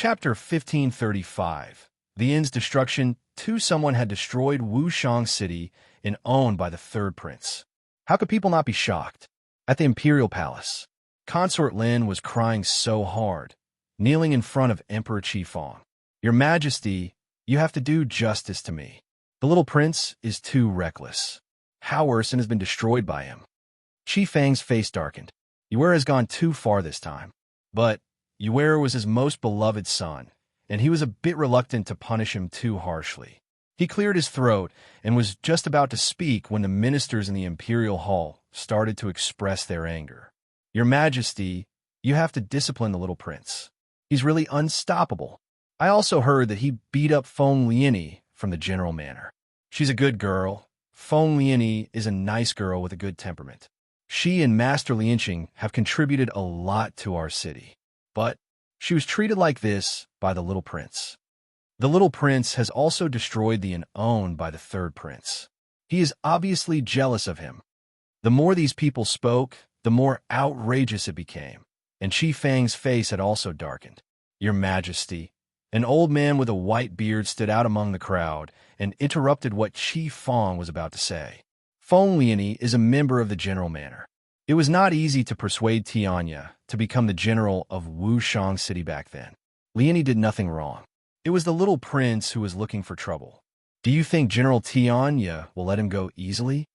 Chapter 1535. The Inn's destruction. Someone had destroyed Wushang City and owned by the third prince. How could people not be shocked? At the imperial palace, Consort Lin was crying so hard, kneeling in front of Emperor Qifeng. Your Majesty, you have to do justice to me. The little prince is too reckless. Howerson has been destroyed by him. Qifeng's face darkened. Yuera has gone too far this time. But Yuera was his most beloved son, and he was a bit reluctant to punish him too harshly. He cleared his throat and was just about to speak when the ministers in the imperial hall started to express their anger. Your Majesty, you have to discipline the little prince. He's really unstoppable. I also heard that he beat up Feng Liani from the general manor. She's a good girl. Feng Liani is a nice girl with a good temperament. She and Master Lianqing have contributed a lot to our city. But she was treated like this by the little prince. The little prince has also destroyed the inn owned by the third prince. He is obviously jealous of him. The more these people spoke, the more outrageous it became, and Qifeng's face had also darkened. Your Majesty, an old man with a white beard stood out among the crowd and interrupted what Qifeng was about to say. Feng Liani is a member of the general manor. It was not easy to persuade Tianya to become the general of Wushang City back then. Liani did nothing wrong. It was the little prince who was looking for trouble. Do you think General Tianya will let him go easily?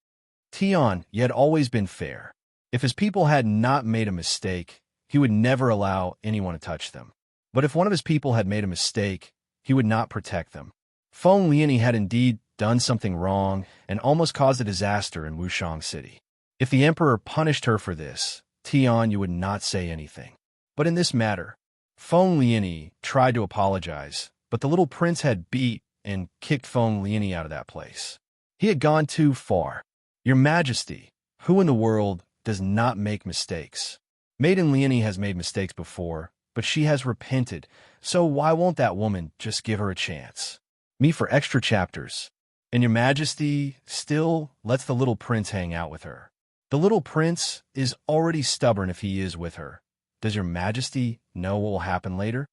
Tianya had always been fair. If his people had not made a mistake, he would never allow anyone to touch them. But if one of his people had made a mistake, he would not protect them. Feng Liani had indeed done something wrong and almost caused a disaster in Wushang City. If the emperor punished her for this, Tianya would not say anything. But in this matter, Feng Liani tried to apologize, but the little prince had beat and kicked Feng Liani out of that place. He had gone too far. Your Majesty, who in the world does not make mistakes? Maiden Liani has made mistakes before, but she has repented, so why won't that woman just give her a chance? Me for extra chapters. And Your Majesty still lets the little prince hang out with her. The little prince is already stubborn if he is with her. Does Your Majesty know what will happen later?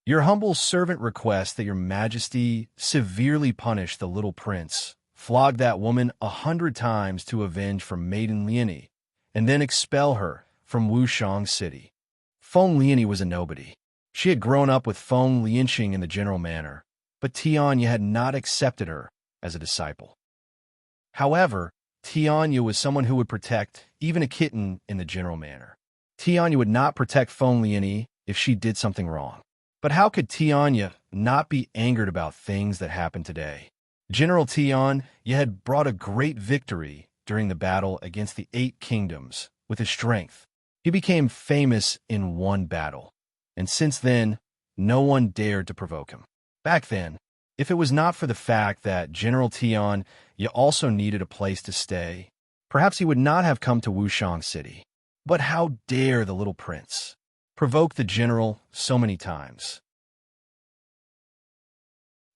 Your humble servant requests that Your Majesty severely punish the little prince, flog that woman 100 times to avenge from Maiden Liani, and then expel her from Wushang City. Feng Liani was a nobody. She had grown up with Feng Lianqing in the general manor, but Tianya had not accepted her as a disciple. However, Tianya was someone who would protect even a kitten in the general manor. Tianya would not protect Feng Liani if she did something wrong. But how could Tianya not be angered about things that happened today? General Tianya had brought a great victory during the battle against the 8 kingdoms with his strength. He became famous in one battle, and since then, no one dared to provoke him. Back then, if it was not for the fact that General Tianya also needed a place to stay, perhaps he would not have come to Wushang City. But how dare the little prince provoke the general so many times?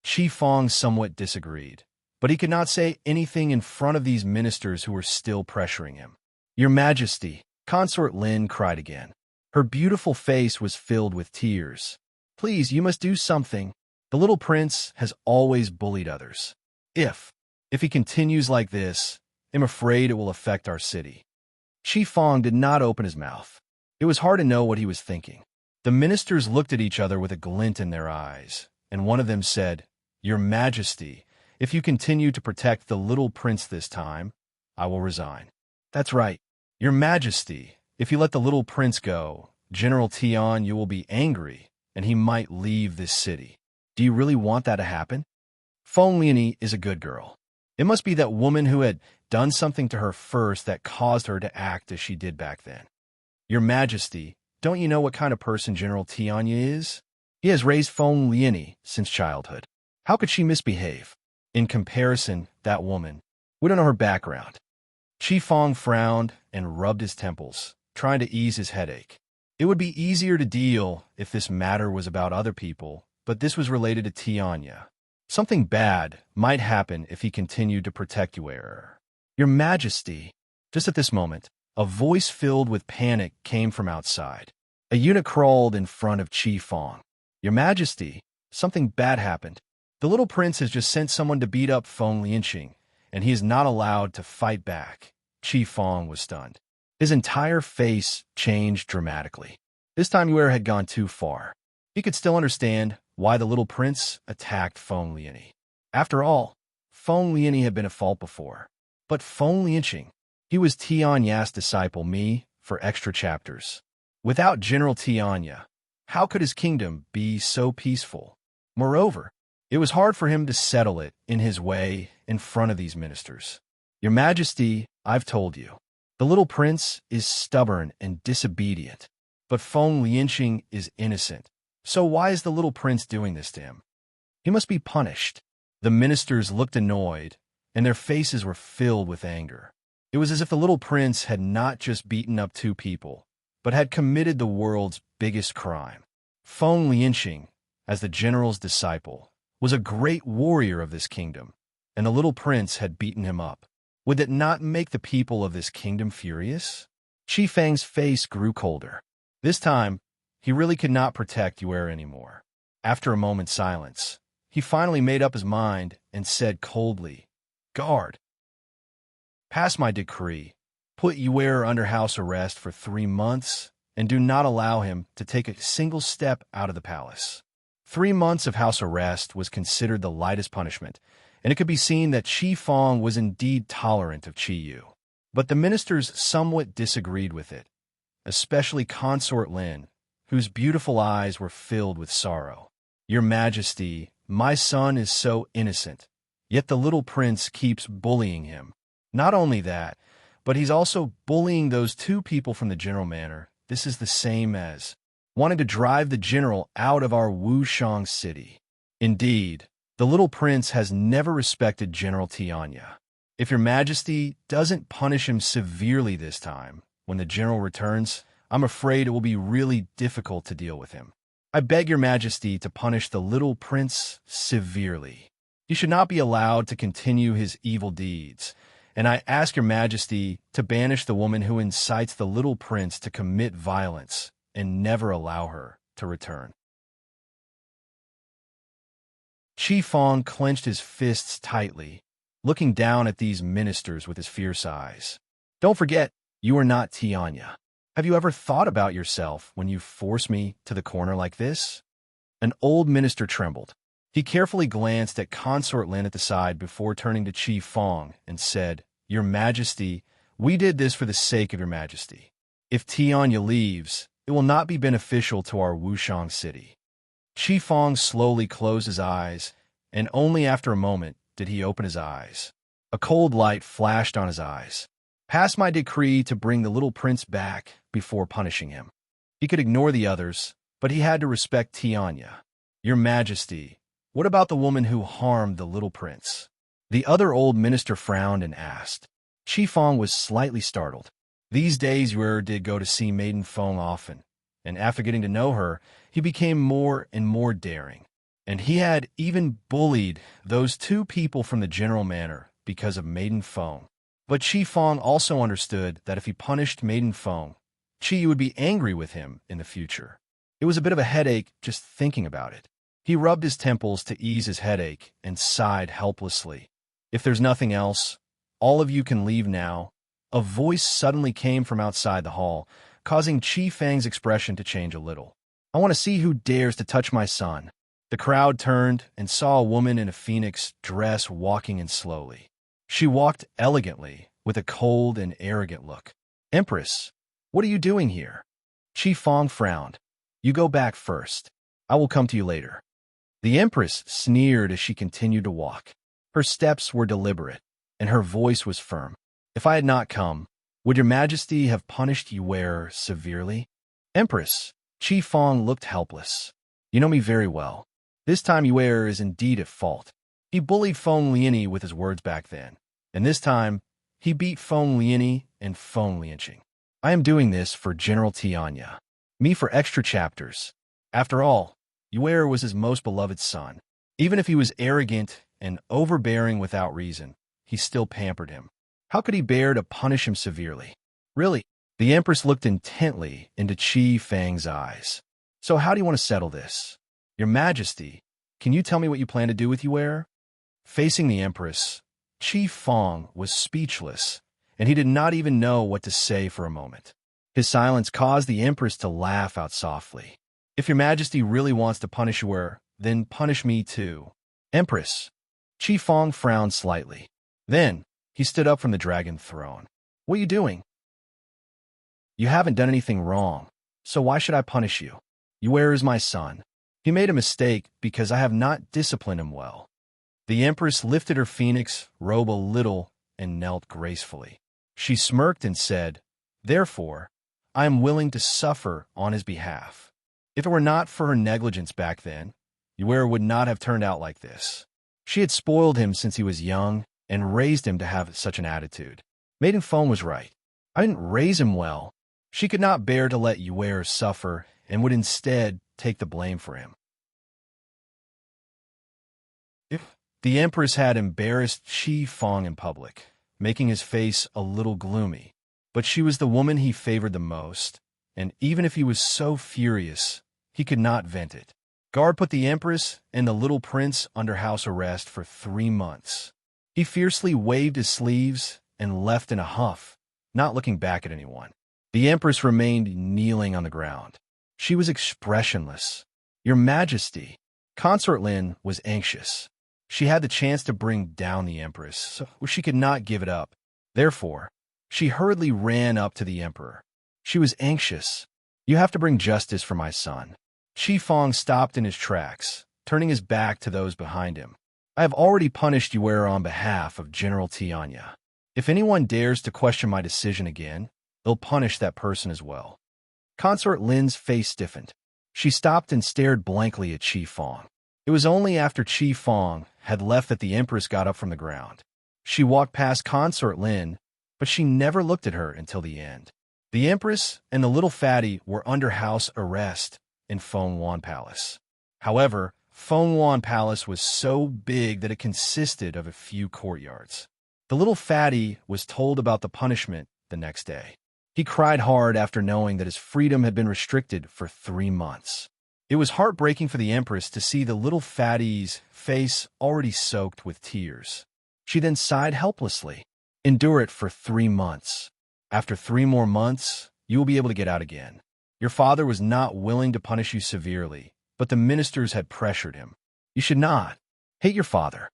Qifeng somewhat disagreed, but he could not say anything in front of these ministers who were still pressuring him. Your Majesty, Consort Lin cried again. Her beautiful face was filled with tears. Please, you must do something. The little prince has always bullied others. If he continues like this, I'm afraid it will affect our city. Qifeng did not open his mouth. It was hard to know what he was thinking. The ministers looked at each other with a glint in their eyes, and one of them said, Your Majesty, if you continue to protect the little prince this time, I will resign. That's right. Your Majesty, if you let the little prince go, General Tianya will be angry, and he might leave this city. Do you really want that to happen? Feng Liani is a good girl. It must be that woman who had done something to her first that caused her to act as she did back then. Your Majesty, don't you know what kind of person General Tianya is? He has raised Feng Liani since childhood. How could she misbehave? In comparison, that woman, we don't know her background. Qifeng frowned and rubbed his temples, trying to ease his headache. It would be easier to deal if this matter was about other people, but this was related to Tianya. Something bad might happen if he continued to protect Yuera. Your Majesty, just at this moment, a voice filled with panic came from outside. A eunuch crawled in front of Qifeng. Your Majesty, something bad happened. The little prince has just sent someone to beat up Feng Lianqing, and he is not allowed to fight back. Qi Feng was stunned. His entire face changed dramatically. This time Yue had gone too far. He could still understand why the little prince attacked Feng Lianqing. After all, Feng Lianqing had been at fault before. But Feng Lianqing, he was Tianya's disciple, me, for extra chapters. Without General Tianya, how could his kingdom be so peaceful? Moreover, it was hard for him to settle it in his way in front of these ministers. Your Majesty, I've told you, the little prince is stubborn and disobedient, but Feng Lianqing is innocent. So why is the little prince doing this to him? He must be punished. The ministers looked annoyed, and their faces were filled with anger. It was as if the little prince had not just beaten up two people, but had committed the world's biggest crime. Feng Lianqing, as the general's disciple, was a great warrior of this kingdom, and the little prince had beaten him up. Would it not make the people of this kingdom furious? Qi Feng's face grew colder. This time, he really could not protect Yue anymore. After a moment's silence, he finally made up his mind and said coldly, "Guard, pass my decree. Put Yue under house arrest for 3 months and do not allow him to take a single step out of the palace." 3 months of house arrest was considered the lightest punishment, and it could be seen that Qi Feng was indeed tolerant of Qi Yu. But the ministers somewhat disagreed with it, especially Consort Lin, whose beautiful eyes were filled with sorrow. "Your Majesty, my son is so innocent, yet the little prince keeps bullying him. Not only that, but he's also bullying those 2 people from the general manor. This is the same as wanting to drive the general out of our Wushang city. Indeed, the little prince has never respected General Tianya. If your Majesty doesn't punish him severely this time, when the general returns, I'm afraid it will be really difficult to deal with him. I beg your Majesty to punish the little prince severely. He should not be allowed to continue his evil deeds, and I ask your Majesty to banish the woman who incites the little prince to commit violence and never allow her to return." Qi Feng clenched his fists tightly, looking down at these ministers with his fierce eyes. "Don't forget, you are not Tianya. Have you ever thought about yourself when you force me to the corner like this?" An old minister trembled. He carefully glanced at Consort Lin at the side before turning to Qi Feng and said, "Your Majesty, we did this for the sake of your Majesty. If Tianya leaves, it will not be beneficial to our Wushang city." Qi Feng slowly closed his eyes, and only after a moment did he open his eyes. A cold light flashed on his eyes. "Pass my decree to bring the little prince back before punishing him." He could ignore the others, but he had to respect Tianya. "Your Majesty, what about the woman who harmed the little prince?" The other old minister frowned and asked. Qi Feng was slightly startled. These days Yue did go to see Maiden Feng often, and after getting to know her, he became more and more daring. And he had even bullied those 2 people from the general manor because of Maiden Feng. But Qi Feng also understood that if he punished Maiden Feng, Qi Yu would be angry with him in the future. It was a bit of a headache just thinking about it. He rubbed his temples to ease his headache and sighed helplessly. "If there's nothing else, all of you can leave now." A voice suddenly came from outside the hall, causing Qi Feng's expression to change a little. "I want to see who dares to touch my son." The crowd turned and saw a woman in a phoenix dress walking in slowly. She walked elegantly, with a cold and arrogant look. "Empress, what are you doing here?" Qi Feng frowned. "You go back first. I will come to you later." The Empress sneered as she continued to walk. Her steps were deliberate, and her voice was firm. "If I had not come, would your Majesty have punished Yue severely?" "Empress," Qi Feng looked helpless. "You know me very well. This time Yue is indeed at fault. He bullied Feng Lianqing with his words back then, and this time he beat Feng Lianqing and Feng Lianqing. I am doing this for General Tianya, me for extra chapters. After all, Yue was his most beloved son. Even if he was arrogant and overbearing without reason, he still pampered him. How could he bear to punish him severely? Really?" The Empress looked intently into Qi Feng's eyes. "So how do you want to settle this? Your Majesty, can you tell me what you plan to do with Yue? Facing the Empress, Qi Feng was speechless, and he did not even know what to say for a moment. His silence caused the Empress to laugh out softly. If your Majesty really wants to punish Yue, then punish me too. Empress. Qi Feng frowned slightly. Then, he stood up from the dragon throne. What are you doing? You haven't done anything wrong, so why should I punish you? Yue is my son. He made a mistake because I have not disciplined him well. The Empress lifted her phoenix robe a little and knelt gracefully. She smirked and said, "Therefore, I am willing to suffer on his behalf. If it were not for her negligence back then, Yue would not have turned out like this. She had spoiled him since he was young and raised him to have such an attitude. Maiden Feng was right. I didn't raise him well. She could not bear to let Yue suffer and would instead take the blame for him." The Empress had embarrassed Qi Feng in public, making his face a little gloomy. But she was the woman he favored the most, and even if he was so furious, he could not vent it. Guard put the Empress and the little prince under house arrest for 3 months. He fiercely waved his sleeves and left in a huff, not looking back at anyone. The Empress remained kneeling on the ground. She was expressionless. Your Majesty. Consort Lin was anxious. She had the chance to bring down the Empress, so she could not give it up. Therefore, she hurriedly ran up to the Emperor. She was anxious. You have to bring justice for my son. Qi Feng stopped in his tracks, turning his back to those behind him. I have already punished Yue on behalf of General Tianya. If anyone dares to question my decision again, they'll punish that person as well. Consort Lin's face stiffened. She stopped and stared blankly at Qi Feng. It was only after Qi Feng had left that the Empress got up from the ground. She walked past Consort Lin, but she never looked at her until the end. The Empress and the little fatty were under house arrest in Fengwan Palace. However, Fengwan Palace was so big that it consisted of a few courtyards. The little fatty was told about the punishment the next day. He cried hard after knowing that his freedom had been restricted for 3 months. It was heartbreaking for the Empress to see the little fatty's face already soaked with tears. She then sighed helplessly. Endure it for 3 months. After 3 more months, you will be able to get out again. Your father was not willing to punish you severely, but the ministers had pressured him. You should not hate your father.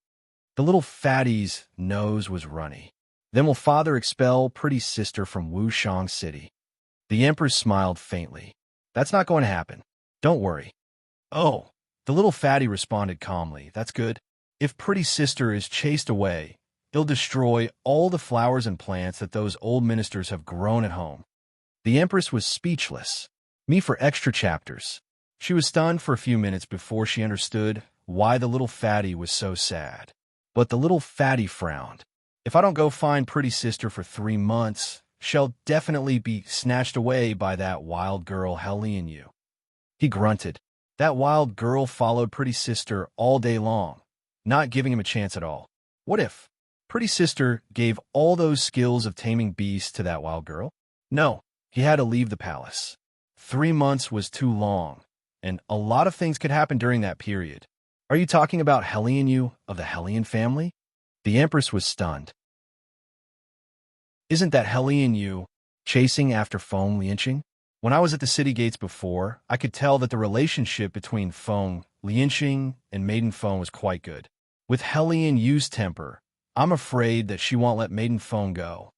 The little fatty's nose was runny. Then will father expel pretty sister from Wushang City? The Empress smiled faintly. That's not going to happen. Don't worry. Oh, the little fatty responded calmly. That's good. If pretty sister is chased away, it'll destroy all the flowers and plants that those old ministers have grown at home. The Empress was speechless. Me for extra chapters. She was stunned for a few minutes before she understood why the little fatty was so sad. But the little fatty frowned. If I don't go find pretty sister for 3 months, she'll definitely be snatched away by that wild girl Helian Yu. He grunted. That wild girl followed pretty sister all day long, not giving him a chance at all. What if pretty sister gave all those skills of taming beasts to that wild girl? No, he had to leave the palace. 3 months was too long, and a lot of things could happen during that period. Are you talking about Helian Yu of the Helian family? The Empress was stunned. Isn't that Helian Yu chasing after Feng Lianqing? When I was at the city gates before, I could tell that the relationship between Feng Lianqing and Maiden Feng was quite good. With Helian Yu's temper, I'm afraid that she won't let Maiden Feng go.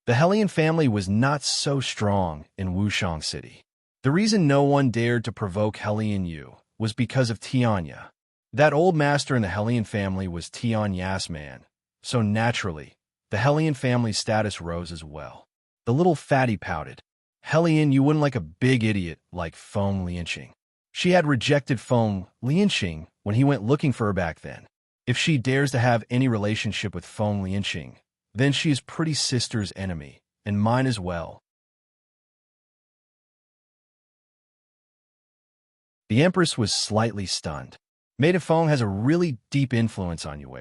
The Helian family was not so strong in Wushang City. The reason no one dared to provoke Helian Yu was because of Tianya. That old master in the Helian family was Tianya's man, so naturally, the Helian family's status rose as well. The little fatty pouted. Helian, you wouldn't like a big idiot like Feng Lianqing. She had rejected Feng Lianqing when he went looking for her back then. If she dares to have any relationship with Feng Lianqing, then she is pretty sister's enemy, and mine as well. The Empress was slightly stunned. Maiden Feng has a really deep influence on Yue.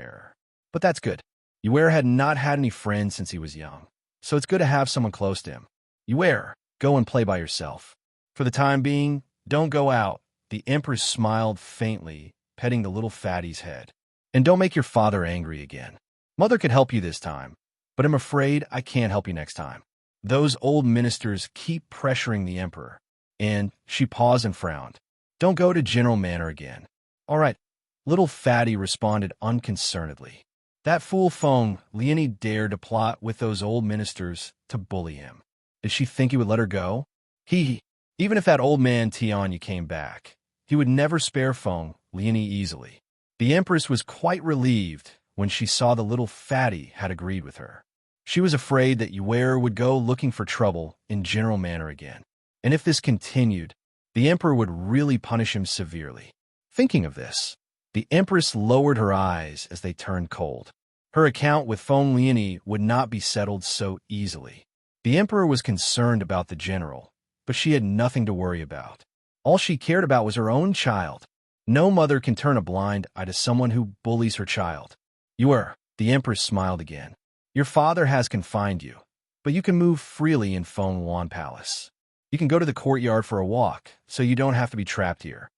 But that's good. Yue had not had any friends since he was young, so it's good to have someone close to him. Yue, go and play by yourself. For the time being, don't go out. The Empress smiled faintly, petting the little fatty's head. And don't make your father angry again. Mother could help you this time, but I'm afraid I can't help you next time. Those old ministers keep pressuring the emperor. And she paused and frowned. Don't go to General Manor again. All right, little fatty responded unconcernedly. That fool Feng Liani dared to plot with those old ministers to bully him. Did she think he would let her go? Even if that old man Tianyu came back, he would never spare Feng Liani easily. The Empress was quite relieved when she saw the little fatty had agreed with her. She was afraid that Yuer would go looking for trouble in General Manor again. And if this continued, the Emperor would really punish him severely. Thinking of this, the Empress lowered her eyes as they turned cold. Her account with Feng Liani would not be settled so easily. The Emperor was concerned about the general, but she had nothing to worry about. All she cared about was her own child. No mother can turn a blind eye to someone who bullies her child. The Empress smiled again. Your father has confined you, but you can move freely in Feng Wan Palace. You can go to the courtyard for a walk, so you don't have to be trapped here.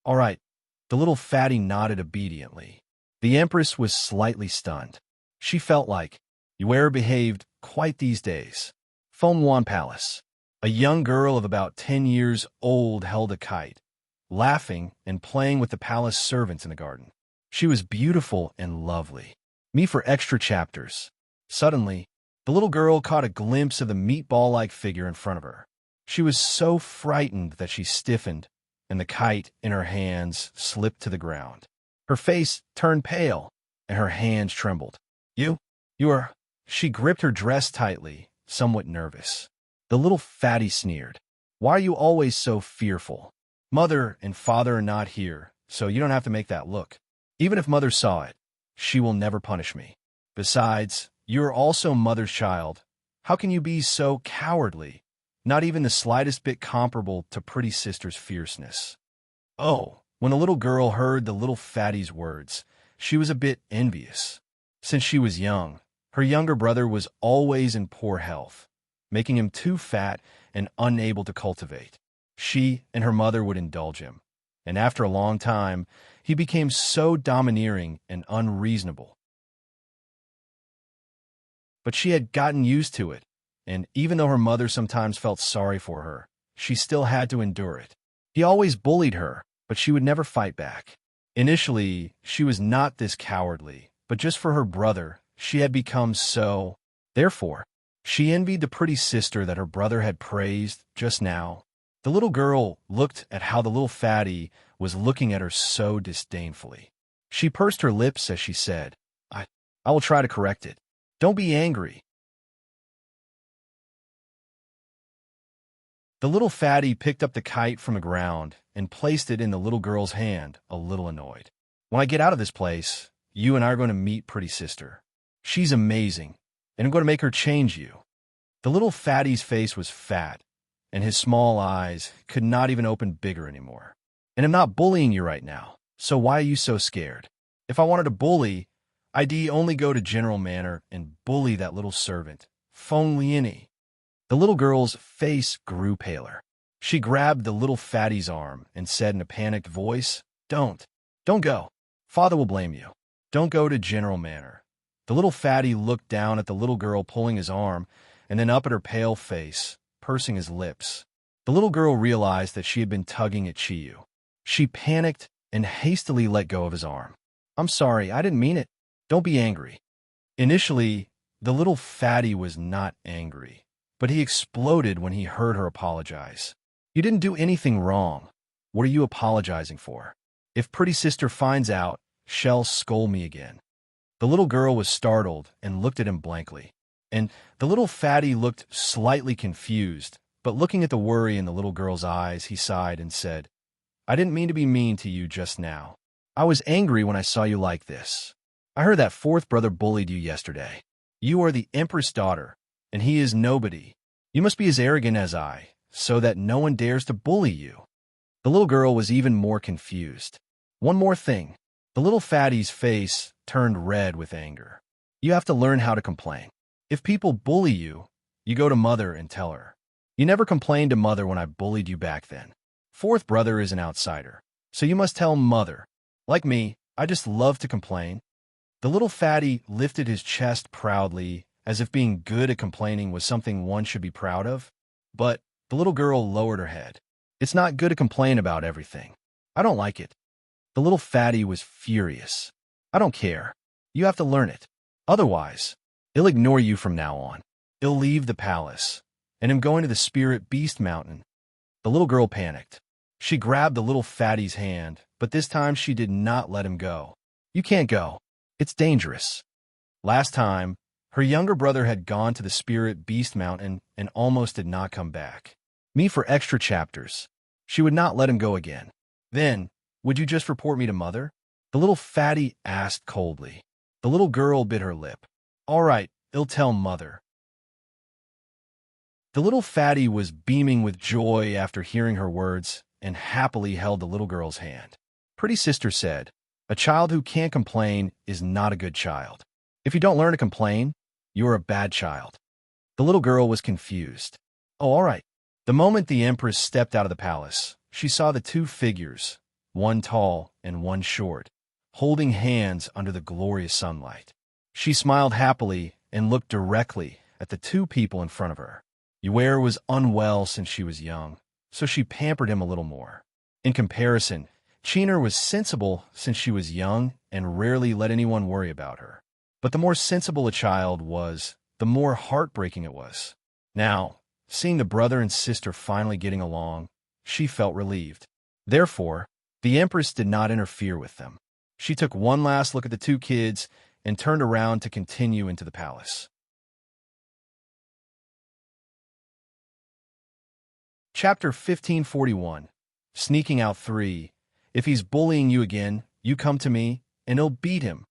All right. The little fatty nodded obediently. The Empress was slightly stunned. She felt like Yuer behaved quite these days. Feng Wan Palace. A young girl of about 10 years old held a kite, laughing and playing with the palace servants in the garden. She was beautiful and lovely. Me for extra chapters. Suddenly, the little girl caught a glimpse of the meatball-like figure in front of her. She was so frightened that she stiffened, and the kite in her hands slipped to the ground. Her face turned pale, and her hands trembled. You are... She gripped her dress tightly, somewhat nervous. The little fatty sneered. Why are you always so fearful? Mother and father are not here, so you don't have to make that look. Even if mother saw it, she will never punish me. Besides, you are also mother's child. How can you be so cowardly? Not even the slightest bit comparable to pretty sister's fierceness. Oh, when the little girl heard the little fatty's words, she was a bit envious. Since she was young, her younger brother was always in poor health, making him too fat and unable to cultivate. She and her mother would indulge him, and after a long time, he became so domineering and unreasonable. But she had gotten used to it, and even though her mother sometimes felt sorry for her, she still had to endure it. He always bullied her, but she would never fight back. Initially, she was not this cowardly, but just for her brother, she had become so. Therefore, she envied the pretty sister that her brother had praised just now. The little girl looked at how the little fatty was looking at her so disdainfully. She pursed her lips as she said, I will try to correct it. Don't be angry. The little fatty picked up the kite from the ground and placed it in the little girl's hand, a little annoyed. When I get out of this place, you and I are going to meet pretty sister. She's amazing, and I'm going to make her change you. The little fatty's face was fat, and his small eyes could not even open bigger anymore. And I'm not bullying you right now, so why are you so scared? If I wanted to bully, I'd only go to General Manor and bully that little servant, Feng Liani. The little girl's face grew paler. She grabbed the little fatty's arm and said in a panicked voice, Don't go. Father will blame you. Don't go to General Manor. The little fatty looked down at the little girl pulling his arm and then up at her pale face, pursing his lips. The little girl realized that she had been tugging at Chiyu. She panicked and hastily let go of his arm. I'm sorry, I didn't mean it. Don't be angry. Initially, the little fatty was not angry, but he exploded when he heard her apologize. You didn't do anything wrong. What are you apologizing for? If pretty sister finds out, she'll scold me again. The little girl was startled and looked at him blankly. And the little fatty looked slightly confused, but looking at the worry in the little girl's eyes, he sighed and said, I didn't mean to be mean to you just now. I was angry when I saw you like this. I heard that fourth brother bullied you yesterday. You are the Empress daughter, and he is nobody. You must be as arrogant as I, so that no one dares to bully you. The little girl was even more confused. One more thing. The little fatty's face turned red with anger. You have to learn how to complain. If people bully you, you go to mother and tell her. You never complained to mother when I bullied you back then. Fourth brother is an outsider, so you must tell mother. Like me, I just love to complain. The little fatty lifted his chest proudly, as if being good at complaining was something one should be proud of. But the little girl lowered her head. It's not good to complain about everything. I don't like it. The little fatty was furious. I don't care. You have to learn it. Otherwise, he'll ignore you from now on. He'll leave the palace, and I'm going to the Spirit Beast Mountain. The little girl panicked. She grabbed the little fatty's hand, but this time she did not let him go. You can't go. It's dangerous. Last time, her younger brother had gone to the Spirit Beast Mountain and almost did not come back. Me for extra chapters. She would not let him go again. Then, would you just report me to mother? The little fatty asked coldly. The little girl bit her lip. All right, I'll tell mother. The little fatty was beaming with joy after hearing her words and happily held the little girl's hand. Pretty Sister said, a child who can't complain is not a good child. If you don't learn to complain, you're a bad child. The little girl was confused. Oh, all right. The moment the Empress stepped out of the palace, she saw the two figures, one tall and one short, holding hands under the glorious sunlight. She smiled happily and looked directly at the two people in front of her. Uware was unwell since she was young, so she pampered him a little more. In comparison, Cheener was sensible since she was young and rarely let anyone worry about her. But the more sensible a child was, the more heartbreaking it was. Now, seeing the brother and sister finally getting along, she felt relieved. Therefore, the Empress did not interfere with them. She took one last look at the two kids and turned around to continue into the palace. Chapter 1541. Sneaking Out 3. If he's bullying you again, you come to me, and I'll beat him.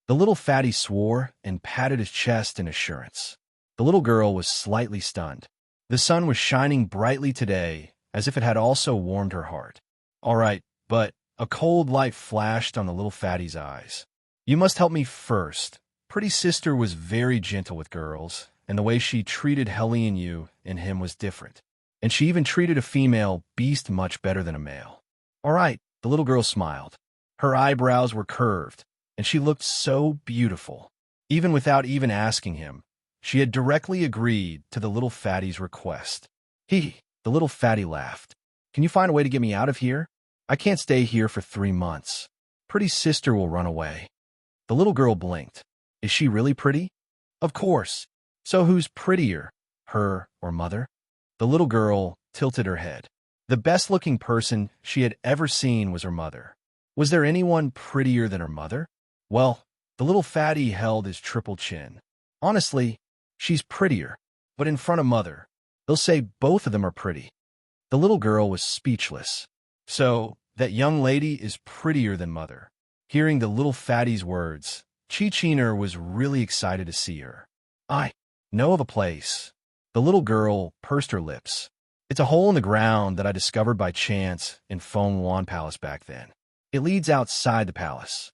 The little fatty swore and patted his chest in assurance. The little girl was slightly stunned. The sun was shining brightly today, as if it had also warmed her heart. All right, but a cold light flashed on the little fatty's eyes. You must help me first. Pretty Sister was very gentle with girls, and the way she treated Helene you and him was different. And she even treated a female beast much better than a male. All right, the little girl smiled. Her eyebrows were curved, and she looked so beautiful. Even without even asking him, she had directly agreed to the little fatty's request. The little fatty laughed. Can you find a way to get me out of here? I can't stay here for 3 months. Pretty Sister will run away. The little girl blinked. Is she really pretty? Of course. So who's prettier, her or mother? The little girl tilted her head. The best-looking person she had ever seen was her mother. Was there anyone prettier than her mother? Well, the little fatty held his triple chin. Honestly, she's prettier, but in front of mother, they'll say both of them are pretty. The little girl was speechless. So, that young lady is prettier than mother. Hearing the little fatty's words, Cheener was really excited to see her. I know of a place. The little girl pursed her lips. It's a hole in the ground that I discovered by chance in Feng Wan Palace back then. It leads outside the palace.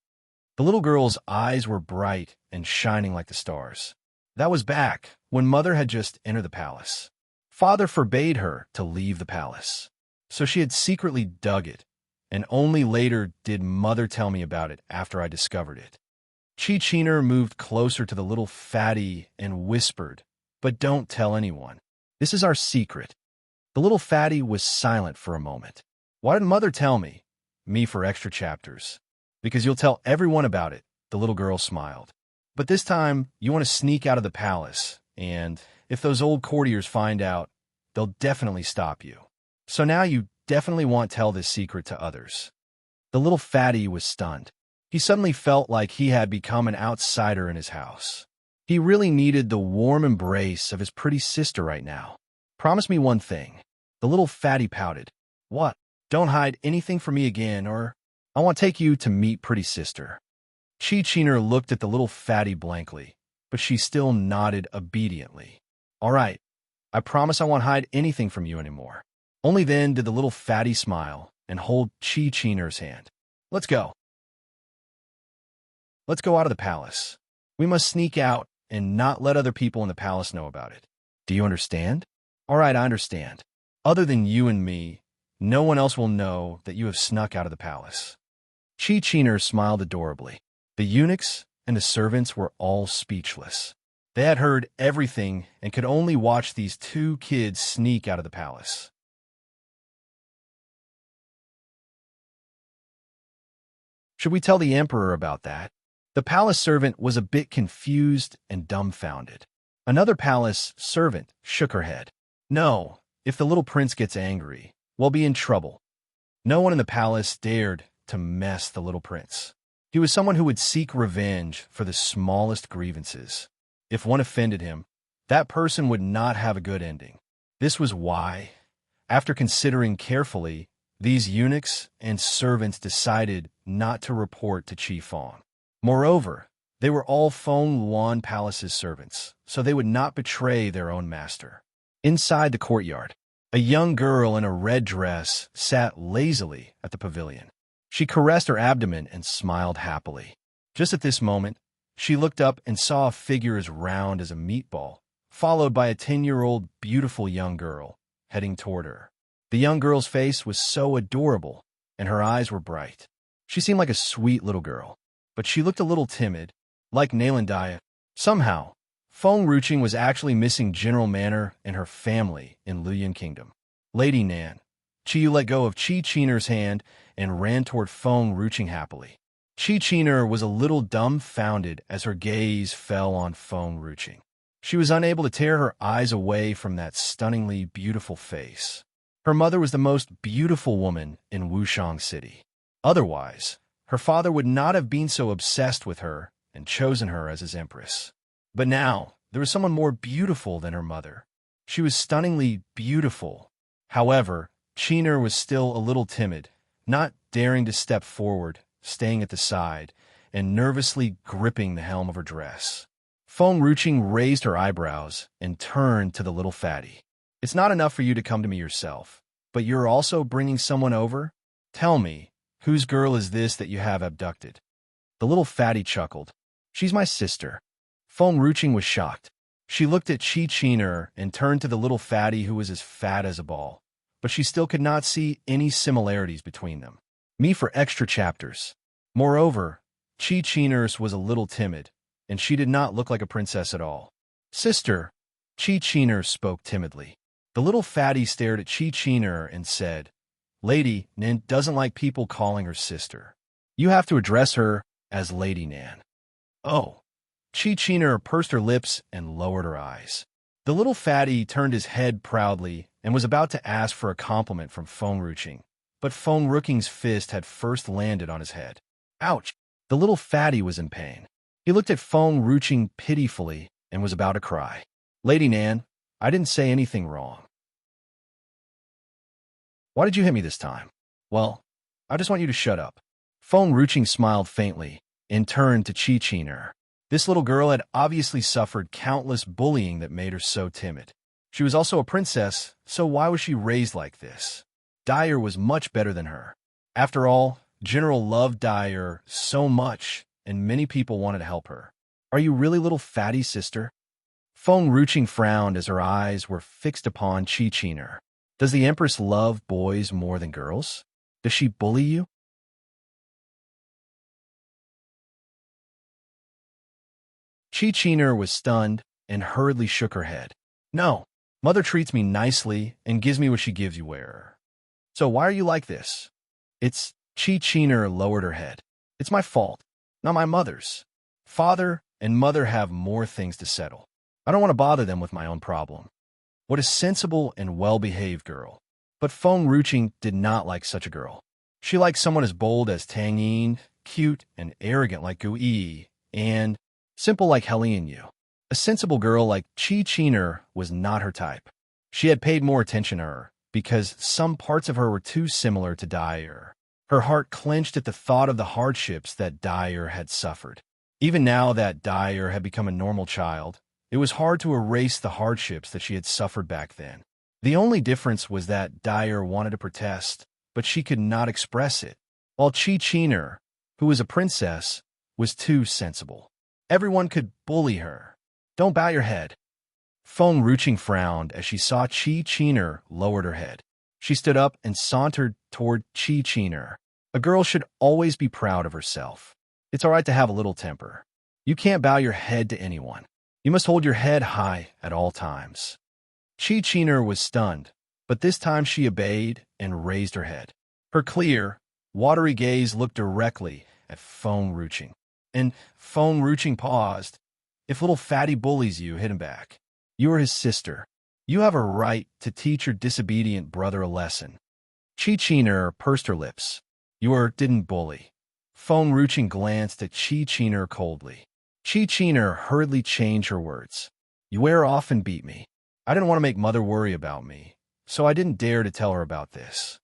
The little girl's eyes were bright and shining like the stars. That was back when mother had just entered the palace. Father forbade her to leave the palace, so she had secretly dug it, and only later did mother tell me about it after I discovered it. Cheener moved closer to the little fatty and whispered, but don't tell anyone. This is our secret. The little fatty was silent for a moment. Why didn't mother tell me? Me for extra chapters. Because you'll tell everyone about it, the little girl smiled. But this time, you want to sneak out of the palace, and if those old courtiers find out, they'll definitely stop you. So now you definitely won't tell this secret to others. The little fatty was stunned. He suddenly felt like he had become an outsider in his house. He really needed the warm embrace of his pretty sister right now. Promise me one thing. The little fatty pouted. What? Don't hide anything from me again, or I want to take you to meet pretty sister. Cheener looked at the little fatty blankly, but she still nodded obediently. All right, I promise I won't hide anything from you anymore. Only then did the little fatty smile and hold Cheener's hand. Let's go. Let's go out of the palace. We must sneak out and not let other people in the palace know about it. Do you understand? All right, I understand. Other than you and me, No one else will know that you have snuck out of the palace." Chi smiled adorably. The eunuchs and the servants were all speechless. They had heard everything and could only watch these two kids sneak out of the palace. Should we tell the emperor about that? The palace servant was a bit confused and dumbfounded. Another palace servant shook her head. "No, if the little prince gets angry, we'll be in trouble." No one in the palace dared to mess the little prince. He was someone who would seek revenge for the smallest grievances. If one offended him, that person would not have a good ending. This was why, after considering carefully, these eunuchs and servants decided not to report to Qi Feng. Moreover, they were all Feng Luan Palace's servants, so they would not betray their own master. Inside the courtyard, a young girl in a red dress sat lazily at the pavilion. She caressed her abdomen and smiled happily. Just at this moment, she looked up and saw a figure as round as a meatball, followed by a 10-year-old beautiful young girl heading toward her. The young girl's face was so adorable, and her eyes were bright. She seemed like a sweet little girl, but she looked a little timid, like Nalandaya. Somehow, Feng Ruching was actually missing general manner in her family in Luyan Kingdom. "Lady Nan." Chiyu let go of Chi-Chiner's hand and ran toward Feng Ruching happily. Chi-Chiner was a little dumbfounded as her gaze fell on Feng Ruching. She was unable to tear her eyes away from that stunningly beautiful face. Her mother was the most beautiful woman in Wushang City. Otherwise, her father would not have been so obsessed with her and chosen her as his empress. But now, there was someone more beautiful than her mother. She was stunningly beautiful. However, Chiner was still a little timid, not daring to step forward, staying at the side, and nervously gripping the helm of her dress. Feng Ruching raised her eyebrows and turned to the little fatty. "It's not enough for you to come to me yourself, but you're also bringing someone over? Tell me, whose girl is this that you have abducted?" The little fatty chuckled. "She's my sister." Feng Ruching was shocked. She looked at Chi-Chiner and turned to the little fatty who was as fat as a ball, but she still could not see any similarities between them. Me for extra chapters. Moreover, Chi-Chiner's was a little timid, and she did not look like a princess at all. "Sister," Chi-Chiner spoke timidly. The little fatty stared at Chi-Chiner and said, "Lady Nan doesn't like people calling her sister. You have to address her as Lady Nan." "Oh." Chi-Chiner pursed her lips and lowered her eyes. The little fatty turned his head proudly and was about to ask for a compliment from Feng Ruching, but Feng Ruching's fist had first landed on his head. Ouch! The little fatty was in pain. He looked at Feng Ruching pitifully and was about to cry. "Lady Nan, I didn't say anything wrong." "Why did you hit me this time?" "Well, I just want you to shut up." Feng Ruching smiled faintly and turned to Chi-Chiner. This little girl had obviously suffered countless bullying that made her so timid. She was also a princess, so why was she raised like this? Dyer was much better than her. After all, General loved Dyer so much, and many people wanted to help her. "Are you really little fatty, sister?" Feng Ruching frowned as her eyes were fixed upon Chi-Chiner. "Does the Empress love boys more than girls? Does she bully you?" Chi-Chiner was stunned and hurriedly shook her head. "No, mother treats me nicely and gives me what she gives you wearer. So why are you like this?" "It's..." Chi-Chiner lowered her head. "It's my fault, not my mother's. Father and mother have more things to settle. I don't want to bother them with my own problem." What a sensible and well-behaved girl. But Feng Ruching did not like such a girl. She liked someone as bold as Tang Yin, cute and arrogant like Gu Yi, and simple like Helian Yu. A sensible girl like Chi-Chiner was not her type. She had paid more attention to her, because some parts of her were too similar to Dyer. Her heart clenched at the thought of the hardships that Dyer had suffered. Even now that Dyer had become a normal child, it was hard to erase the hardships that she had suffered back then. The only difference was that Dyer wanted to protest, but she could not express it, while Chi-Chiner, who was a princess, was too sensible. Everyone could bully her. "Don't bow your head." Feng Ruching frowned as she saw Chi-Chiner lowered her head. She stood up and sauntered toward Chi. A girl should always be proud of herself. It's all right to have a little temper. You can't bow your head to anyone. You must hold your head high at all times. Chi was stunned, but this time she obeyed and raised her head. Her clear, watery gaze looked directly at Phone Ruching. And Phone Ruching paused. If little fatty bullies you, hit him back. You are his sister. You have a right to teach your disobedient brother a lesson. Chi pursed her lips. You didn't bully. Phone Ruching glanced at Chi coldly. Chi hurriedly changed her words. You often beat me. I didn't want to make Mother worry about me, so I didn't dare to tell her about this.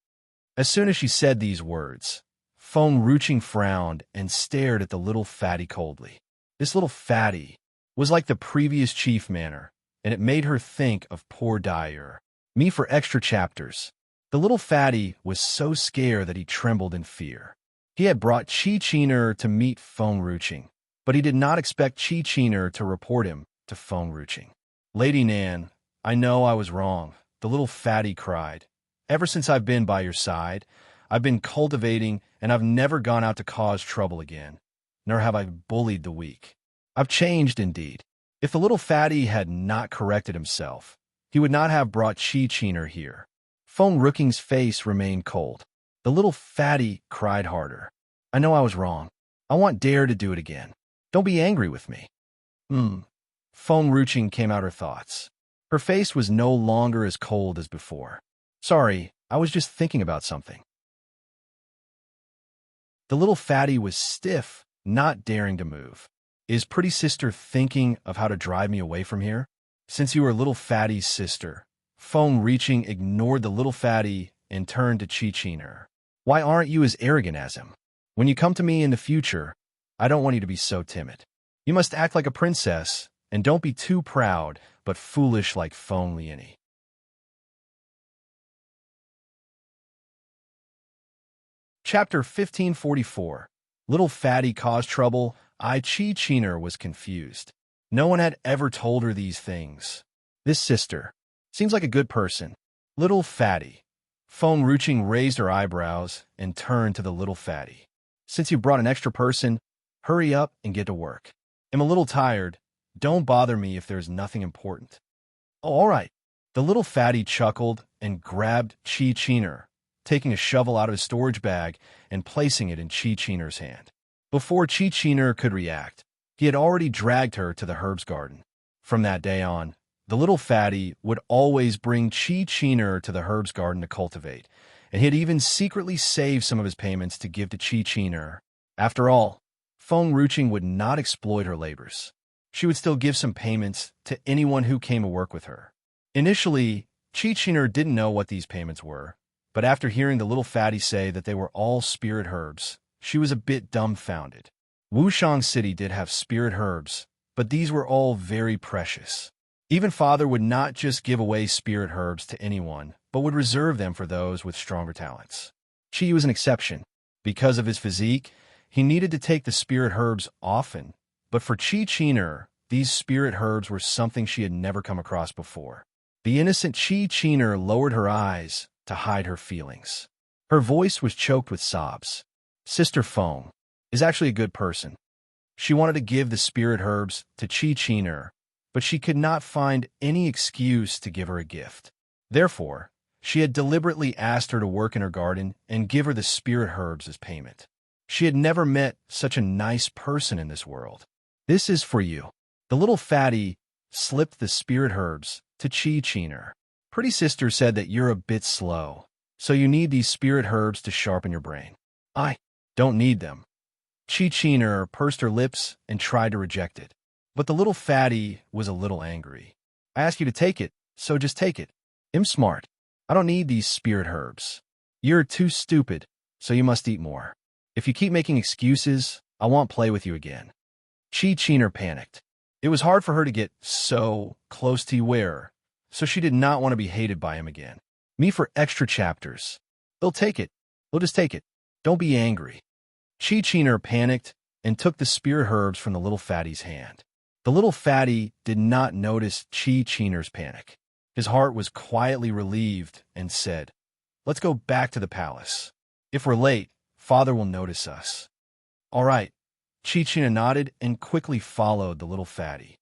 As soon as she said these words, Phone Ruching frowned and stared at the little fatty coldly. This little fatty was like the previous chief manor, and it made her think of poor Dyer. Me for extra chapters. The little fatty was so scared that he trembled in fear. He had brought Chi to meet Phone Ruching, but he did not expect Chi to report him to Phone Ruching. Lady Nan, I know I was wrong, the little fatty cried. Ever since I've been by your side, I've been cultivating, and I've never gone out to cause trouble again, nor have I bullied the weak. I've changed indeed. If the little fatty had not corrected himself, he would not have brought Chi here. Phone Rooking's face remained cold. The little fatty cried harder. I know I was wrong. I want Dare to do it again. Don't be angry with me. Phone Ruching came out her thoughts. Her face was no longer as cold as before. Sorry, I was just thinking about something. The little fatty was stiff, not daring to move. Is pretty sister thinking of how to drive me away from here? Since you are little fatty's sister. Phone Reaching ignored the little fatty and turned to Chi. Why aren't you as arrogant as him? When you come to me in the future, I don't want you to be so timid. You must act like a princess, and don't be too proud, but foolish like Phone Leonie. Chapter 1544. Little Fatty caused trouble. Chi was confused. No one had ever told her these things. This sister seems like a good person. Little Fatty. Phone Ruching raised her eyebrows and turned to the little fatty. Since you brought an extra person, hurry up and get to work. I'm a little tired. Don't bother me if there's nothing important. Oh, all right. The little fatty chuckled and grabbed Chi, taking a shovel out of his storage bag and placing it in Chi hand. Before Chi could react, he had already dragged her to the herbs garden. From that day on, the little fatty would always bring Chi to the herbs garden to cultivate, and he had even secretly saved some of his payments to give to Chi. After all, Phone Ruching would not exploit her labors. She would still give some payments to anyone who came to work with her. Initially, Chi didn't know what these payments were, but after hearing the little fatty say that they were all spirit herbs, she was a bit dumbfounded. Wushang City did have spirit herbs, but these were all very precious. Even Father would not just give away spirit herbs to anyone, but would reserve them for those with stronger talents. Chi was an exception. Because of his physique, he needed to take the spirit herbs often, but for Chi, these spirit herbs were something she had never come across before. The innocent Chi lowered her eyes to hide her feelings. Her voice was choked with sobs. Sister Phone is actually a good person. She wanted to give the spirit herbs to Chi, but she could not find any excuse to give her a gift. Therefore, she had deliberately asked her to work in her garden and give her the spirit herbs as payment. She had never met such a nice person in this world. This is for you. The little fatty slipped the spirit herbs to Chi. Pretty sister said that you're a bit slow, so you need these spirit herbs to sharpen your brain. I don't need them. Chi pursed her lips and tried to reject it. But the little fatty was a little angry. I asked you to take it, so just take it. I'm smart. I don't need these spirit herbs. You're too stupid, so you must eat more. If you keep making excuses, I won't play with you again. Chi panicked. It was hard for her to get so close to Wearer, so she did not want to be hated by him again. Me for extra chapters. They'll take it. They'll just take it. Don't be angry. Chi panicked and took the spirit herbs from the little fatty's hand. The little fatty did not notice Chi panic. His heart was quietly relieved and said, Let's go back to the palace. If we're late, father will notice us. All right. Chichina nodded and quickly followed the little fatty.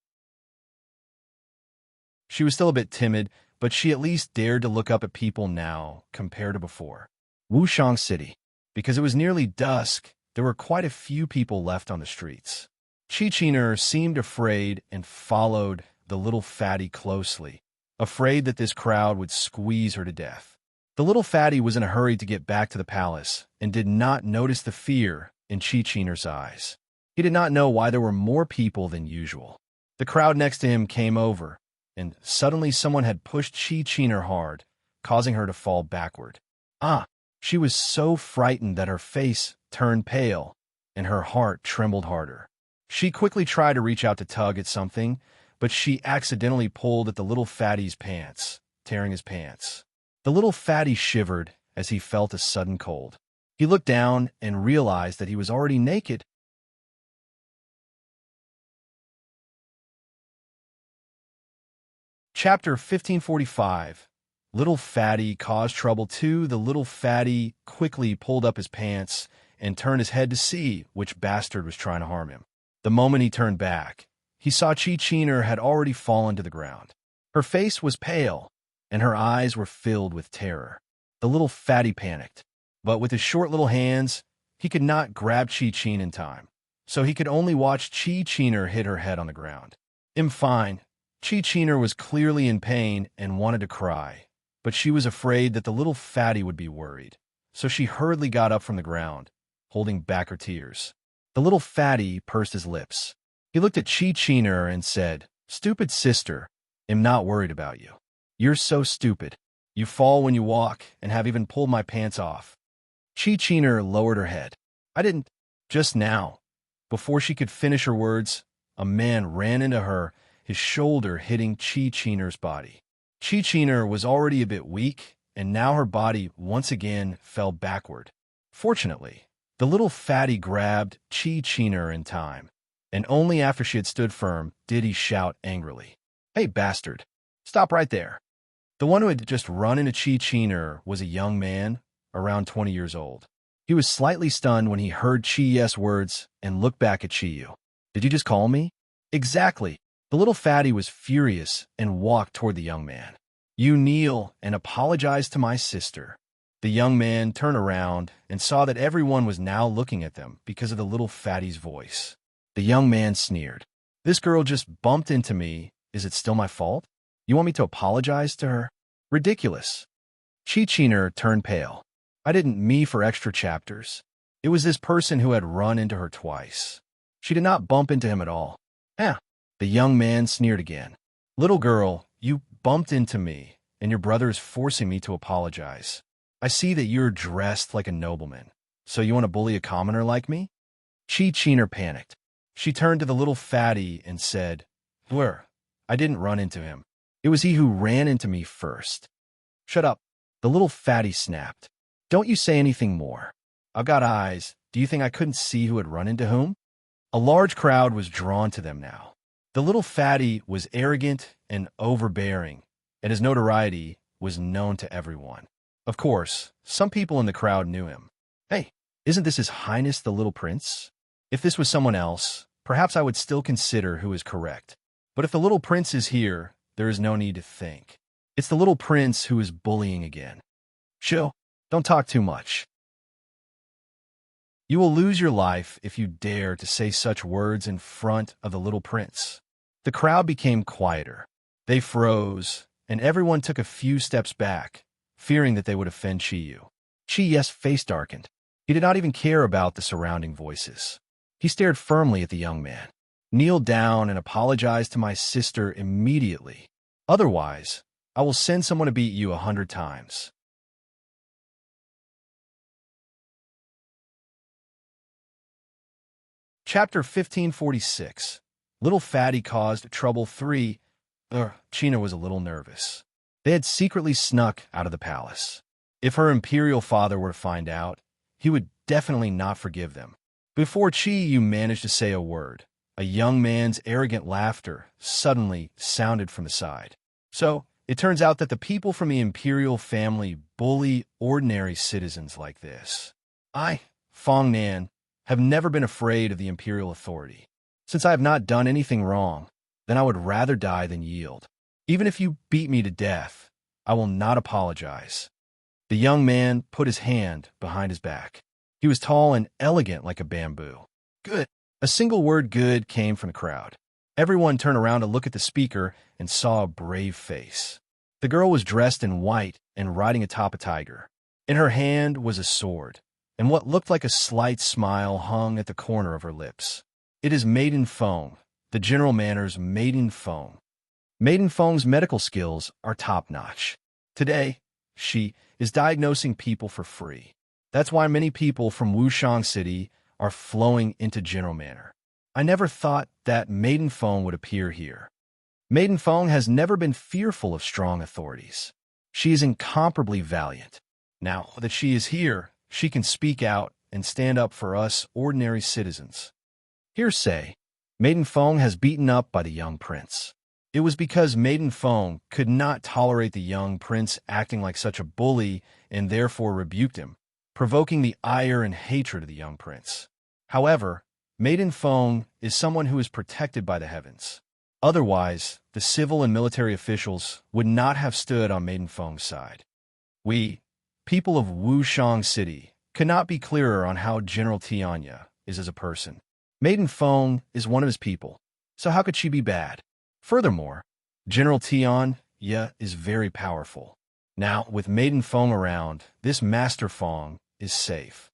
She was still a bit timid, but she at least dared to look up at people now compared to before. Wushang City. Because it was nearly dusk, there were quite a few people left on the streets. Chichina seemed afraid and followed the little fatty closely, afraid that this crowd would squeeze her to death. The little fatty was in a hurry to get back to the palace and did not notice the fear in Chichina's eyes. He did not know why there were more people than usual. The crowd next to him came over, and suddenly someone had pushed Chichina hard, causing her to fall backward. She was so frightened that her face turned pale and her heart trembled harder. She quickly tried to reach out to tug at something, but she accidentally pulled at the little fatty's pants, tearing his pants. The little fatty shivered as he felt a sudden cold. He looked down and realized that he was already naked. Chapter 1545. Little Fatty caused trouble too. The little fatty quickly pulled up his pants and turned his head to see which bastard was trying to harm him. The moment he turned back, he saw Chichina had already fallen to the ground. Her face was pale, and her eyes were filled with terror. The little fatty panicked, but with his short little hands, he could not grab Chichina in time, so he could only watch Chichina hit her head on the ground. In fine, Chichina was clearly in pain and wanted to cry, but she was afraid that the little fatty would be worried, so she hurriedly got up from the ground, holding back her tears. The little fatty pursed his lips. He looked at Chichina and said, "Stupid sister, I'm not worried about you. You're so stupid. You fall when you walk and have even pulled my pants off." Chichina lowered her head. "I didn't. Just now." Before she could finish her words, a man ran into her, his shoulder hitting Chichina's body. Chichina was already a bit weak, and now her body once again fell backward. Fortunately, the little fatty grabbed Chichina in time, and only after she had stood firm did he shout angrily, "Hey, bastard, stop right there." The one who had just run into Chichina was a young man, around 20 years old. He was slightly stunned when he heard Chi's words and looked back at Chiyu. "Did you just call me?" "Exactly." The little fatty was furious and walked toward the young man. "You kneel and apologize to my sister." The young man turned around and saw that everyone was now looking at them because of the little fatty's voice. The young man sneered. "This girl just bumped into me. Is it still my fault? You want me to apologize to her? Ridiculous." Chichina turned pale. "I didn't mean for extra chapters. It was this person who had run into her twice. She did not bump into him at all." The young man sneered again. "Little girl, you bumped into me, and your brother is forcing me to apologize. I see that you're dressed like a nobleman, so you want to bully a commoner like me?" Chichina panicked. She turned to the little fatty and said, "Where? I didn't run into him. It was he who ran into me first." "Shut up." The little fatty snapped. "Don't you say anything more. I've got eyes. Do you think I couldn't see who had run into whom?" A large crowd was drawn to them now. The little fatty was arrogant and overbearing, and his notoriety was known to everyone. Of course, some people in the crowd knew him. "Hey, isn't this His Highness the Little Prince?" If this was someone else, perhaps I would still consider who is correct. But if the little prince is here, there is no need to think. It's the little prince who is bullying again. Chill, don't talk too much. You will lose your life if you dare to say such words in front of the little prince. The crowd became quieter. They froze, and everyone took a few steps back, fearing that they would offend Chiyu. Chiyu's face darkened. He did not even care about the surrounding voices. He stared firmly at the young man. "Kneel down and apologize to my sister immediately. Otherwise, I will send someone to beat you 100 times. Chapter 1546. Little Fatty caused trouble 3. China was a little nervous. They had secretly snuck out of the palace. If her imperial father were to find out, he would definitely not forgive them. Before Chiyu managed to say a word, a young man's arrogant laughter suddenly sounded from the side. "So, It turns out that the people from the imperial family bully ordinary citizens like this. I, Fong Nan, have never been afraid of the imperial authority. Since I have not done anything wrong, then I would rather die than yield. Even if you beat me to death, I will not apologize. The young man put his hand behind his back. He was tall and elegant like a bamboo. Good. A single word good came from the crowd. Everyone turned around to look at the speaker and saw a brave face. The girl was dressed in white and riding atop a tiger. In her hand was a sword, and what looked like a slight smile hung at the corner of her lips. It is Maiden Fong, the General Manor's Maiden Fong. Maiden Fong's medical skills are top-notch. Today, she is diagnosing people for free. That's why many people from Wushang City are flowing into General Manor. I never thought that Maiden Fong would appear here. Maiden Fong has never been fearful of strong authorities. She is incomparably valiant. Now that she is here, she can speak out and stand up for us ordinary citizens. Hearsay, Maiden Fong has beaten up by the young prince. It was because Maiden Fong could not tolerate the young prince acting like such a bully and therefore rebuked him, provoking the ire and hatred of the young prince. However, Maiden Fong is someone who is protected by the heavens. Otherwise, the civil and military officials would not have stood on Maiden Fong's side. We, people of Wushang City, cannot be clearer on how General Tianya is as a person. Maiden Fong is one of his people, so how could she be bad? Furthermore, General Tianya is very powerful. Now, with Maiden Fong around, this Master Fong is safe.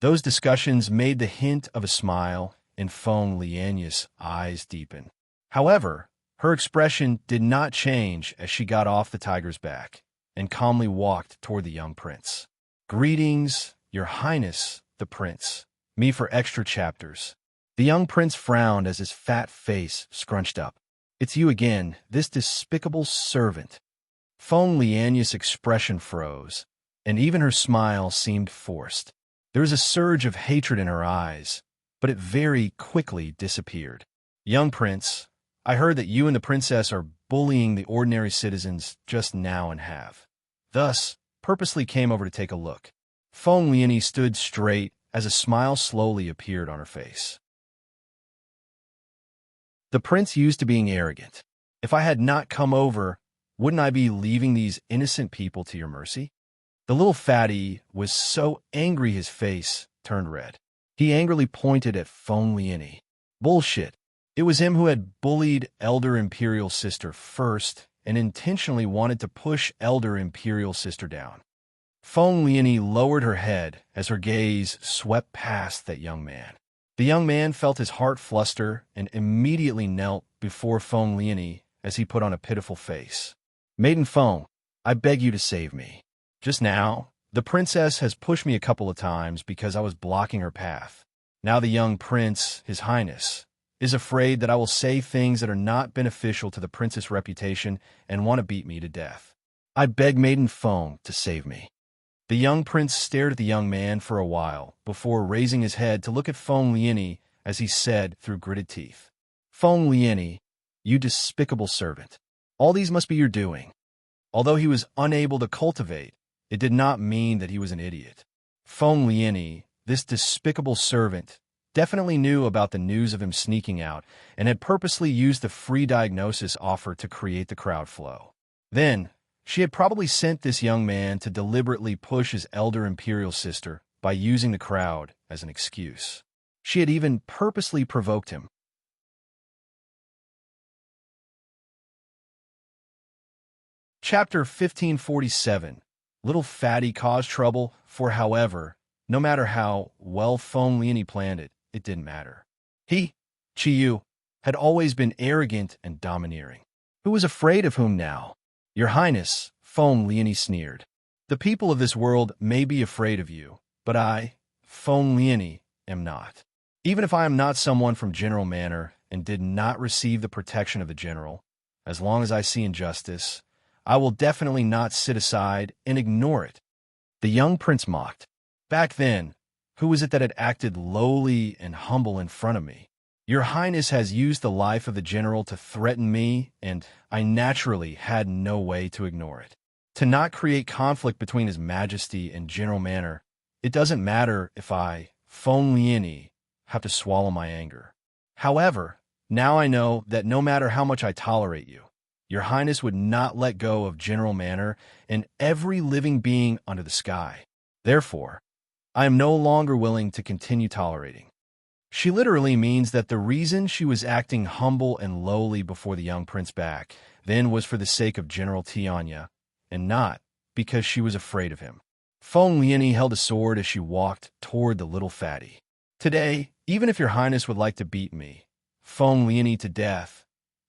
Those discussions made the hint of a smile in Fong Lianya's eyes deepen. However, her expression did not change as she got off the tiger's back and calmly walked toward the young prince. Greetings, Your Highness, the prince. Me for extra chapters. The young prince frowned as his fat face scrunched up. It's you again, this despicable servant. Fong Lianya's expression froze, and even her smile seemed forced. There was a surge of hatred in her eyes, but it very quickly disappeared. Young prince, I heard that you and the princess are bullying the ordinary citizens just now and have. Thus, purposely came over to take a look. Fong Lianya stood straight as a smile slowly appeared on her face. The prince used to being arrogant. If I had not come over, wouldn't I be leaving these innocent people to your mercy? The little fatty was so angry his face turned red. He angrily pointed at Fong Lianya. Bullshit. It was him who had bullied Elder Imperial Sister first and intentionally wanted to push Elder Imperial Sister down. Fong Lianya lowered her head as her gaze swept past that young man. The young man felt his heart fluster and immediately knelt before Fong Lianya as he put on a pitiful face. Maiden Fong, I beg you to save me. Just now, the princess has pushed me a couple of times because I was blocking her path. Now the young prince, His Highness, is afraid that I will say things that are not beneficial to the prince's reputation and want to beat me to death. I beg Maiden Fong to save me. The young prince stared at the young man for a while before raising his head to look at Fong Lianya as he said through gritted teeth, Fong Lianya, you despicable servant. All these must be your doing. Although he was unable to cultivate, it did not mean that he was an idiot. Fong Lianya, this despicable servant, definitely knew about the news of him sneaking out and had purposely used the free diagnosis offer to create the crowd flow. Then, she had probably sent this young man to deliberately push his elder imperial sister by using the crowd as an excuse. She had even purposely provoked him. Chapter 1547. Little Fatty caused trouble, for however, no matter how well Fong Lianya planned it, it didn't matter. He, Chiyu, had always been arrogant and domineering. Who was afraid of whom now? Your Highness, Fong Lianya sneered. The people of this world may be afraid of you, but I, Fong Lianya, am not. Even if I am not someone from General Manor and did not receive the protection of the general, as long as I see injustice, I will definitely not sit aside and ignore it. The young prince mocked. Back then, who was it that had acted lowly and humble in front of me? Your Highness has used the life of the general to threaten me, and I naturally had no way to ignore it. To not create conflict between His Majesty and General Manor, it doesn't matter if I, Feng Lianyi, have to swallow my anger. However, now I know that no matter how much I tolerate you, Your Highness would not let go of General Manor and every living being under the sky. Therefore, I am no longer willing to continue tolerating. She literally means that the reason she was acting humble and lowly before the young prince back then was for the sake of General Tianya, and not because she was afraid of him. Feng Lianyi held a sword as she walked toward the little fatty. Today, even if Your Highness would like to beat me, Feng Lianyi, to death,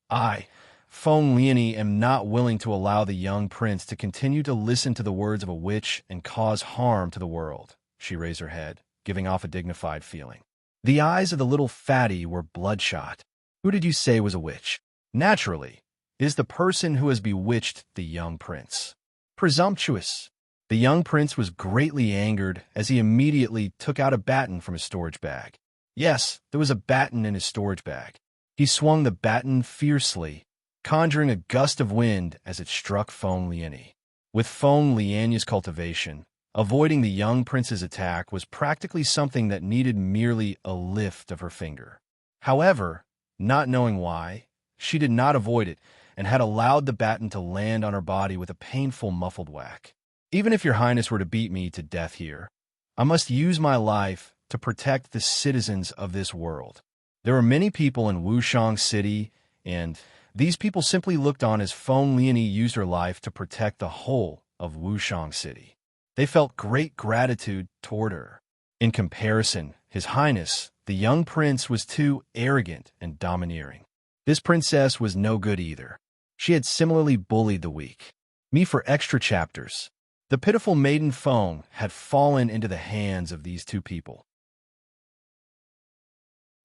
I, Feng Lianyi, am not willing to allow the young prince to continue to listen to the words of a witch and cause harm to the world. She raised her head, giving off a dignified feeling. The eyes of the little fatty were bloodshot. Who did you say was a witch? Naturally, it is the person who has bewitched the young prince. Presumptuous. The young prince was greatly angered as he immediately took out a baton from his storage bag. Yes, there was a baton in his storage bag. He swung the baton fiercely, conjuring a gust of wind as it struck Feng Lianyi. With Feng Lianyi's cultivation, avoiding the young prince's attack was practically something that needed merely a lift of her finger. However, not knowing why, she did not avoid it and had allowed the baton to land on her body with a painful muffled whack. Even if Your Highness were to beat me to death here, I must use my life to protect the citizens of this world. There are many people in Wushang City, and these people simply looked on as Feng Lianyi used her life to protect the whole of Wushang City. They felt great gratitude toward her. In comparison, His Highness, the young prince, was too arrogant and domineering. This princess was no good either. She had similarly bullied the weak. Me for extra chapters. The pitiful maiden Feng had fallen into the hands of these two people.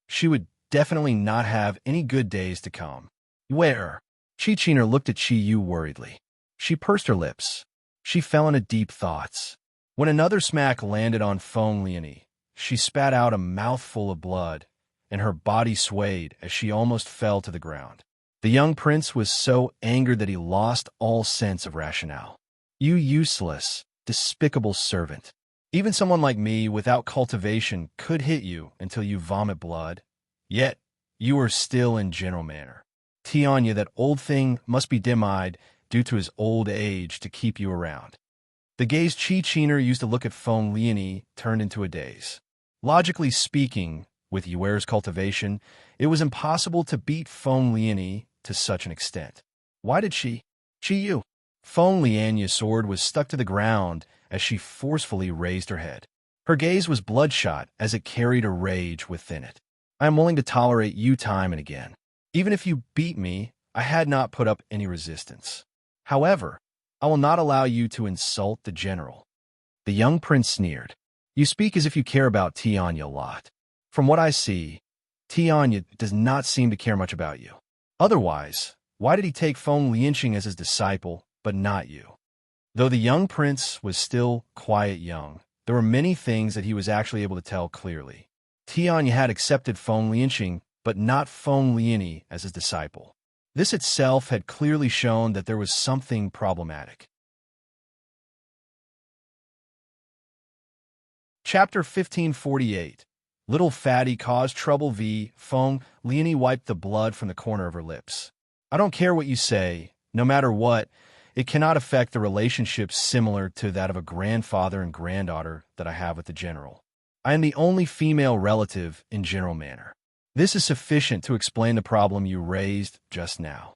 She would definitely not have any good days to come. Where? Chi-Chiner looked at Chi-Yu worriedly. She pursed her lips. She fell into deep thoughts. When another smack landed on Feng Lianyi, she spat out a mouthful of blood, and her body swayed as she almost fell to the ground. The young prince was so angered that he lost all sense of rationale. You useless, despicable servant. Even someone like me without cultivation could hit you until you vomit blood. Yet, you are still in General Manor. Tianya, that old thing, must be dim-eyed due to his old age to keep you around. The gaze Chi-Chiner used to look at Feng Lianyi turned into a daze. Logically speaking, with Yuer's cultivation, it was impossible to beat Feng Lianyi to such an extent. Why did she? Chi-Yu. Feng Lianyi's sword was stuck to the ground as she forcefully raised her head. Her gaze was bloodshot as it carried a rage within it. I am willing to tolerate you time and again. Even if you beat me, I had not put up any resistance. However, I will not allow you to insult the general. The young prince sneered. You speak as if you care about Tianya a lot. From what I see, Tianya does not seem to care much about you. Otherwise, why did he take Feng Lianyi as his disciple, but not you? Though the young prince was still quiet young, there were many things that he was actually able to tell clearly. Tianya had accepted Feng Lianyi, but not Feng Lianyi as his disciple. This itself had clearly shown that there was something problematic. Chapter 1548. Little Fatty caused trouble v. Feng Lianyi wiped the blood from the corner of her lips. I don't care what you say, no matter what, it cannot affect the relationship similar to that of a grandfather and granddaughter that I have with the general. I am the only female relative in General Manor. This is sufficient to explain the problem you raised just now.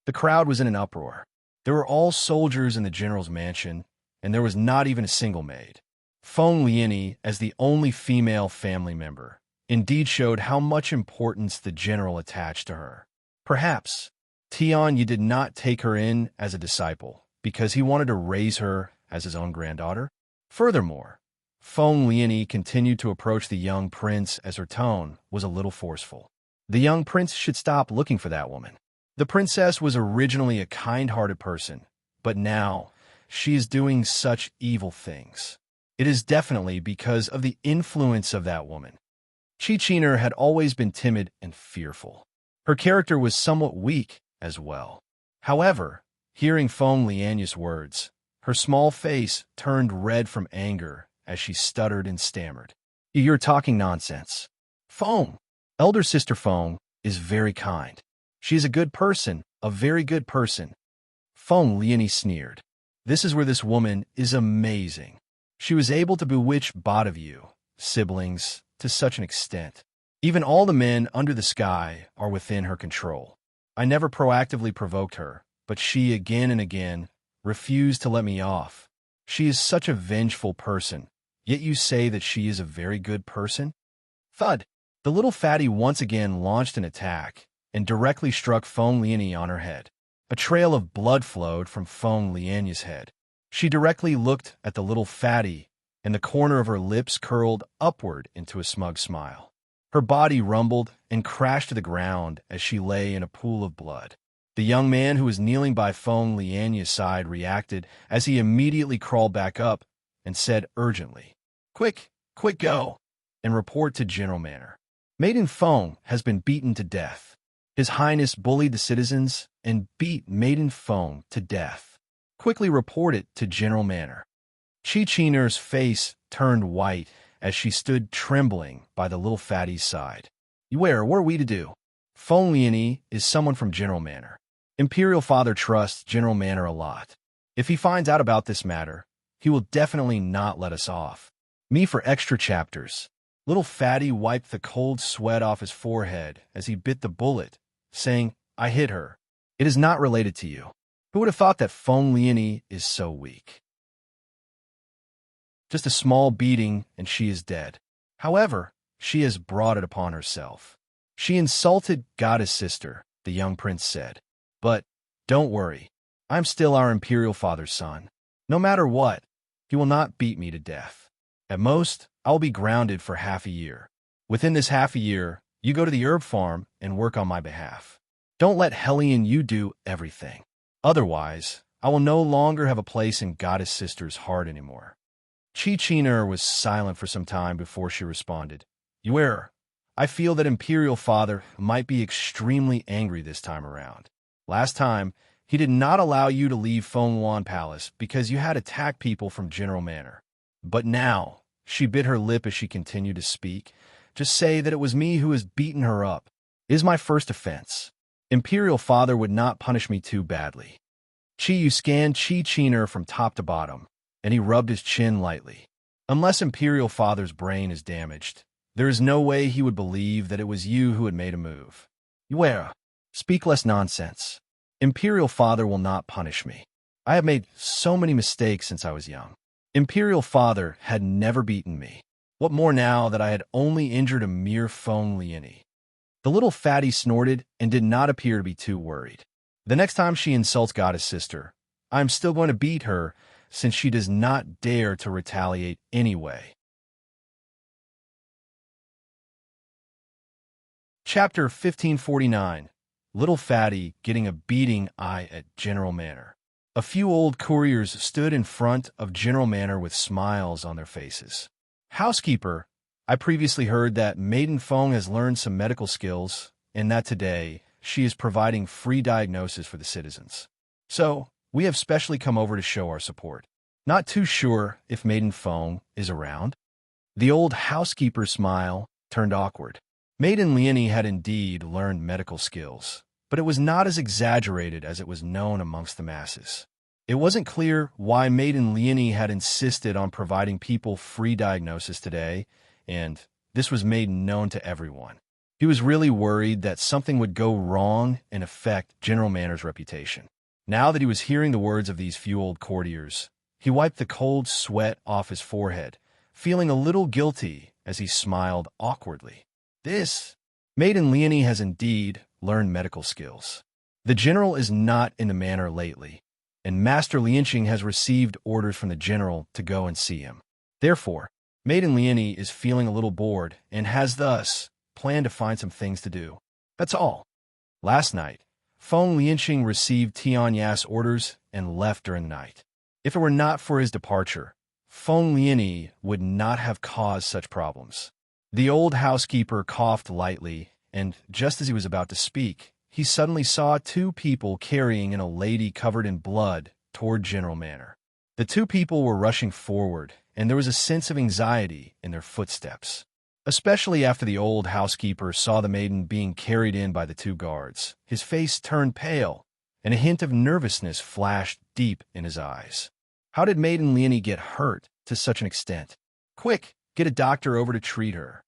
The crowd was in an uproar. There were all soldiers in the general's mansion, and there was not even a single maid. Feng Lianyi, as the only female family member, indeed showed how much importance the general attached to her. Perhaps Tianya did not take her in as a disciple because he wanted to raise her as his own granddaughter. Furthermore, Feng Lianyi continued to approach the young prince as her tone was a little forceful. The young prince should stop looking for that woman. The princess was originally a kind-hearted person, but now she is doing such evil things. It is definitely because of the influence of that woman. Chi had always been timid and fearful. Her character was somewhat weak as well. However, hearing Feng Lianya's words, her small face turned red from anger as she stuttered and stammered. You're talking nonsense. Feng, elder sister Feng, is very kind. She is a good person, a very good person. Feng Lianyi sneered. This is where this woman is amazing. She was able to bewitch both of you, siblings, to such an extent. Even all the men under the sky are within her control. I never proactively provoked her, but she again and again refused to let me off. She is such a vengeful person, yet you say that she is a very good person? Thud! The little fatty once again launched an attack and directly struck Feng Lianyi on her head. A trail of blood flowed from Feng Lianya's head. She directly looked at the little fatty, and the corner of her lips curled upward into a smug smile. Her body rumbled and crashed to the ground as she lay in a pool of blood. The young man who was kneeling by Feng Lianya's side reacted as he immediately crawled back up and said urgently, Quick, go, and report to General Manor. Maiden Feng has been beaten to death. His Highness bullied the citizens and beat Maiden Feng to death. Quickly report it to General Manor. Chi-Chiner's face turned white as she stood trembling by the little fatty's side. What are we to do? Feng Lianyi is someone from General Manor. Imperial Father trusts General Manor a lot. If he finds out about this matter, he will definitely not let us off. Me for extra chapters. Little fatty wiped the cold sweat off his forehead as he bit the bullet, saying, I hit her. It is not related to you. Who would have thought that Feng Lianyi is so weak? Just a small beating and she is dead. However, she has brought it upon herself. She insulted Goddess Sister, the young prince said. But don't worry, I'm still our Imperial Father's son. No matter what, he will not beat me to death. At most, I'll be grounded for half a year. Within this half a year, you go to the herb farm and work on my behalf. Don't let Hellion you do everything. Otherwise, I will no longer have a place in Goddess Sister's heart anymore. Chi-Chiner was silent for some time before she responded. Yuer, I feel that Imperial Father might be extremely angry this time around. Last time, he did not allow you to leave Fenghuan Palace because you had attacked people from General Manor. But now, she bit her lip as she continued to speak. Just say that it was me who has beaten her up. It is my first offense. Imperial Father would not punish me too badly. Chi-Yu scanned Chi-Chiner from top to bottom, and he rubbed his chin lightly. Unless Imperial Father's brain is damaged, there is no way he would believe that it was you who had made a move. Yuera, speak less nonsense. Imperial Father will not punish me. I have made so many mistakes since I was young. Imperial Father had never beaten me. What more now that I had only injured a mere Feng Lianyi? The little fatty snorted and did not appear to be too worried. The next time she insults Goddess Sister, I am still going to beat her since she does not dare to retaliate anyway. Chapter 1549. Little Fatty getting a beating eye at General Manor. A few old couriers stood in front of General Manor with smiles on their faces. Housekeeper, I previously heard that Maiden Feng has learned some medical skills and that today she is providing free diagnosis for the citizens. So, we have specially come over to show our support. Not too sure if Maiden Feng is around. The old housekeeper's smile turned awkward. Maiden Lianyi had indeed learned medical skills, but it was not as exaggerated as it was known amongst the masses. It wasn't clear why Maiden Lianyi had insisted on providing people free diagnosis today, and this was made known to everyone. He was really worried that something would go wrong and affect General Manor's reputation. Now that he was hearing the words of these few old courtiers, he wiped the cold sweat off his forehead, feeling a little guilty as he smiled awkwardly. Maiden Lianyi has indeed learned medical skills. The general is not in the manor lately, and Master Lianqing has received orders from the general to go and see him. Therefore, Maiden Lianyi is feeling a little bored and has thus planned to find some things to do. That's all. Last night, Feng Lianqing received Tian Ya's orders and left during the night. If it were not for his departure, Feng Lianyi would not have caused such problems. The old housekeeper coughed lightly, and just as he was about to speak, he suddenly saw two people carrying a lady covered in blood toward General Manor. The two people were rushing forward, and there was a sense of anxiety in their footsteps, especially after the old housekeeper saw the maiden being carried in by the two guards. His face turned pale, and a hint of nervousness flashed deep in his eyes. How did Maiden Leonie get hurt to such an extent? Quick, get a doctor over to treat her.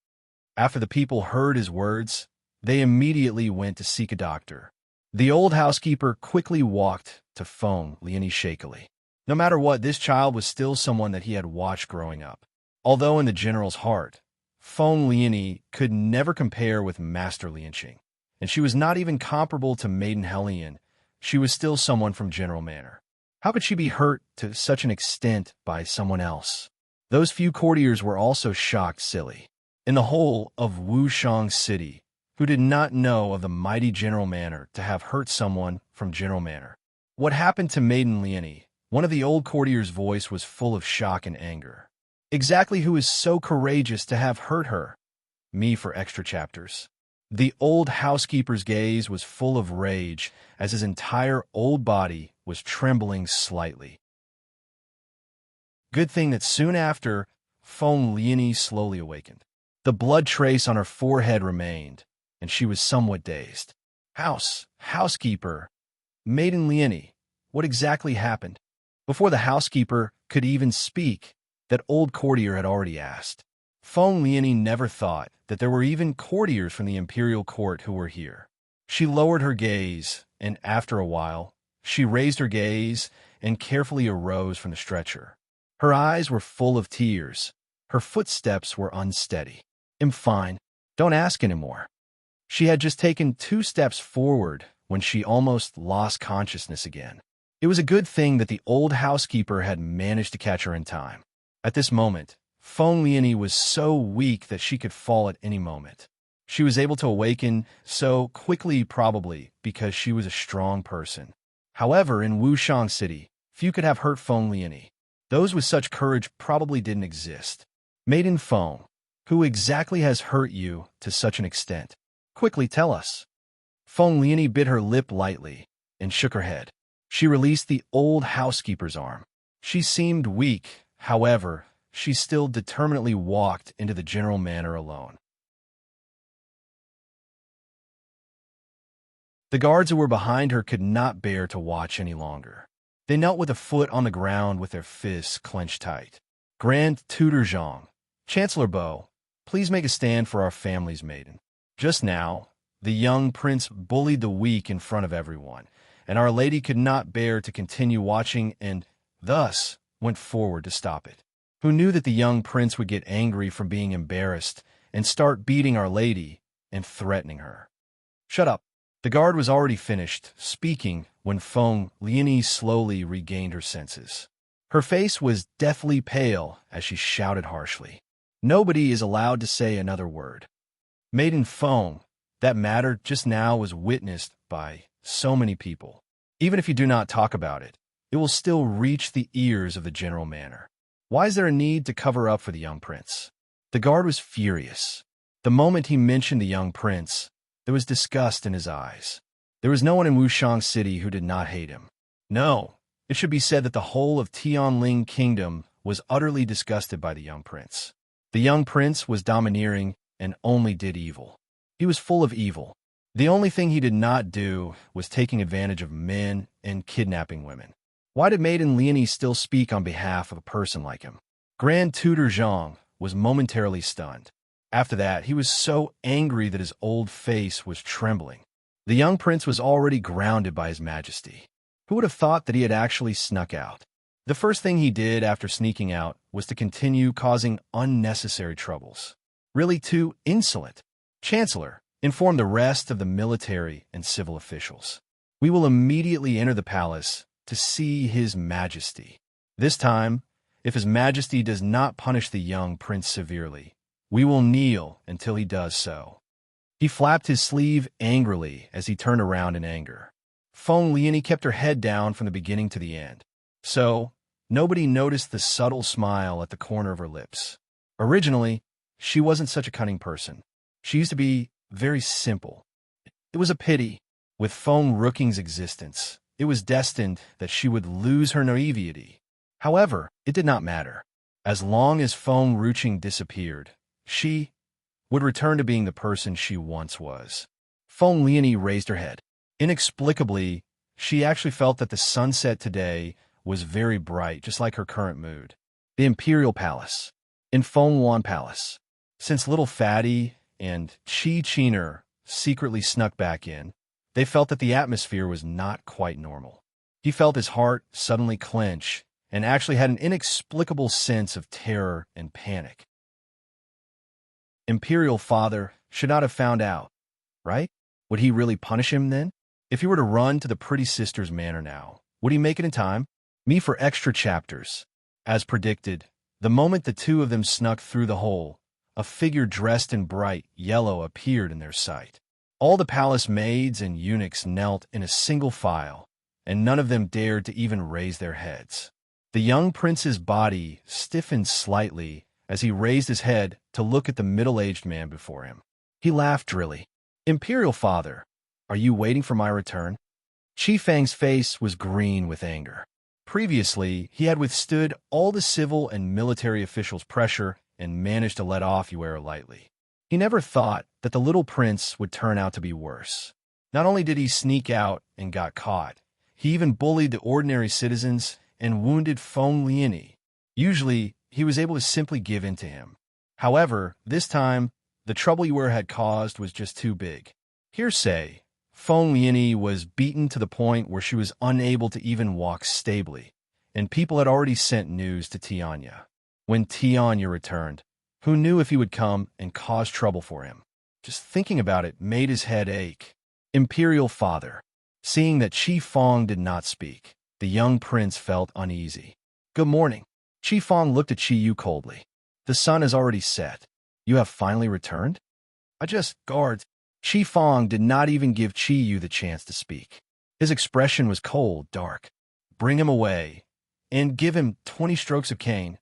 After the people heard his words, they immediately went to seek a doctor. The old housekeeper quickly walked to Feng Leonie shakily. No matter what, this child was still someone that he had watched growing up. Although in the general's heart, Feng Leonie could never compare with Master Lianqing, and she was not even comparable to Maiden Hellion. She was still someone from General Manor. How could she be hurt to such an extent by someone else? Those few courtiers were also shocked silly. In the whole of Wushang City, who did not know of the mighty General Manor to have hurt someone from General Manor. What happened to Maiden Leonie? One of the old courtiers' voice was full of shock and anger. Exactly who is so courageous to have hurt her? Me for extra chapters. The old housekeeper's gaze was full of rage as his entire old body was trembling slightly. Good thing that soon after, Feng Leonie slowly awakened. The blood trace on her forehead remained, and she was somewhat dazed. Housekeeper, Maiden Leonie, what exactly happened? Before the housekeeper could even speak, that old courtier had already asked. Feng Leonie never thought that there were even courtiers from the imperial court who were here. She lowered her gaze, and after a while, she raised her gaze and carefully arose from the stretcher. Her eyes were full of tears. Her footsteps were unsteady. I'm fine. Don't ask anymore. She had just taken 2 steps forward when she almost lost consciousness again. It was a good thing that the old housekeeper had managed to catch her in time. At this moment, Feng Leonie was so weak that she could fall at any moment. She was able to awaken so quickly, probably because she was a strong person. However, in Wushang City, few could have hurt Feng Leonie. Those with such courage probably didn't exist. Maiden Feng, who exactly has hurt you to such an extent? Quickly tell us. Feng Leonie bit her lip lightly and shook her head. She released the old housekeeper's arm. She seemed weak, however, she still determinedly walked into the General Manor alone. The guards who were behind her could not bear to watch any longer. They knelt with a foot on the ground with their fists clenched tight. Grand Tutor Zhang, Chancellor Bo, please make a stand for our family's maiden. Just now, the young prince bullied the weak in front of everyone, and Our Lady could not bear to continue watching and, thus, went forward to stop it. Who knew that the young prince would get angry from being embarrassed and start beating Our Lady and threatening her? Shut up. The guard was already finished speaking when Feng Leonie slowly regained her senses. Her face was deathly pale as she shouted harshly. Nobody is allowed to say another word. Maiden Feng, that matter just now was witnessed by so many people. Even if you do not talk about it, it will still reach the ears of the General Manor. Why is there a need to cover up for the young prince? The guard was furious. The moment he mentioned the young prince, there was disgust in his eyes. There was no one in Wushang City who did not hate him. No, it should be said that the whole of Tianling Kingdom was utterly disgusted by the young prince. The young prince was domineering and only did evil. He was full of evil. The only thing he did not do was taking advantage of men and kidnapping women. Why did Maiden Leonie still speak on behalf of a person like him? Grand Tutor Zhang was momentarily stunned. After that, he was so angry that his old face was trembling. The young prince was already grounded by His Majesty. Who would have thought that he had actually snuck out? The first thing he did after sneaking out was to continue causing unnecessary troubles. Really too insolent. Chancellor, inform the rest of the military and civil officials. We will immediately enter the palace to see His Majesty. This time, if His Majesty does not punish the young prince severely, we will kneel until he does so. He flapped his sleeve angrily as he turned around in anger. Feng Leonie kept her head down from the beginning to the end, so nobody noticed the subtle smile at the corner of her lips. Originally, she wasn't such a cunning person. She used to be very simple. It was a pity. With Feng Rooking's existence, it was destined that she would lose her naivety. However, it did not matter. As long as Feng Ruching disappeared, she would return to being the person she once was. Feng Liani raised her head. Inexplicably, she actually felt that the sunset today was very bright, just like her current mood. The Imperial Palace. In Feng Wan Palace. Since little Fatty and Qi Qiner secretly snuck back in, they felt that the atmosphere was not quite normal. He felt his heart suddenly clench and actually had an inexplicable sense of terror and panic. Imperial Father should not have found out, right? Would he really punish him then? If he were to run to the pretty sister's manor now, would he make it in time? Me for extra chapters. As predicted, the moment the two of them snuck through the hole, a figure dressed in bright yellow appeared in their sight. All the palace maids and eunuchs knelt in a single file, and none of them dared to even raise their heads. The young prince's body stiffened slightly as he raised his head to look at the middle-aged man before him. He laughed drily. Imperial Father, are you waiting for my return? Qi Fang's face was green with anger. Previously, he had withstood all the civil and military officials' pressure and managed to let off Yuera lightly. He never thought that the little prince would turn out to be worse. Not only did he sneak out and got caught, he even bullied the ordinary citizens and wounded Feng Liani. Usually, he was able to simply give in to him. However, this time, the trouble Yuera had caused was just too big. Hearsay, Feng Liani was beaten to the point where she was unable to even walk stably, and people had already sent news to Tianya. When Tianya returned, who knew if he would come and cause trouble for him? Just thinking about it made his head ache. Imperial Father. Seeing that Qi Fang did not speak, the young prince felt uneasy. Good morning. Qi Fang looked at Qi Yu coldly. The sun has already set. You have finally returned? Guards. Qi Fang did not even give Qi Yu the chance to speak. His expression was cold, dark. Bring him away, and give him 20 strokes of cane.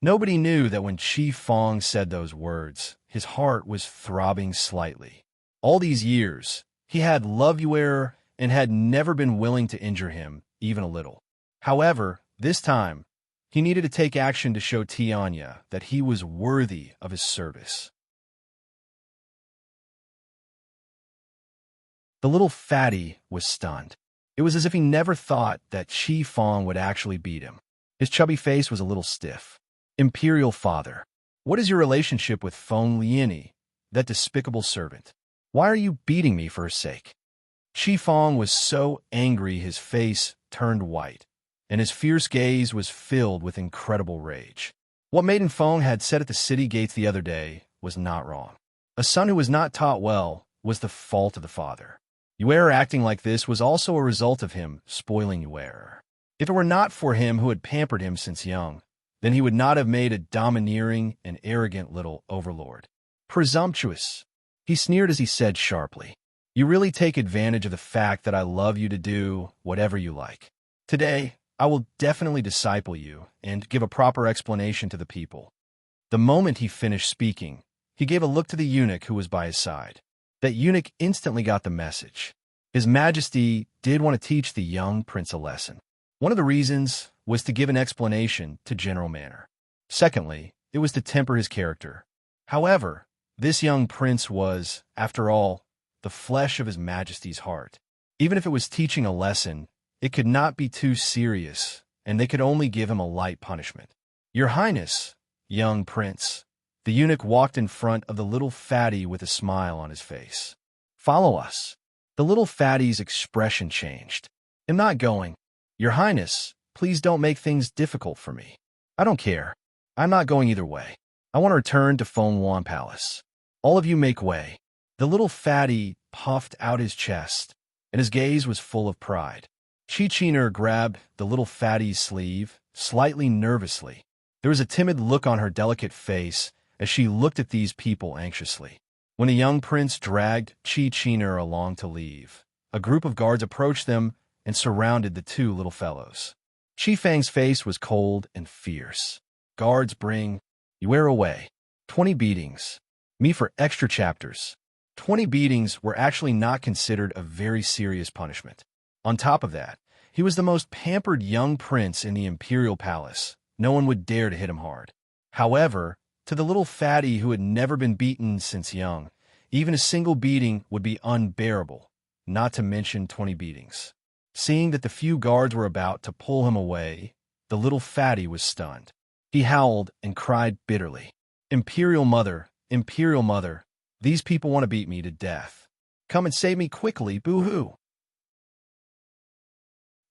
Nobody knew that when Qi Fang said those words, his heart was throbbing slightly. All these years, he had loved Yuera and had never been willing to injure him, even a little. However, this time, he needed to take action to show Tianya that he was worthy of his service. The little fatty was stunned. It was as if he never thought that Qi Fang would actually beat him. His chubby face was a little stiff. Imperial Father, what is your relationship with Feng Liani, that despicable servant? Why are you beating me for her sake? Qi Fang was so angry his face turned white, and his fierce gaze was filled with incredible rage. What Maiden Feng had said at the city gates the other day was not wrong. A son who was not taught well was the fault of the father. Yuera acting like this was also a result of him spoiling Yuera. If it were not for him who had pampered him since young, then he would not have made a domineering and arrogant little overlord. Presumptuous, he sneered as he said sharply. You really take advantage of the fact that I love you to do whatever you like. Today, I will definitely disciple you and give a proper explanation to the people. The moment he finished speaking, he gave a look to the eunuch who was by his side. That eunuch instantly got the message. His Majesty did want to teach the young prince a lesson. One of the reasons was to give an explanation to General Manor. Secondly, it was to temper his character. However, this young prince was, after all, the flesh of his Majesty's heart. Even if it was teaching a lesson, it could not be too serious, and they could only give him a light punishment. Your Highness, young prince. The eunuch walked in front of the little fatty with a smile on his face. Follow us. The little fatty's expression changed. I'm not going. Your Highness, please don't make things difficult for me. I don't care. I'm not going either way. I want to return to Feng Wan Palace. All of you make way. The little fatty puffed out his chest, and his gaze was full of pride. Qi Qiner grabbed the little fatty's sleeve, slightly nervously. There was a timid look on her delicate face as she looked at these people anxiously. When the young prince dragged Qi Qiner along to leave, a group of guards approached them and surrounded the two little fellows. Qi Fang's face was cold and fierce. Guards, bring Yuera away. 20 beatings. Me for extra chapters. 20 beatings were actually not considered a very serious punishment. On top of that, he was the most pampered young prince in the imperial palace. No one would dare to hit him hard. However, to the little fatty who had never been beaten since young, even a single beating would be unbearable, not to mention 20 beatings. Seeing that the few guards were about to pull him away, the little fatty was stunned. He howled and cried bitterly. Imperial Mother, these people want to beat me to death. Come and save me quickly, boo-hoo.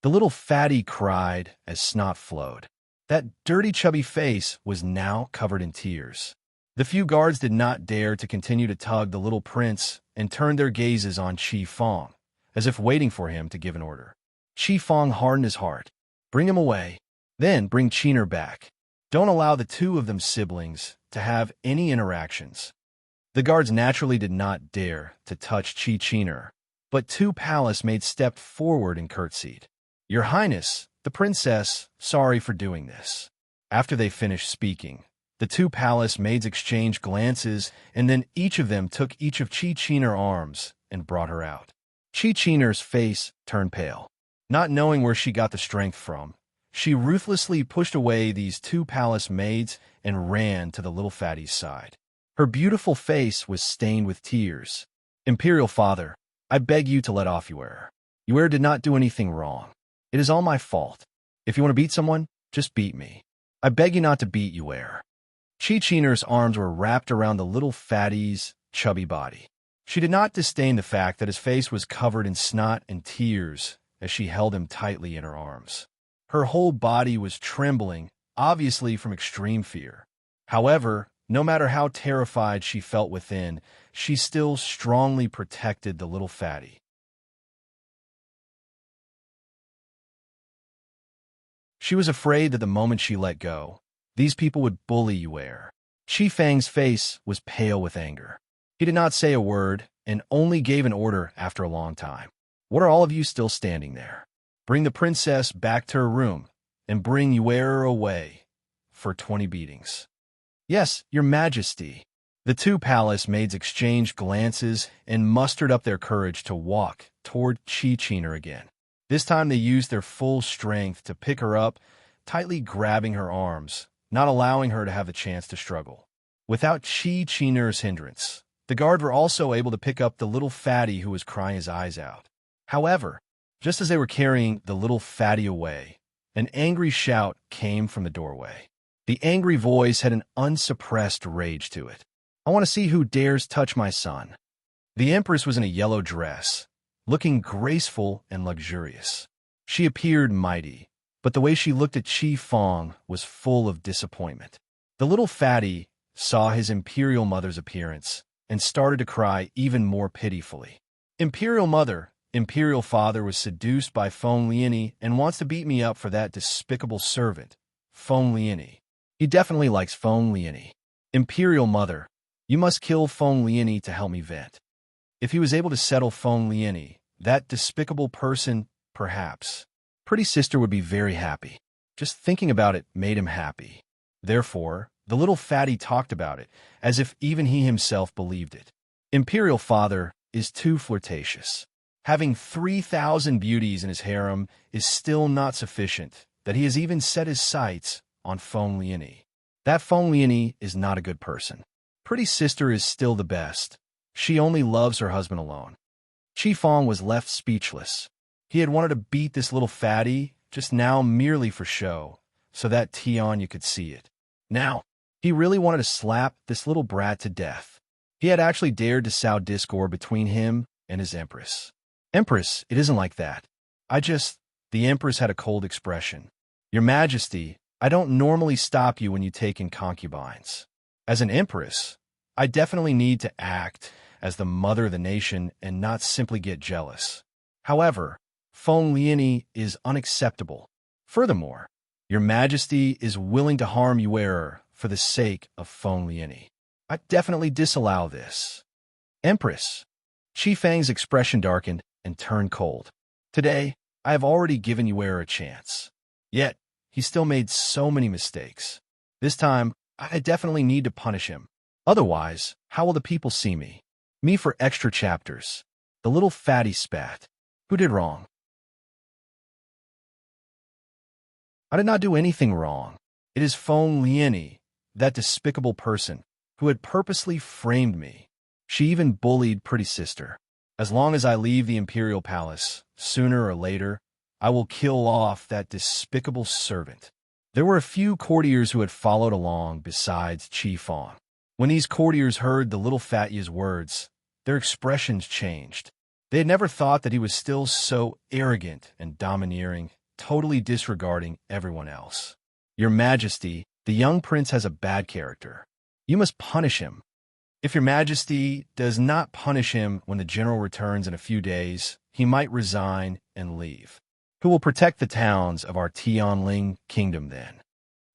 The little fatty cried as snot flowed. That dirty chubby face was now covered in tears. The few guards did not dare to continue to tug the little prince and turned their gazes on Chi Fong, as if waiting for him to give an order. Chi Fong hardened his heart. Bring him away. Then bring Cheener back. Don't allow the two of them siblings to have any interactions. The guards naturally did not dare to touch Chi Cheener, but two palace maids stepped forward and curtsied. Your Highness, the princess, sorry for doing this. After they finished speaking, the two palace maids exchanged glances, and then each of them took each of Chi Cheener's arms and brought her out. Chi Cheener's face turned pale. Not knowing where she got the strength from, she ruthlessly pushed away these two palace maids and ran to the little fatty's side. Her beautiful face was stained with tears. Imperial Father, I beg you to let off Yuer. Yuer did not do anything wrong. It is all my fault. If you want to beat someone, just beat me. I beg you not to beat Yuer. Chi Cheener's arms were wrapped around the little fatty's chubby body. She did not disdain the fact that his face was covered in snot and tears as she held him tightly in her arms. Her whole body was trembling, obviously from extreme fear. However, no matter how terrified she felt within, she still strongly protected the little fatty. She was afraid that the moment she let go, these people would bully Yuer. Chi Fang's face was pale with anger. He did not say a word and only gave an order after a long time. What are all of you still standing there? Bring the princess back to her room and bring Yuer away for 20 beatings. Yes, your majesty. The two palace maids exchanged glances and mustered up their courage to walk toward Chi Cheener again. This time they used their full strength to pick her up, tightly grabbing her arms, not allowing her to have the chance to struggle. Without Chi Cheener's hindrance, the guard were also able to pick up the little fatty who was crying his eyes out. However, just as they were carrying the little fatty away, an angry shout came from the doorway. The angry voice had an unsuppressed rage to it. I want to see who dares touch my son. The Empress was in a yellow dress, looking graceful and luxurious. She appeared mighty, but the way she looked at Chi Fong was full of disappointment. The little fatty saw his imperial mother's appearance and started to cry even more pitifully. Imperial Mother, Imperial Father was seduced by Feng Liani and wants to beat me up for that despicable servant, Feng Liani. He definitely likes Feng Liani. Imperial Mother, you must kill Feng Liani to help me vent. If he was able to settle Feng Liani, that despicable person, perhaps. Pretty Sister would be very happy. Just thinking about it made him happy. Therefore, the little fatty talked about it, as if even he himself believed it. Imperial Father is too flirtatious. Having 3,000 beauties in his harem is still not sufficient, that he has even set his sights on Feng Liani. That Feng Liani is not a good person. Pretty Sister is still the best. She only loves her husband alone. Chi Fong was left speechless. He had wanted to beat this little fatty just now merely for show, so that Tian you could see it. Now, he really wanted to slap this little brat to death. He had actually dared to sow discord between him and his Empress. Empress, it isn't like that. The Empress had a cold expression. Your Majesty, I don't normally stop you when you take in concubines. As an Empress, I definitely need to act as the mother of the nation and not simply get jealous. However, Feng Liani is unacceptable. Furthermore, Your Majesty is willing to harm Yuer for the sake of Feng Liani. I definitely disallow this. Empress. Chi Fang's expression darkened and turned cold. Today, I have already given Yuer a chance. Yet, he still made so many mistakes. This time, I definitely need to punish him. Otherwise, how will the people see me? Me for extra chapters. The little fatty spat. Who did wrong? I did not do anything wrong. It is Feng Lieni, that despicable person, who had purposely framed me. She even bullied pretty sister. As long as I leave the imperial palace, sooner or later, I will kill off that despicable servant. There were a few courtiers who had followed along besides Qi Feng. When these courtiers heard the little fatye's words, their expressions changed. They had never thought that he was still so arrogant and domineering, totally disregarding everyone else. Your Majesty, the young prince has a bad character. You must punish him. If your Majesty does not punish him when the general returns in a few days, he might resign and leave. Who will protect the towns of our Tianling kingdom then?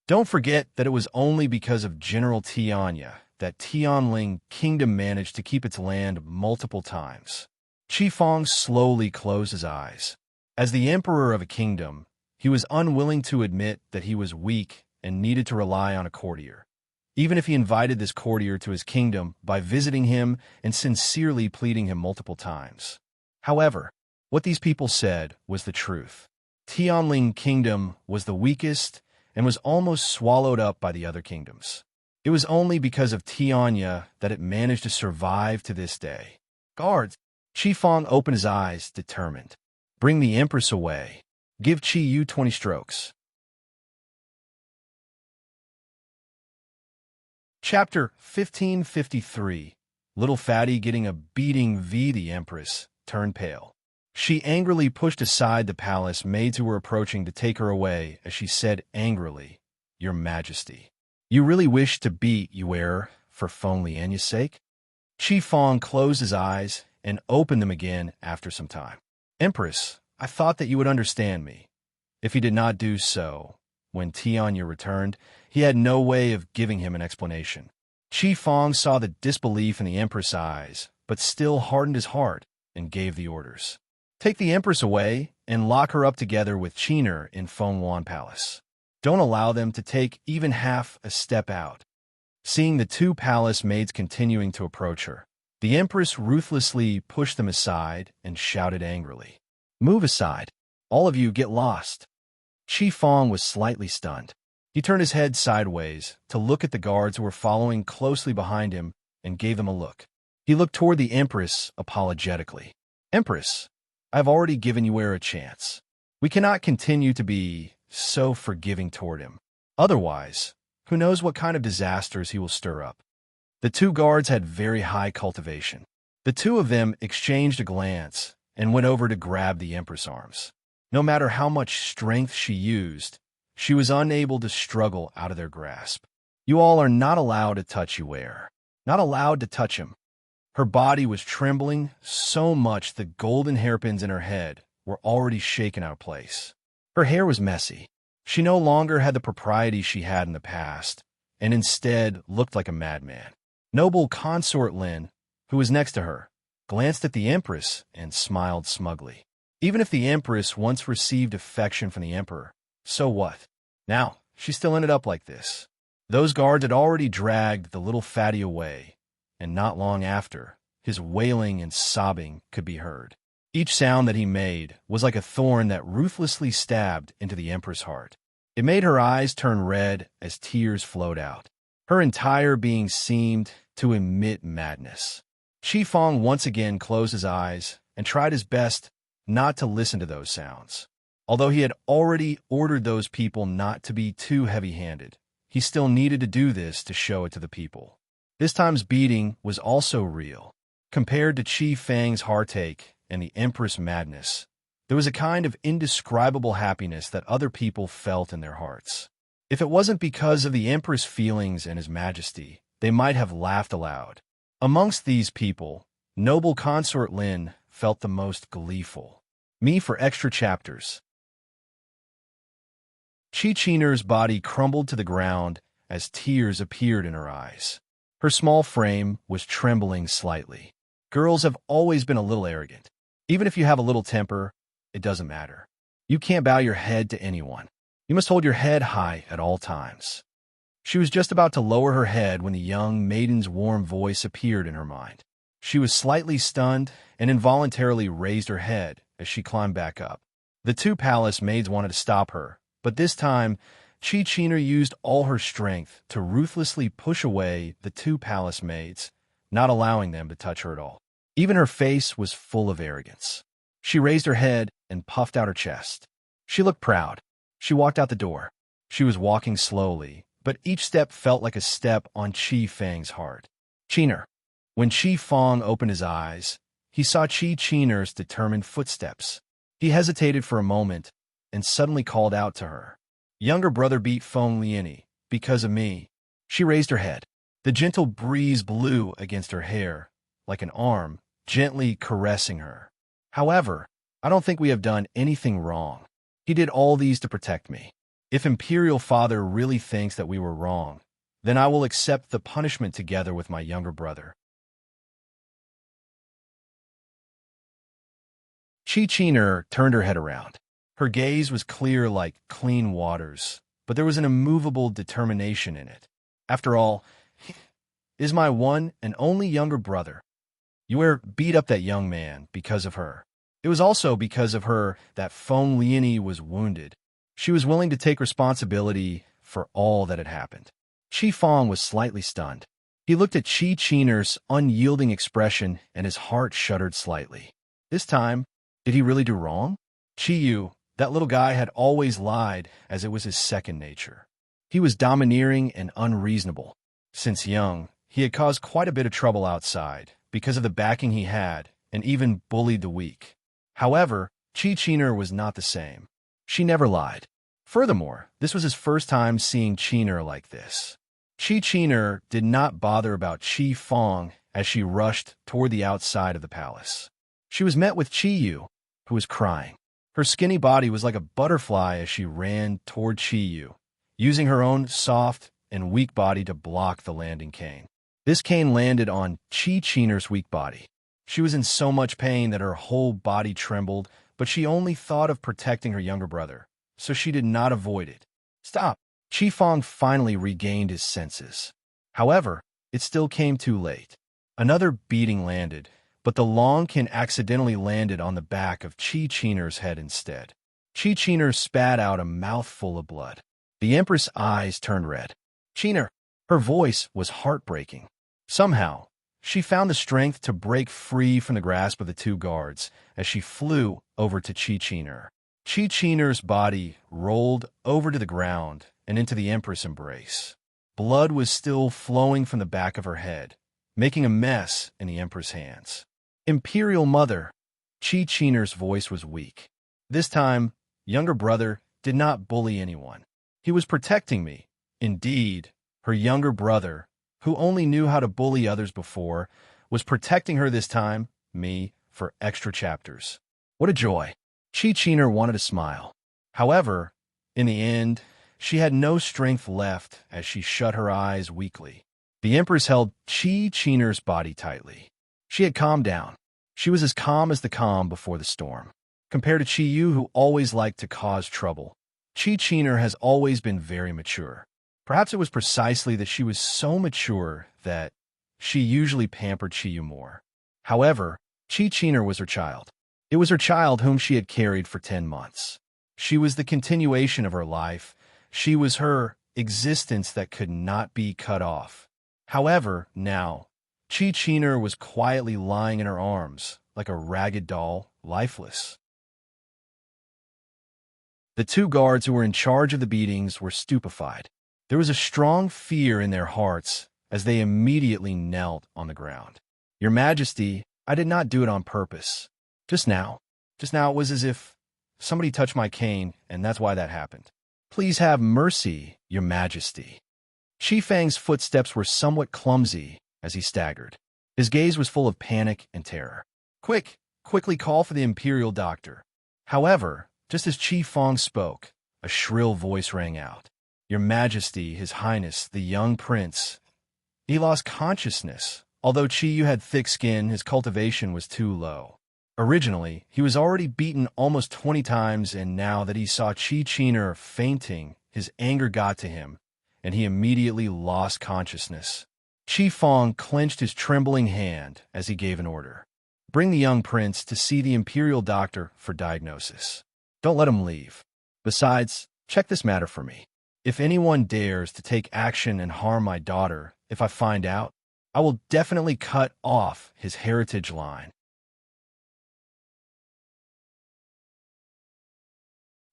Don't forget that it was only because of General Tianya that Tianling kingdom managed to keep its land multiple times. Qi Feng slowly closed his eyes. As the emperor of a kingdom, he was unwilling to admit that he was weak and needed to rely on a courtier, even if he invited this courtier to his kingdom by visiting him and sincerely pleading him multiple times. However, what these people said was the truth. Tianling kingdom was the weakest and was almost swallowed up by the other kingdoms. It was only because of Tianya that it managed to survive to this day. Guards! Qi Feng opened his eyes, determined. Bring the Empress away. Give Qi Yu 20 strokes. Chapter 1553. Little Fatty getting a beating v. The Empress turned pale. She angrily pushed aside the palace maids who were approaching to take her away as she said angrily, Your Majesty, you really wish to beat Yuer for Feng Lienya's sake? Qi Feng closed his eyes and opened them again after some time. Empress, I thought that you would understand me. If he did not do so, when Tianya returned, he had no way of giving him an explanation. Qi Feng saw the disbelief in the Empress' eyes, but still hardened his heart and gave the orders. Take the Empress away and lock her up together with Qiner in Fenghuan Palace. Don't allow them to take even half a step out. Seeing the two palace maids continuing to approach her, the Empress ruthlessly pushed them aside and shouted angrily, Move aside. All of you get lost. Qi Feng was slightly stunned. He turned his head sideways to look at the guards who were following closely behind him and gave them a look. He looked toward the Empress apologetically. Empress, I have already given Yuer a chance. We cannot continue to be so forgiving toward him. Otherwise, who knows what kind of disasters he will stir up. The two guards had very high cultivation. The two of them exchanged a glance and went over to grab the Empress' arms. No matter how much strength she used, she was unable to struggle out of their grasp. You all are not allowed to touch Yuer. Not allowed to touch him. Her body was trembling so much the golden hairpins in her head were already shaken out of place. Her hair was messy. She no longer had the propriety she had in the past, and instead looked like a madman. Noble consort Lin, who was next to her, glanced at the Empress and smiled smugly. Even if the Empress once received affection from the Emperor, so what? Now, she still ended up like this. Those guards had already dragged the little fatty away, and not long after, his wailing and sobbing could be heard. Each sound that he made was like a thorn that ruthlessly stabbed into the Empress' heart. It made her eyes turn red as tears flowed out. Her entire being seemed to emit madness. Qi Feng once again closed his eyes and tried his best not to listen to those sounds. Although he had already ordered those people not to be too heavy-handed, he still needed to do this to show it to the people. This time's beating was also real. Compared to Qi Feng's heartache and the Empress' madness, there was a kind of indescribable happiness that other people felt in their hearts. If it wasn't because of the Empress' feelings and His Majesty, they might have laughed aloud. Amongst these people, noble consort Lin felt the most gleeful. Me for extra chapters. Qiner's body crumbled to the ground as tears appeared in her eyes. Her small frame was trembling slightly. Girls have always been a little arrogant. Even if you have a little temper, it doesn't matter. You can't bow your head to anyone. You must hold your head high at all times. She was just about to lower her head when the young maiden's warm voice appeared in her mind. She was slightly stunned and involuntarily raised her head as she climbed back up. The two palace maids wanted to stop her, but this time, Chi used all her strength to ruthlessly push away the two palace maids, not allowing them to touch her at all. Even her face was full of arrogance. She raised her head and puffed out her chest. She looked proud. She walked out the door. She was walking slowly, but each step felt like a step on Chi Fang's heart. Chiner. When Chi Fang opened his eyes, he saw Chiner's determined footsteps. He hesitated for a moment and suddenly called out to her. Younger brother beat Feng Liani because of me. She raised her head. The gentle breeze blew against her hair, like an arm, gently caressing her. However, I don't think we have done anything wrong. He did all these to protect me. If Imperial Father really thinks that we were wrong, then I will accept the punishment together with my younger brother. Chiner turned her head around. Her gaze was clear like clean waters, but there was an immovable determination in it. After all, he is my one and only younger brother. You beat up that young man because of her. It was also because of her that Feng Liani was wounded. She was willing to take responsibility for all that had happened. Chi Fang was slightly stunned. He looked at Chiner's unyielding expression and his heart shuddered slightly. This time, did he really do wrong? Chi, that little guy, had always lied as it was his second nature. He was domineering and unreasonable. Since young, he had caused quite a bit of trouble outside because of the backing he had and even bullied the weak. However, Chiner was not the same. She never lied. Furthermore, this was his first time seeing Chiner like this. Chiner did not bother about Chi Fang as she rushed toward the outside of the palace. She was met with Chi, who was crying. Her skinny body was like a butterfly as she ran toward Chi, using her own soft and weak body to block the landing cane. This cane landed on Chiner's weak body. She was in so much pain that her whole body trembled, but she only thought of protecting her younger brother, so she did not avoid it. Stop! Chi Fang finally regained his senses. However, it still came too late. Another beating landed, but the long cane accidentally landed on the back of Chiner's head instead. Chiner spat out a mouthful of blood. The Empress' eyes turned red. Chiner! Her voice was heartbreaking. Somehow, she found the strength to break free from the grasp of the two guards as she flew over to Chiner. Chiner's body rolled over to the ground and into the Empress' embrace. Blood was still flowing from the back of her head, making a mess in the Empress' hands. Imperial Mother! Chiner's voice was weak. This time, younger brother did not bully anyone. He was protecting me. Indeed, her younger brother, who only knew how to bully others before, was protecting her this time, me, for extra chapters. What a joy! Chiner wanted to smile. However, in the end, she had no strength left as she shut her eyes weakly. The Empress held Chiner's body tightly. She had calmed down. She was as calm as the calm before the storm. Compared to Chi, who always liked to cause trouble, Chiner has always been very mature. Perhaps it was precisely that she was so mature that she usually pampered Chi more. However, Chiner was her child. It was her child whom she had carried for 10 months. She was the continuation of her life. She was her existence that could not be cut off. However, now, Chiner was quietly lying in her arms, like a ragged doll, lifeless. The two guards who were in charge of the beatings were stupefied. There was a strong fear in their hearts as they immediately knelt on the ground. Your Majesty, I did not do it on purpose. Just now it was as if somebody touched my cane, and that's why that happened. Please have mercy, Your Majesty. Chi Fang's footsteps were somewhat clumsy as he staggered. His gaze was full of panic and terror. Quickly call for the Imperial doctor. However, just as Chi Fang spoke, a shrill voice rang out. Your Majesty, His Highness, the young prince. He lost consciousness. Although Chi had thick skin, his cultivation was too low. Originally, he was already beaten almost 20 times, and now that he saw Chiner fainting, his anger got to him, and he immediately lost consciousness. Qi Feng clenched his trembling hand as he gave an order. Bring the young prince to see the imperial doctor for diagnosis. Don't let him leave. Besides, check this matter for me. If anyone dares to take action and harm my daughter, if I find out, I will definitely cut off his heritage line.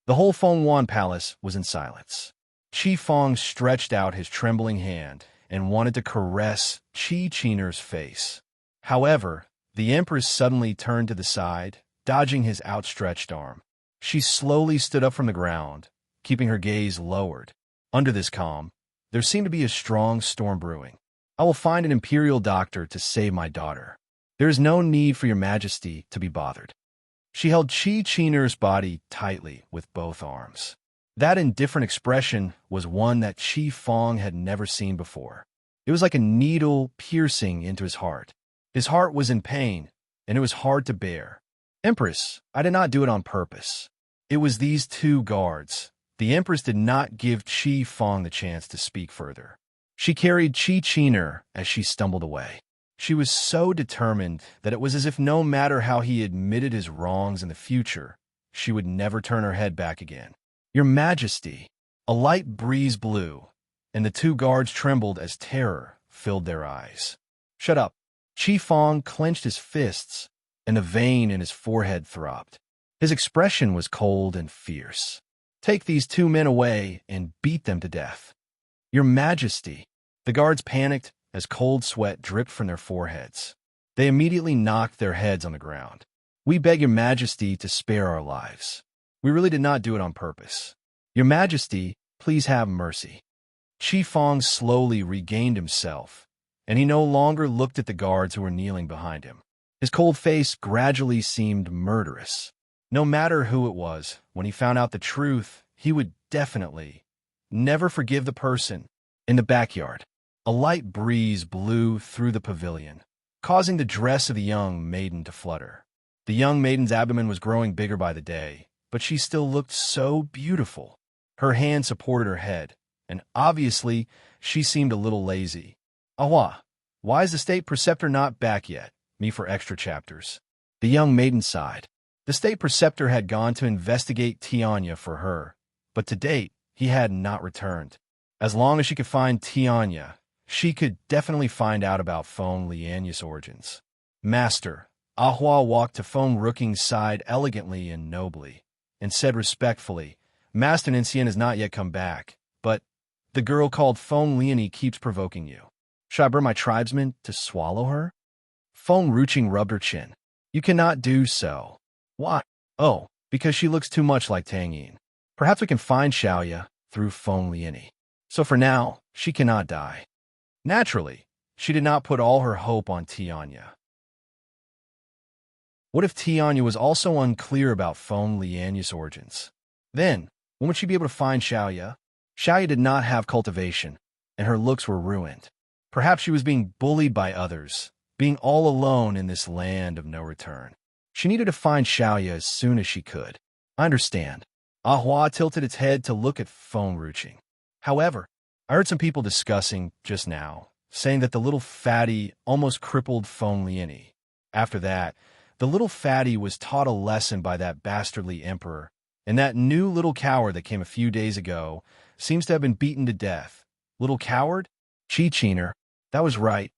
The whole Fenghuan palace was in silence. Qi Feng stretched out his trembling hand and wanted to caress Qi Qiner's face. However, the empress suddenly turned to the side, dodging his outstretched arm. She slowly stood up from the ground, keeping her gaze lowered. Under this calm, there seemed to be a strong storm brewing. I will find an imperial doctor to save my daughter. There is no need for your majesty to be bothered. She held Qi Qiner's body tightly with both arms. That indifferent expression was one that Qi Feng had never seen before. It was like a needle piercing into his heart. His heart was in pain, and it was hard to bear. Empress, I did not do it on purpose. It was these two guards. The Empress did not give Qi Feng the chance to speak further. She carried Qi Qiner as she stumbled away. She was so determined that it was as if no matter how he admitted his wrongs in the future, she would never turn her head back again. Your Majesty! A light breeze blew, and the two guards trembled as terror filled their eyes. Shut up! Qi Feng clenched his fists, and the vein in his forehead throbbed. His expression was cold and fierce. Take these two men away and beat them to death. Your Majesty! The guards panicked as cold sweat dripped from their foreheads. They immediately knocked their heads on the ground. We beg your Majesty to spare our lives. We really did not do it on purpose. Your Majesty, please have mercy. Qi Feng slowly regained himself, and he no longer looked at the guards who were kneeling behind him. His cold face gradually seemed murderous. No matter who it was, when he found out the truth, he would definitely never forgive the person. In the backyard, a light breeze blew through the pavilion, causing the dress of the young maiden to flutter. The young maiden's abdomen was growing bigger by the day, but she still looked so beautiful. Her hand supported her head, and obviously, she seemed a little lazy. Ahua, why is the state preceptor not back yet? Me for extra chapters. The young maiden sighed. The state preceptor had gone to investigate Tianya for her, but to date, he had not returned. As long as she could find Tianya, she could definitely find out about Feng Liany's origins. Master, Ahua walked to Feng Rooking's side elegantly and nobly, and said respectfully, Master Nincian has not yet come back, but the girl called Feng Liany keeps provoking you. Should I burn my tribesmen to swallow her? Feng Ruching rubbed her chin. You cannot do so. Why? Oh, because she looks too much like Tang Yin. Perhaps we can find Xiaoya through Feng Liany. So for now, she cannot die. Naturally, she did not put all her hope on Tianya. What if Tianya was also unclear about Feng Liany's origins? Then, when would she be able to find Xiaoya? Xiaoya did not have cultivation, and her looks were ruined. Perhaps she was being bullied by others, being all alone in this land of no return. She needed to find Xiaoya as soon as she could. I understand. Ahua tilted its head to look at Feng Ruching. However, I heard some people discussing just now, saying that the little fatty almost crippled Feng Liany. After that, the little fatty was taught a lesson by that bastardly emperor, and that new little coward that came a few days ago seems to have been beaten to death. Little coward? Qi Qiner. That was right.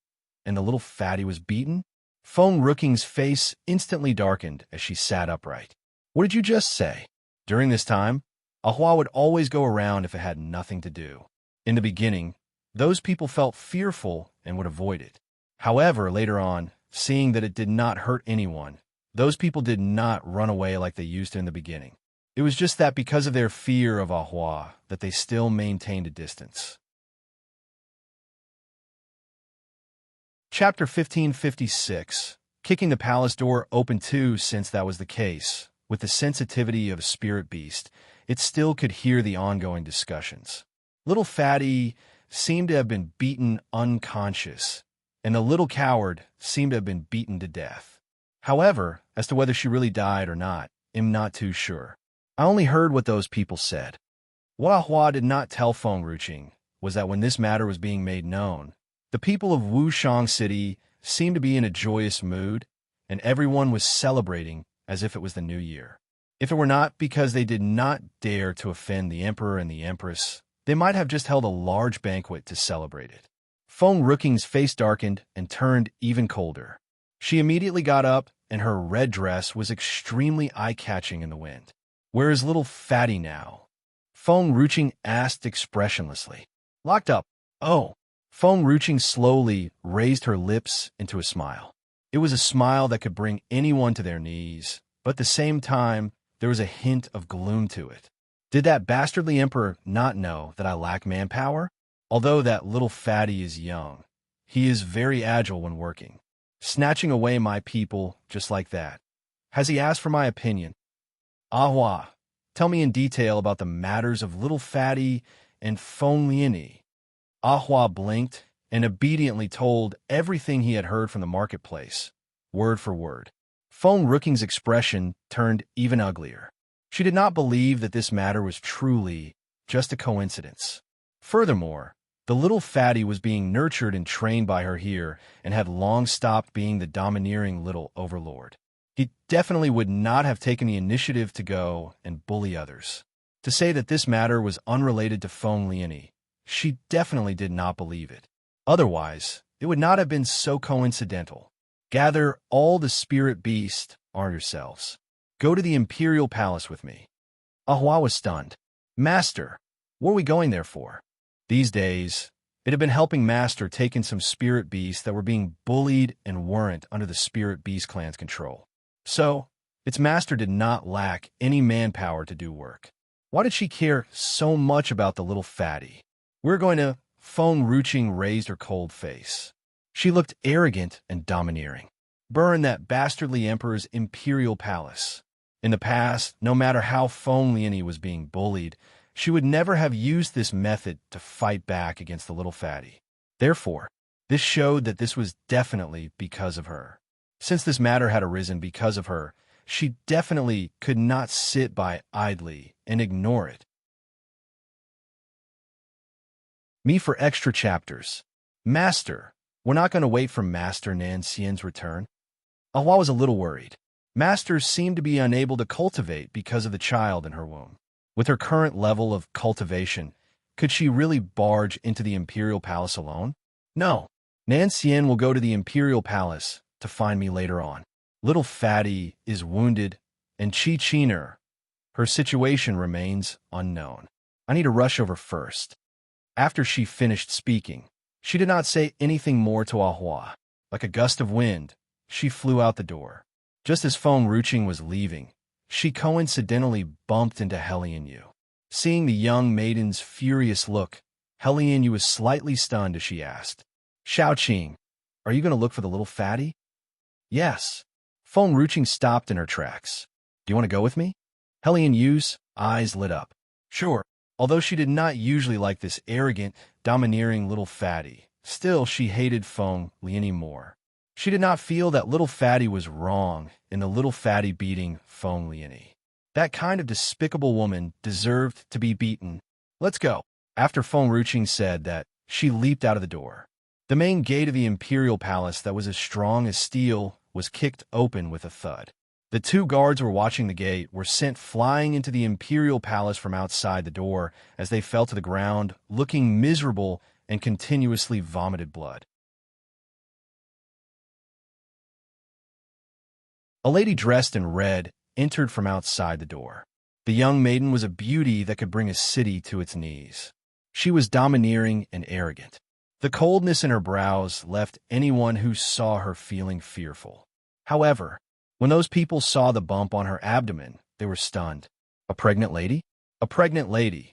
And the little fatty was beaten? Feng Rooking's face instantly darkened as she sat upright. What did you just say? During this time, Ahua would always go around if it had nothing to do. In the beginning, those people felt fearful and would avoid it. However, later on, seeing that it did not hurt anyone, those people did not run away like they used to in the beginning. It was just that because of their fear of Ahua, that they still maintained a distance. Chapter 1556. Kicking the palace door open too, since that was the case. With the sensitivity of a spirit beast, it still could hear the ongoing discussions. Little Fatty seemed to have been beaten unconscious, and the little coward seemed to have been beaten to death. However, as to whether she really died or not, I'm not too sure. I only heard what those people said. What Ahua did not tell Feng Ruching was that when this matter was being made known, the people of Wushang City seemed to be in a joyous mood, and everyone was celebrating as if it was the new year. If it were not because they did not dare to offend the emperor and the empress, they might have just held a large banquet to celebrate it. Feng Ruking's face darkened and turned even colder. She immediately got up, and her red dress was extremely eye-catching in the wind. "Where is little Fatty now?" Feng Ruching asked expressionlessly. "Locked up." "Oh." Feng Ruching slowly raised her lips into a smile. It was a smile that could bring anyone to their knees, but at the same time, there was a hint of gloom to it. "Did that bastardly emperor not know that I lack manpower? Although that little Fatty is young, he is very agile when working, snatching away my people just like that. Has he asked for my opinion?" "Ahua, tell me in detail about the matters of little Fatty and Feng Liani." Ahua blinked and obediently told everything he had heard from the marketplace, word for word. Feng Ruking's expression turned even uglier. She did not believe that this matter was truly just a coincidence. Furthermore, the little Fatty was being nurtured and trained by her here and had long stopped being the domineering little overlord. He definitely would not have taken the initiative to go and bully others. To say that this matter was unrelated to Feng Liani, she definitely did not believe it. Otherwise, it would not have been so coincidental. "Gather all the spirit beasts, arm yourselves. Go to the Imperial Palace with me." Ahua was stunned. "Master, what are we going there for?" These days, it had been helping Master take in some spirit beasts that were being bullied and weren't under the spirit beast clan's control. So, its master did not lack any manpower to do work. Why did she care so much about the little Fatty? "We're going to..." Feng Ruching raised her cold face. She looked arrogant and domineering. "Burn that bastardly emperor's imperial palace." In the past, no matter how Feng Liani was being bullied, she would never have used this method to fight back against the little Fatty. Therefore, this showed that this was definitely because of her. Since this matter had arisen because of her, she definitely could not sit by idly and ignore it. Me for extra chapters. "Master, we're not going to wait for Master Nan Xian's return?" Ahua was a little worried. Master seemed to be unable to cultivate because of the child in her womb. With her current level of cultivation, could she really barge into the Imperial Palace alone? "No. Nan Xian will go to the Imperial Palace to find me later on. Little Fatty is wounded, and Chi-Chiner, her situation remains unknown. I need to rush over first." After she finished speaking, she did not say anything more to Ahua. Like a gust of wind, she flew out the door. Just as Feng Ruching was leaving, she coincidentally bumped into Helian Yu. Seeing the young maiden's furious look, Helian Yu was slightly stunned as she asked, "Shaoqing, are you going to look for the little Fatty?" "Yes." Feng Ruching stopped in her tracks. "Do you want to go with me?" Helian Yu's eyes lit up. "Sure." Although she did not usually like this arrogant, domineering little Fatty, still she hated Feng Liani more. She did not feel that little Fatty was wrong in the little Fatty beating Feng Liani. That kind of despicable woman deserved to be beaten. "Let's go." After Feng Ruching said that, she leaped out of the door. The main gate of the Imperial Palace that was as strong as steel was kicked open with a thud. The two guards who were watching the gate were sent flying into the Imperial Palace from outside the door as they fell to the ground, looking miserable and continuously vomited blood. A lady dressed in red entered from outside the door. The young maiden was a beauty that could bring a city to its knees. She was domineering and arrogant. The coldness in her brows left anyone who saw her feeling fearful. However, when those people saw the bump on her abdomen, they were stunned. A pregnant lady? A pregnant lady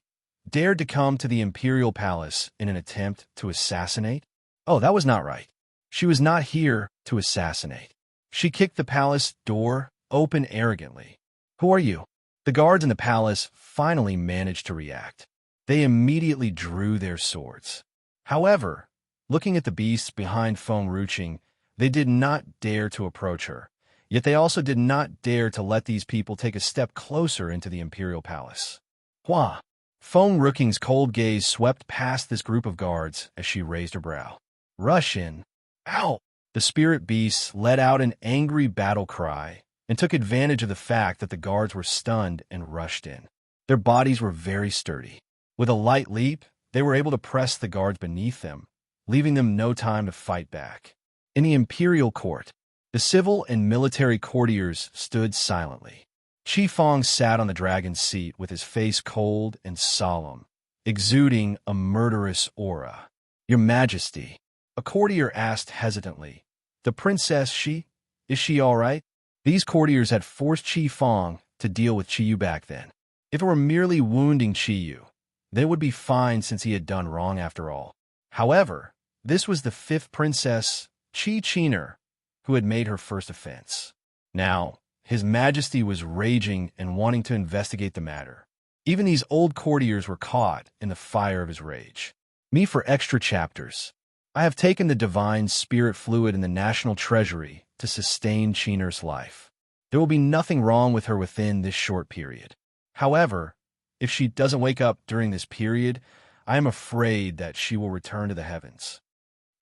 dared to come to the Imperial Palace in an attempt to assassinate? Oh, that was not right. She was not here to assassinate. She kicked the palace door open arrogantly. "Who are you?" The guards in the palace finally managed to react. They immediately drew their swords. However, looking at the beasts behind Feng Ruching, they did not dare to approach her. Yet they also did not dare to let these people take a step closer into the Imperial Palace. "Hua, Feng Rooking's cold gaze swept past this group of guards as she raised her brow. Rush in. Ow! The spirit beasts let out an angry battle cry and took advantage of the fact that the guards were stunned and rushed in. Their bodies were very sturdy. With a light leap, they were able to press the guards beneath them, leaving them no time to fight back. In the imperial court, the civil and military courtiers stood silently. Qi Feng sat on the dragon's seat with his face cold and solemn, exuding a murderous aura. Your Majesty, a courtier asked hesitantly, the princess is she all right? These courtiers had forced Qi Feng to deal with Qiyu back then. If it were merely wounding Qiyu, they would be fine since he had done wrong after all. However, this was the fifth princess, Qi Qiner, who had made her first offense. Now, His Majesty was raging and wanting to investigate the matter. Even these old courtiers were caught in the fire of his rage. Me for extra chapters. I have taken the divine spirit fluid in the national treasury to sustain Chiner's life. There will be nothing wrong with her within this short period. However, if she doesn't wake up during this period, I am afraid that she will return to the heavens.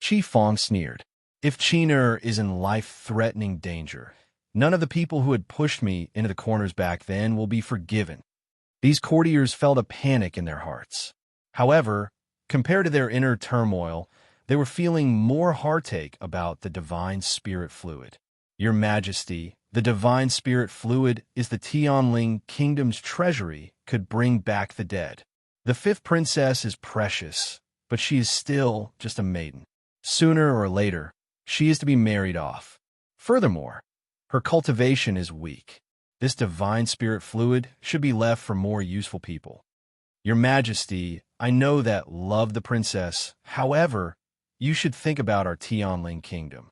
Qi Feng sneered. If Chiner is in life-threatening danger, none of the people who had pushed me into the corners back then will be forgiven. These courtiers felt a panic in their hearts. However, compared to their inner turmoil, they were feeling more heartache about the divine spirit fluid. Your Majesty, the divine spirit fluid is the Tianling kingdom's treasury could bring back the dead. The fifth princess is precious, but she is still just a maiden. Sooner or later, she is to be married off. Furthermore, her cultivation is weak. This divine spirit fluid should be left for more useful people. Your Majesty, I know that love the princess. However, you should think about our Tianling kingdom.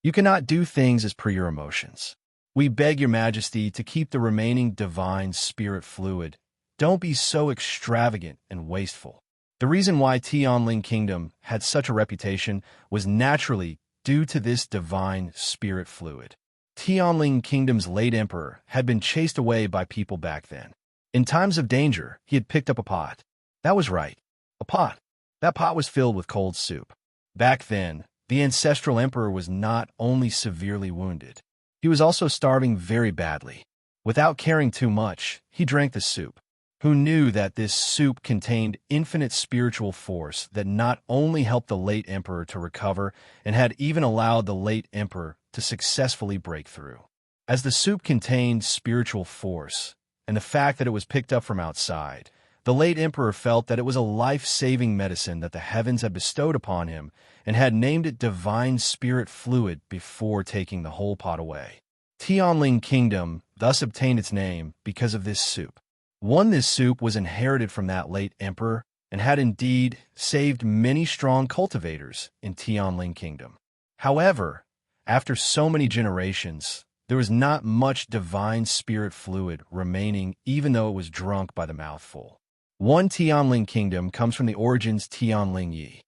You cannot do things as per your emotions. We beg your Majesty to keep the remaining divine spirit fluid. Don't be so extravagant and wasteful. The reason why Tianling kingdom had such a reputation was naturally due to this divine spirit fluid. Tianling kingdom's late emperor had been chased away by people back then. In times of danger, he had picked up a pot. That was right, a pot. That pot was filled with cold soup. Back then, the ancestral emperor was not only severely wounded, he was also starving very badly. Without caring too much, he drank the soup. Who knew that this soup contained infinite spiritual force that not only helped the late emperor to recover and had even allowed the late emperor to successfully break through. As the soup contained spiritual force, and the fact that it was picked up from outside, the late emperor felt that it was a life-saving medicine that the heavens had bestowed upon him and had named it divine spirit fluid before taking the whole pot away. Tianling kingdom thus obtained its name because of this soup. This soup was inherited from that late emperor and had indeed saved many strong cultivators in Tianling kingdom. However, after so many generations, there was not much divine spirit fluid remaining even though it was drunk by the mouthful. One Tianling kingdom comes from the origins Tianling Yi.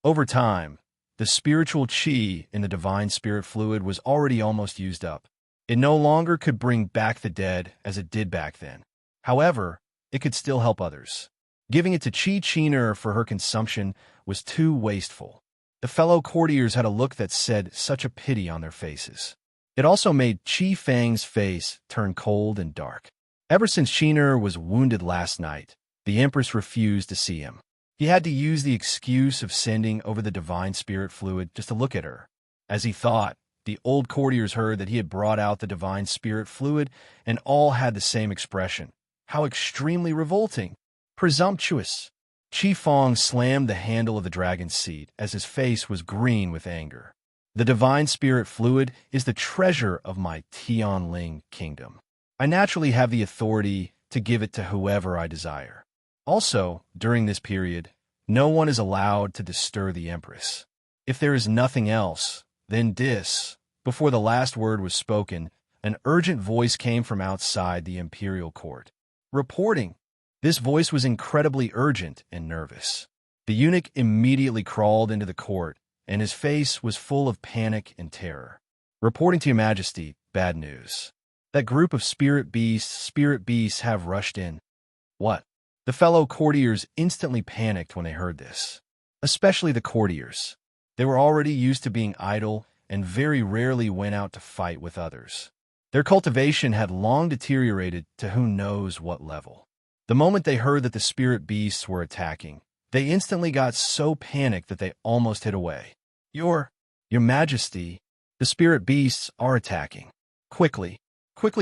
Over time, the spiritual qi in the divine spirit fluid was already almost used up. It no longer could bring back the dead as it did back then. However, it could still help others. Giving it to Qi Qiner for her consumption was too wasteful. The fellow courtiers had a look that said such a pity on their faces. It also made Qi Fang's face turn cold and dark. Ever since Qiner was wounded last night, the Empress refused to see him. He had to use the excuse of sending over the divine spirit fluid just to look at her. As he thought, the old courtiers heard that he had brought out the divine spirit fluid, and all had the same expression. How extremely revolting! Presumptuous! Qi Feng slammed the handle of the dragon's seat as his face was green with anger. The divine spirit fluid is the treasure of my Tianling kingdom. I naturally have the authority to give it to whoever I desire. Also, during this period, no one is allowed to disturb the Empress. If there is nothing else, then before the last word was spoken, an urgent voice came from outside the imperial court. Reporting. This voice was incredibly urgent and nervous. The eunuch immediately crawled into the court, and his face was full of panic and terror. Reporting to Your Majesty, bad news. That group of spirit beasts have rushed in. What? The fellow courtiers instantly panicked when they heard this. Especially the courtiers. They were already used to being idle and very rarely went out to fight with others. Their cultivation had long deteriorated to who knows what level. The moment they heard that the spirit beasts were attacking, they instantly got so panicked that they almost hid away. Your Majesty, the spirit beasts are attacking. Quickly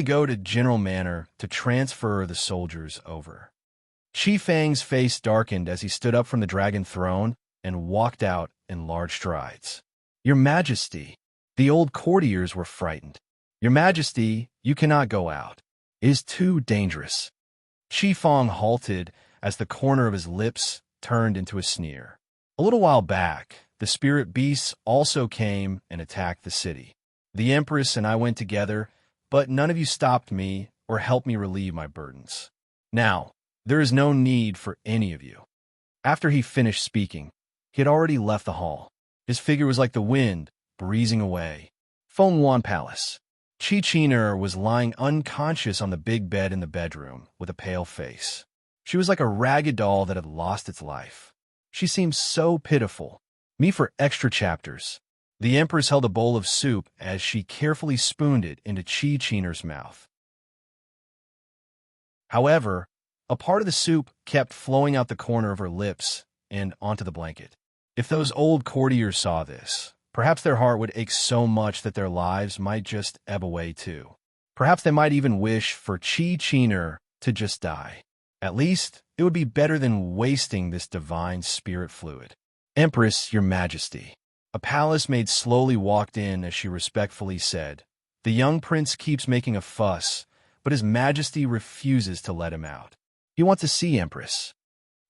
go to General Manor to transfer the soldiers over. Qi Fang's face darkened as he stood up from the dragon throne and walked out in large strides. Your Majesty, the old courtiers were frightened. Your Majesty, you cannot go out. It is too dangerous. Qi Fang halted as the corner of his lips turned into a sneer. A little while back, the spirit beasts also came and attacked the city. The Empress and I went together, but none of you stopped me or helped me relieve my burdens. Now, there is no need for any of you. After he finished speaking, he had already left the hall. His figure was like the wind, breezing away. Fenghuan Palace. Qi Qiner was lying unconscious on the big bed in the bedroom with a pale face. She was like a ragged doll that had lost its life. She seemed so pitiful. Me for extra chapters. The Empress held a bowl of soup as she carefully spooned it into Qi Qiner's mouth. However, a part of the soup kept flowing out the corner of her lips and onto the blanket. If those old courtiers saw this, perhaps their heart would ache so much that their lives might just ebb away too. Perhaps they might even wish for Qi Qiner to just die. At least, it would be better than wasting this divine spirit fluid. Empress, Your Majesty. A palace maid slowly walked in as she respectfully said, "The young prince keeps making a fuss, but His Majesty refuses to let him out. He wants to see Empress."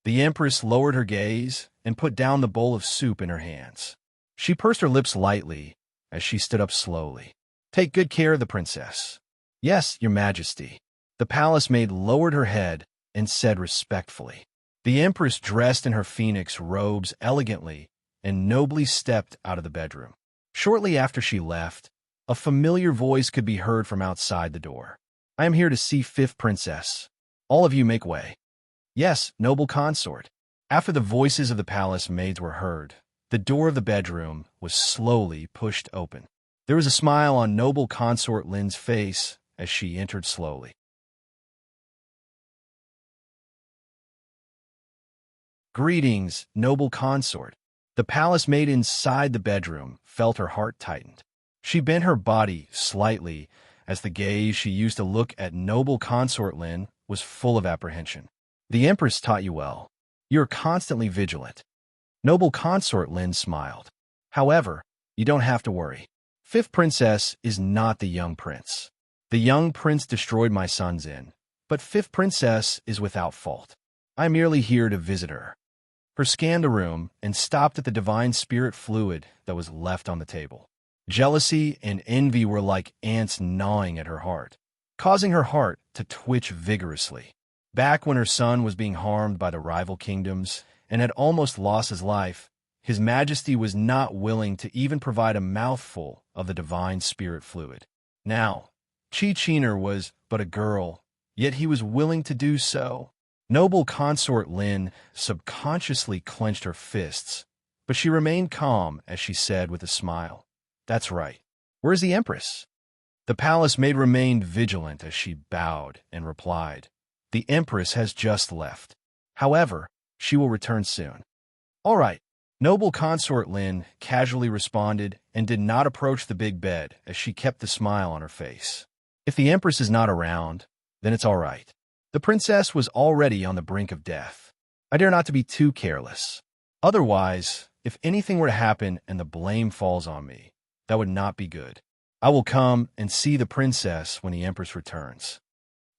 The Empress lowered her gaze and put down the bowl of soup in her hands. She pursed her lips lightly as she stood up slowly. "Take good care of the princess." "Yes, Your Majesty." The palace maid lowered her head and said respectfully. The Empress dressed in her phoenix robes elegantly and nobly stepped out of the bedroom. Shortly after she left, a familiar voice could be heard from outside the door. "I am here to see Fifth Princess. All of you make way." "Yes, noble consort." After the voices of the palace maids were heard, the door of the bedroom was slowly pushed open. There was a smile on noble consort Lin's face as she entered slowly. "Greetings, noble consort." The palace maid inside the bedroom felt her heart tightened. She bent her body slightly as the gaze she used to look at noble consort Lin was full of apprehension. "The Empress taught you well. You are constantly vigilant." Noble consort Lin smiled. "However, you don't have to worry. Fifth Princess is not the young prince. The young prince destroyed my son's inn, but Fifth Princess is without fault. I am merely here to visit her." Her scanned the room and stopped at the divine spirit fluid that was left on the table. Jealousy and envy were like ants gnawing at her heart, causing her heart to twitch vigorously. Back when her son was being harmed by the rival kingdoms and had almost lost his life, His Majesty was not willing to even provide a mouthful of the divine spirit fluid. Now, Qi Qiner was but a girl, yet he was willing to do so. Noble consort Lin subconsciously clenched her fists, but she remained calm as she said with a smile, "That's right. Where's the Empress?" The palace maid remained vigilant as she bowed and replied, "The Empress has just left. However, she will return soon." "All right." Noble consort Lin casually responded and did not approach the big bed as she kept the smile on her face. If the Empress is not around, then it's all right. The princess was already on the brink of death. I dare not to be too careless. Otherwise, if anything were to happen and the blame falls on me, that would not be good. I will come and see the princess when the Empress returns.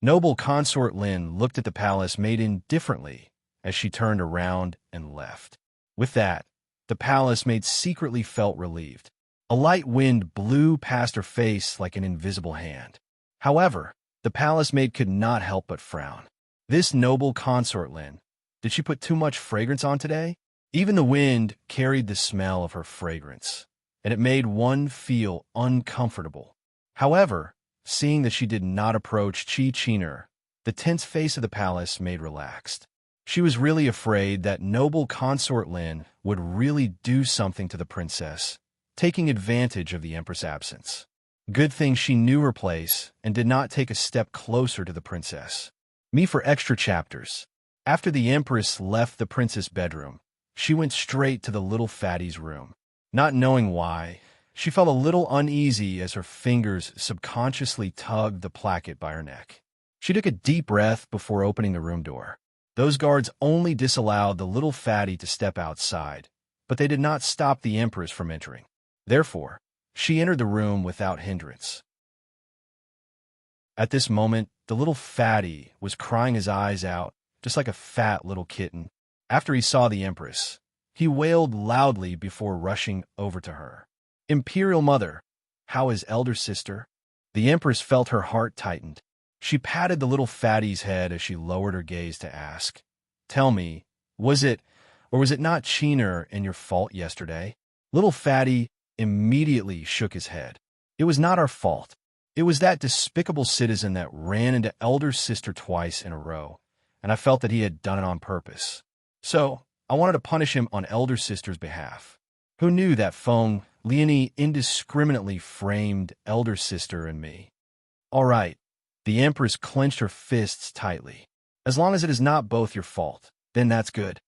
Noble consort Lin looked at the palace maid indifferently as she turned around and left. With that, the palace maid secretly felt relieved. A light wind blew past her face like an invisible hand. However, the palace maid could not help but frown. This noble consort Lin, did she put too much fragrance on today? Even the wind carried the smell of her fragrance, and it made one feel uncomfortable. However, seeing that she did not approach Chi-Chiner, the tense face of the palace made relaxed. She was really afraid that noble consort Lin would really do something to the princess, taking advantage of the Empress' absence. Good thing she knew her place and did not take a step closer to the princess. Me for extra chapters. After the Empress left the princess' bedroom, she went straight to the little fatty's room. Not knowing why, she felt a little uneasy as her fingers subconsciously tugged the placket by her neck. She took a deep breath before opening the room door. Those guards only disallowed the little fatty to step outside, but they did not stop the Empress from entering. Therefore, she entered the room without hindrance. At this moment, the little fatty was crying his eyes out, just like a fat little kitten. After he saw the Empress, he wailed loudly before rushing over to her. "Imperial Mother, how is elder sister?" The Empress felt her heart tightened. She patted the little fatty's head as she lowered her gaze to ask, "Tell me, was it not Chiner and your fault yesterday?" Little fatty immediately shook his head. "It was not our fault. It was that despicable citizen that ran into elder sister twice in a row, and I felt that he had done it on purpose. So, I wanted to punish him on elder sister's behalf. Who knew that Feng Liani indiscriminately framed elder sister and me?" "All right." The Empress clenched her fists tightly. "As long as it is not both your fault, then that's good."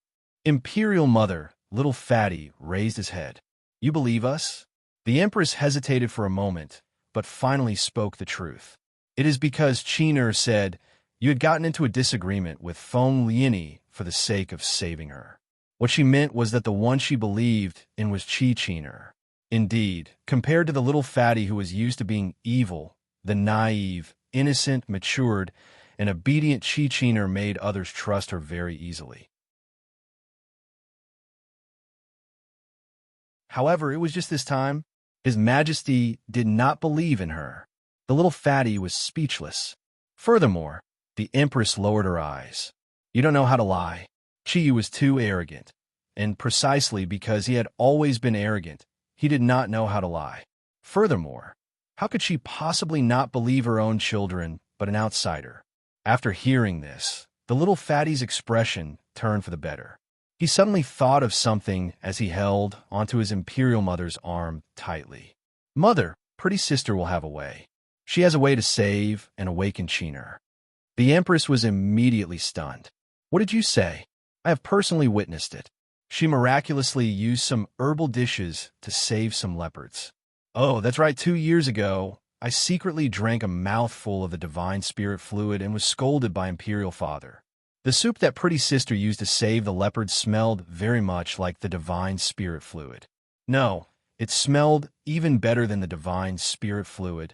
"Imperial Mother," little fatty raised his head. "You believe us?" The Empress hesitated for a moment, but finally spoke the truth. "It is because Chiner said you had gotten into a disagreement with Feng Liani for the sake of saving her. What she meant was that the one she believed in was Chi-Chiner. Indeed, compared to the little fatty who was used to being evil, the naive, innocent, matured, and obedient Chi-Chiner made others trust her very easily. However, it was just this time, His Majesty did not believe in her. The little fatty was speechless. Furthermore, the Empress lowered her eyes. "You don't know how to lie." Chi was too arrogant, and precisely because he had always been arrogant, he did not know how to lie. Furthermore, how could she possibly not believe her own children, but an outsider? After hearing this, the little fatty's expression turned for the better. He suddenly thought of something as he held onto his Imperial Mother's arm tightly. "Mother, pretty sister will have a way. She has a way to save and awaken Chiner." The Empress was immediately stunned. "What did you say?" "I have personally witnessed it. She miraculously used some herbal dishes to save some leopards." "Oh, that's right, 2 years ago, I secretly drank a mouthful of the divine spirit fluid and was scolded by Imperial Father. The soup that pretty sister used to save the leopards smelled very much like the divine spirit fluid. No, it smelled even better than the divine spirit fluid."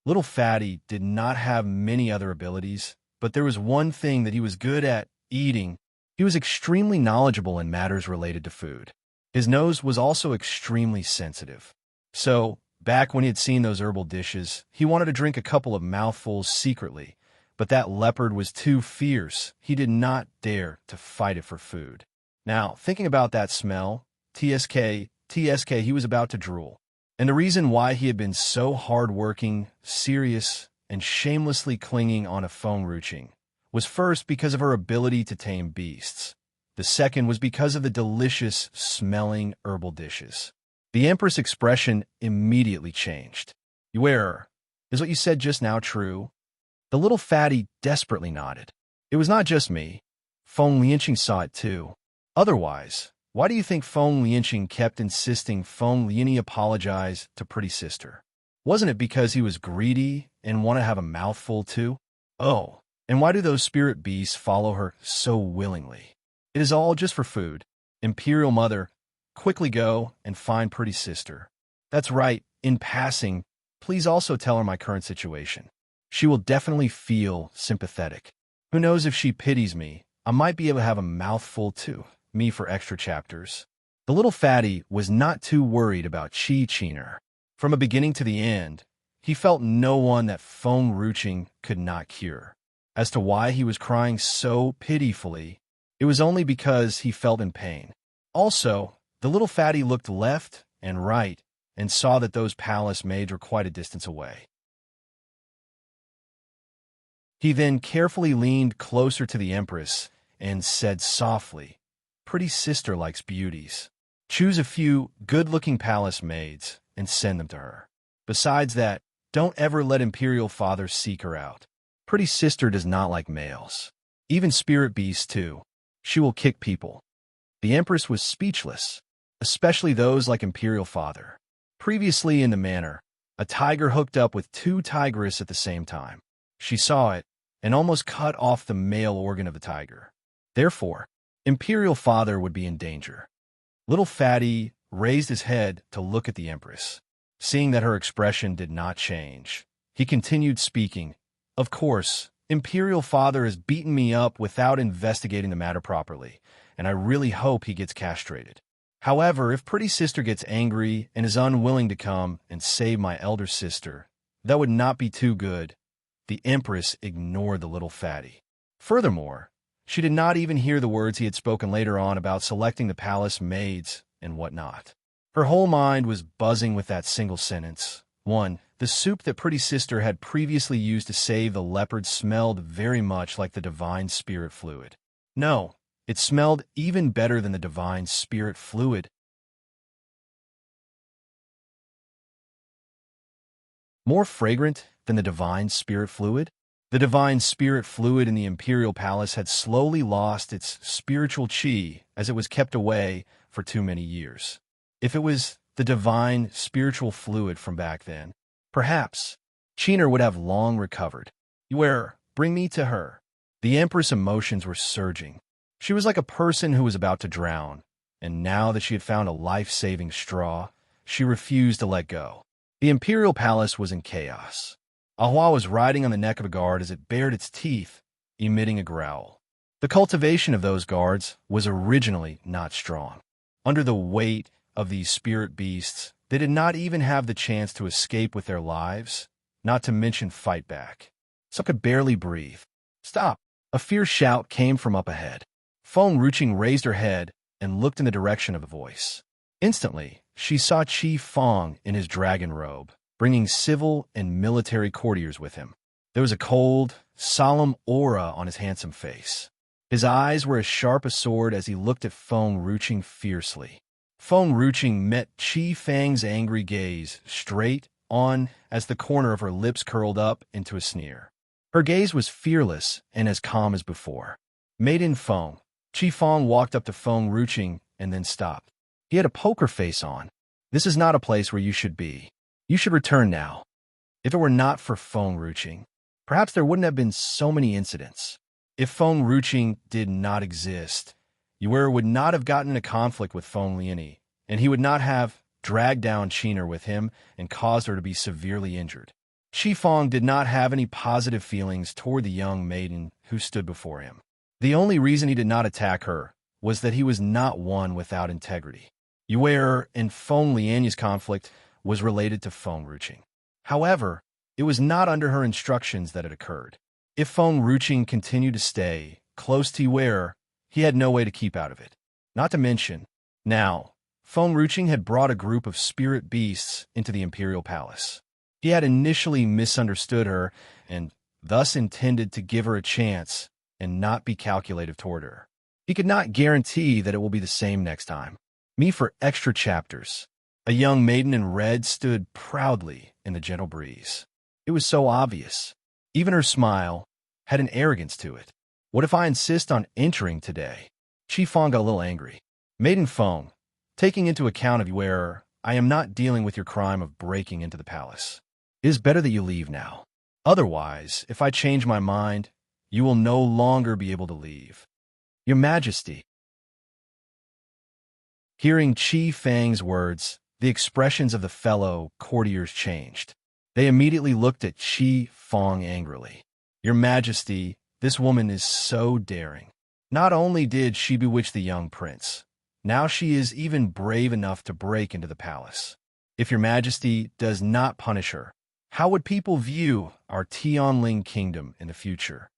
Little Fatty did not have many other abilities, but there was one thing that he was good at: eating. He was extremely knowledgeable in matters related to food. His nose was also extremely sensitive. So, back when he had seen those herbal dishes, he wanted to drink a couple of mouthfuls secretly, but that leopard was too fierce. He did not dare to fight it for food. Now, thinking about that smell, TSK, he was about to drool. And the reason why he had been so hard-working, serious, and shamelessly clinging on a Feng Ruching was first because of her ability to tame beasts. The second was because of the delicious, smelling herbal dishes. The Empress' expression immediately changed. "Yuer, is what you said just now true?" The little fatty desperately nodded. "It was not just me. Feng Lianqing saw it too. Otherwise, why do you think Feng Lianqing kept insisting Feng Liani apologize to pretty sister? Wasn't it because he was greedy and wanted to have a mouthful too? Oh, and why do those spirit beasts follow her so willingly? It is all just for food. Imperial Mother, quickly go and find pretty sister. That's right, in passing, please also tell her my current situation. She will definitely feel sympathetic. Who knows, if she pities me, I might be able to have a mouthful too." Me for extra chapters. The little fatty was not too worried about Chi-Chiner. From a beginning to the end, he felt no one that Feng Ruching could not cure. As to why he was crying so pitifully, it was only because he felt in pain. Also, the little fatty looked left and right and saw that those palace maids were quite a distance away. He then carefully leaned closer to the Empress and said softly, "Pretty sister likes beauties. Choose a few good-looking palace maids and send them to her. Besides that, don't ever let Imperial Father seek her out. Pretty sister does not like males. Even spirit beasts, too. She will kick people." The Empress was speechless, especially those like Imperial Father. Previously in the manor, a tiger hooked up with two tigresses at the same time. She saw it and almost cut off the male organ of the tiger. Therefore, Imperial Father would be in danger. Little Fatty raised his head to look at the Empress. Seeing that her expression did not change, he continued speaking. "Of course, Imperial Father has beaten me up without investigating the matter properly, and I really hope he gets castrated. However, if Pretty Sister gets angry and is unwilling to come and save my elder sister, that would not be too good." The Empress ignored the little Fatty. Furthermore, she did not even hear the words he had spoken later on about selecting the palace maids and whatnot. Her whole mind was buzzing with that single sentence. 1. The soup that Pretty Sister had previously used to save the leopard smelled very much like the divine spirit fluid. No, it smelled even better than the divine spirit fluid. More fragrant than the divine spirit fluid? The divine spirit fluid in the imperial palace had slowly lost its spiritual chi as it was kept away for too many years. If it was the divine spiritual fluid from back then, perhaps Cheener would have long recovered. Bring me to her." The Empress' emotions were surging. She was like a person who was about to drown, and now that she had found a life-saving straw, she refused to let go. The imperial palace was in chaos. Ahua was riding on the neck of a guard as it bared its teeth, emitting a growl. The cultivation of those guards was originally not strong. Under the weight of these spirit beasts, they did not even have the chance to escape with their lives, not to mention fight back. Some could barely breathe. "Stop!" A fierce shout came from up ahead. Feng Ruching raised her head and looked in the direction of the voice. Instantly, she saw Qi Feng in his dragon robe, bringing civil and military courtiers with him. There was a cold, solemn aura on his handsome face. His eyes were as sharp as a sword as he looked at Feng Ruching fiercely. Feng Ruching met Qi Feng's angry gaze straight on as the corner of her lips curled up into a sneer. Her gaze was fearless and as calm as before. "Maiden Feng." Qi Feng walked up to Feng Ruching and then stopped. He had a poker face on. "This is not a place where you should be. You should return now." If it were not for Feng Ruching, perhaps there wouldn't have been so many incidents. If Feng Ruching did not exist, Yue would not have gotten in a conflict with Feng Liani, and he would not have dragged down Cheener with him and caused her to be severely injured. Qi Feng did not have any positive feelings toward the young maiden who stood before him. The only reason he did not attack her was that he was not one without integrity. Yue and Feng Liani's conflict was related to Feng Ruching. However, it was not under her instructions that it occurred. If Feng Ruching continued to stay close to Yue, he had no way to keep out of it. Not to mention, now, Feng Ruching had brought a group of spirit beasts into the imperial palace. He had initially misunderstood her and thus intended to give her a chance and not be calculative toward her. He could not guarantee that it will be the same next time. Me for extra chapters. A young maiden in red stood proudly in the gentle breeze. It was so obvious. Even her smile had an arrogance to it. "What if I insist on entering today?" Qi Feng got a little angry. "Maiden Feng, taking into account of Yue, I am not dealing with your crime of breaking into the palace. It is better that you leave now. Otherwise, if I change my mind, you will no longer be able to leave." "Your Majesty." Hearing Qi Feng's words, the expressions of the fellow courtiers changed. They immediately looked at Qi Feng angrily. "Your Majesty, this woman is so daring. Not only did she bewitch the young prince, now she is even brave enough to break into the palace. If your Majesty does not punish her, how would people view our Tianling kingdom in the future?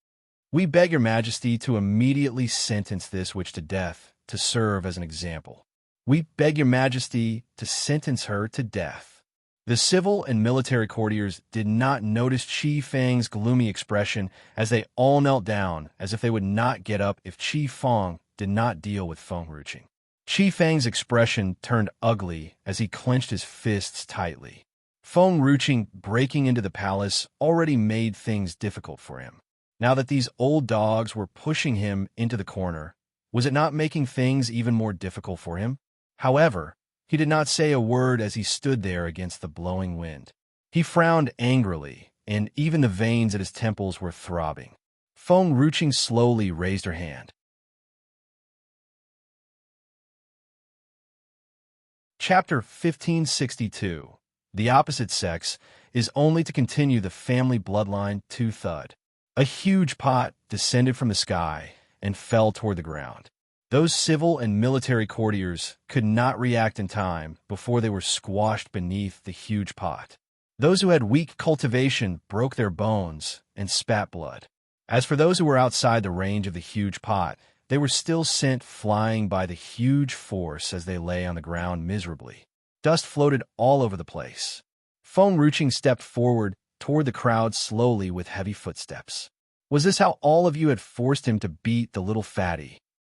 We beg your Majesty to immediately sentence this witch to death to serve as an example. We beg your Majesty to sentence her to death." The civil and military courtiers did not notice Qi Fang's gloomy expression as they all knelt down, as if they would not get up if Qi Fang did not deal with Feng Ruqing. Qi Fang's expression turned ugly as he clenched his fists tightly. Feng Ruqing breaking into the palace already made things difficult for him. Now that these old dogs were pushing him into the corner, was it not making things even more difficult for him? However, he did not say a word as he stood there against the blowing wind. He frowned angrily, and even the veins at his temples were throbbing. Feng Ruqing slowly raised her hand. Chapter 1562. The opposite sex is only to continue the family bloodline to thud. A huge pot descended from the sky and fell toward the ground. Those civil and military courtiers could not react in time before they were squashed beneath the huge pot. Those who had weak cultivation broke their bones and spat blood. As for those who were outside the range of the huge pot, they were still sent flying by the huge force as they lay on the ground miserably. Dust floated all over the place. Feng Ruqing stepped forward toward the crowd slowly with heavy footsteps. Was this how all of you had forced him to beat the little fatty?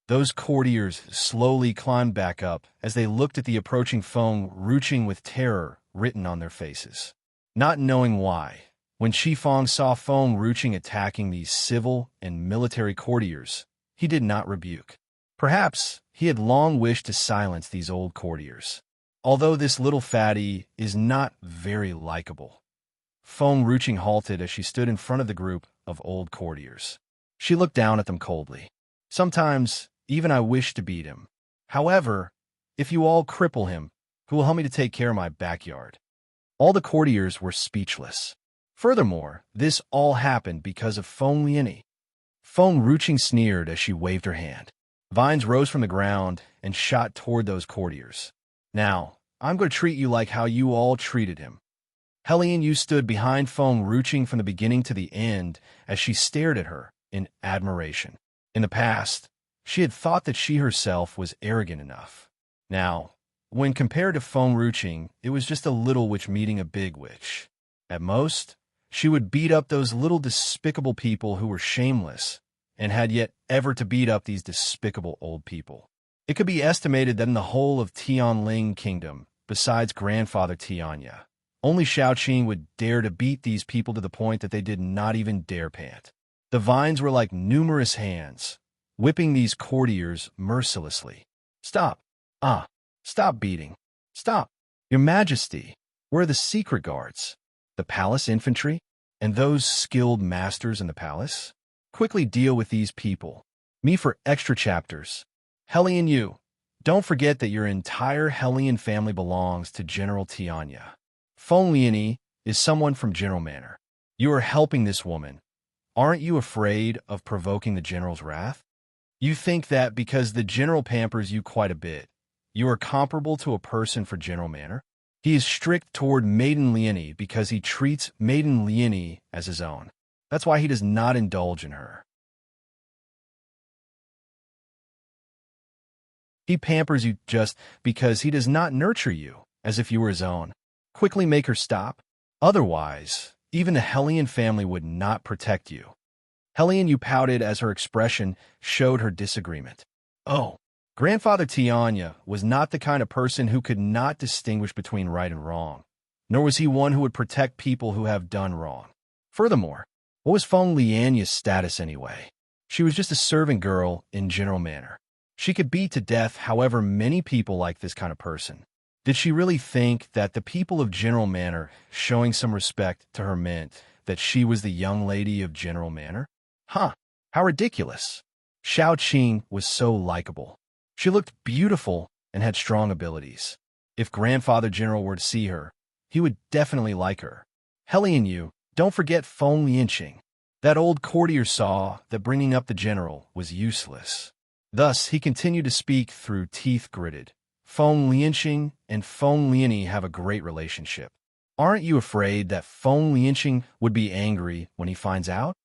Those courtiers slowly climbed back up as they looked at the approaching Feng Ruqing with terror written on their faces. Not knowing why, when Qi Fang saw Feng Ruqing attacking these civil and military courtiers, he did not rebuke. Perhaps he had long wished to silence these old courtiers. Although this little fatty is not very likable. Feng Ruqing halted as she stood in front of the group of old courtiers. She looked down at them coldly. Sometimes, even I wish to beat him. However, if you all cripple him, who will help me to take care of my backyard? All the courtiers were speechless. Furthermore, this all happened because of Feng Liani. Feng Ruqing sneered as she waved her hand. Vines rose from the ground and shot toward those courtiers. Now, I'm going to treat you like how you all treated him. Helian Yu stood behind Feng Ruqing from the beginning to the end as she stared at her in admiration. In the past, she had thought that she herself was arrogant enough. Now, when compared to Feng Ruqing, it was just a little witch meeting a big witch. At most, she would beat up those little despicable people who were shameless and had yet ever to beat up these despicable old people. It could be estimated that in the whole of Tianling Kingdom, besides grandfather Tianya, only Shaoqing would dare to beat these people to the point that they did not even dare pant. The vines were like numerous hands, whipping these courtiers mercilessly. Stop. Stop beating. Stop. Your Majesty, where are the secret guards? The palace infantry? And those skilled masters in the palace? Quickly deal with these people. Me for extra chapters. Helian Yu, don't forget that your entire Helian family belongs to General Tianya. Feng Liani is someone from General Manor. You are helping this woman. Aren't you afraid of provoking the general's wrath? You think that because the general pampers you quite a bit, you are comparable to a person for General Manor? He is strict toward Maiden Liani because he treats Maiden Liani as his own. That's why he does not indulge in her. He pampers you just because he does not nurture you as if you were his own. Quickly make her stop. Otherwise, even the Helian family would not protect you. Helian Yu pouted as her expression showed her disagreement. Oh, Grandfather Tianya was not the kind of person who could not distinguish between right and wrong, nor was he one who would protect people who have done wrong. Furthermore, what was Feng Lianya's status anyway? She was just a servant girl in General Manor. She could beat to death however many people like this kind of person. Did she really think that the people of General Manor showing some respect to her meant that she was the young lady of General Manor? Huh, how ridiculous. Shaoqing was so likable. She looked beautiful and had strong abilities. If Grandfather General were to see her, he would definitely like her. Helian Yu, don't forget Feng Lianqing. That old courtier saw that bringing up the general was useless. Thus, he continued to speak through teeth gritted. Feng Lianqing and Feng Liani have a great relationship. Aren't you afraid that Feng Lianqing would be angry when he finds out?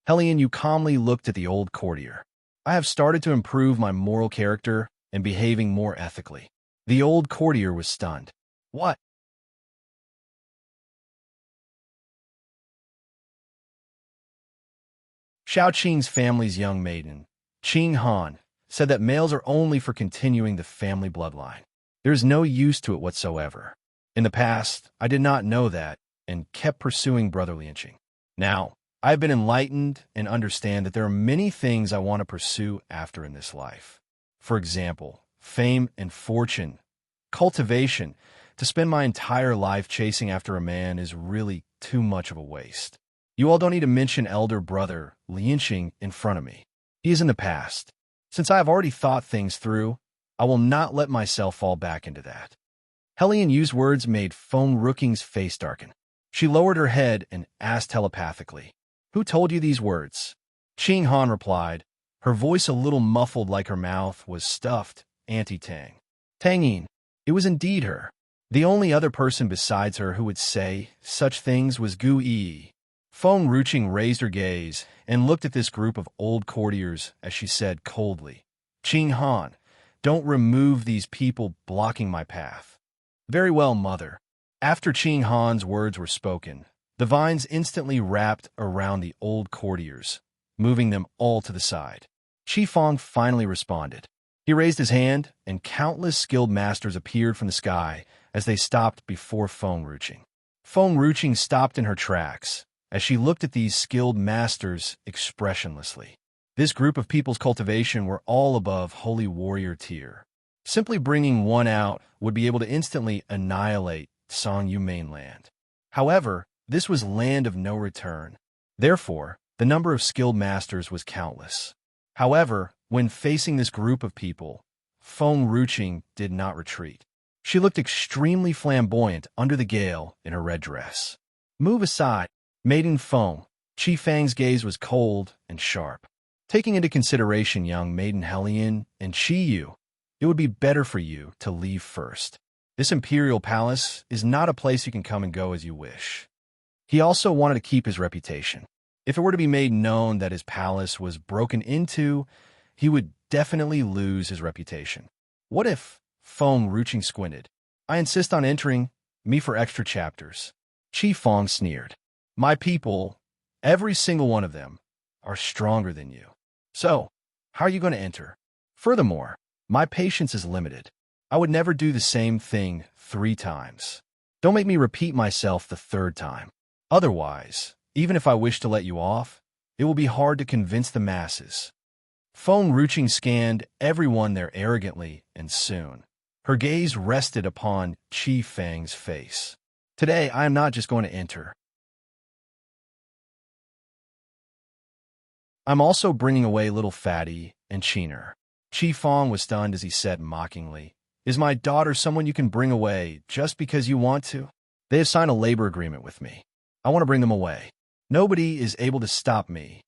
Helian Yu calmly looked at the old courtier. I have started to improve my moral character and behaving more ethically. The old courtier was stunned. What? Xiao Qing's family's young maiden, Qing Han, said that males are only for continuing the family bloodline. There is no use to it whatsoever. In the past, I did not know that and kept pursuing brotherly inching. Now, I have been enlightened and understand that there are many things I want to pursue after in this life. For example, fame and fortune, cultivation. To spend my entire life chasing after a man is really too much of a waste. You all don't need to mention elder brother Lianqing in front of me. He is in the past. Since I have already thought things through, I will not let myself fall back into that. Hellion Yu's words made Feng Ruqing's face darken. She lowered her head and asked telepathically, "Who told you these words?" Qing Han replied, her voice a little muffled like her mouth was stuffed, Auntie Tang. Tangyin, it was indeed her. The only other person besides her who would say such things was Gu Yi. Feng Ruqing raised her gaze and looked at this group of old courtiers as she said coldly, "Qing Han, don't remove these people blocking my path." "Very well, mother." After Qing Han's words were spoken, the vines instantly wrapped around the old courtiers, moving them all to the side. Qi Feng finally responded. He raised his hand, and countless skilled masters appeared from the sky as they stopped before Feng Ruqing. Feng Ruqing stopped in her tracks as she looked at these skilled masters expressionlessly. This group of people's cultivation were all above holy warrior tier. Simply bringing one out would be able to instantly annihilate Songyu mainland. However, this was land of no return. Therefore, the number of skilled masters was countless. However, when facing this group of people, Feng Ruqing did not retreat. She looked extremely flamboyant under the gale in her red dress. "Move aside, Maiden Feng." Qi Fang's gaze was cold and sharp. "Taking into consideration young Maiden Hellion and Qi Yu, it would be better for you to leave first. This imperial palace is not a place you can come and go as you wish." He also wanted to keep his reputation. If it were to be made known that his palace was broken into, he would definitely lose his reputation. What if Feng Ruqing squinted? "I insist on entering, me for extra chapters." Qi Feng sneered. "My people, every single one of them, are stronger than you. So, how are you going to enter? Furthermore, my patience is limited. I would never do the same thing 3 times. Don't make me repeat myself the 3rd time. Otherwise, even if I wish to let you off, it will be hard to convince the masses." Feng Ruqing scanned everyone there arrogantly, and soon, her gaze rested upon Qi Fang's face. "Today, I am not just going to enter. I'm also bringing away little Fatty and Cheener." Qi Fang was stunned as he said mockingly, "Is my daughter someone you can bring away just because you want to? They have signed a labor agreement with me. I want to bring them away. Nobody is able to stop me."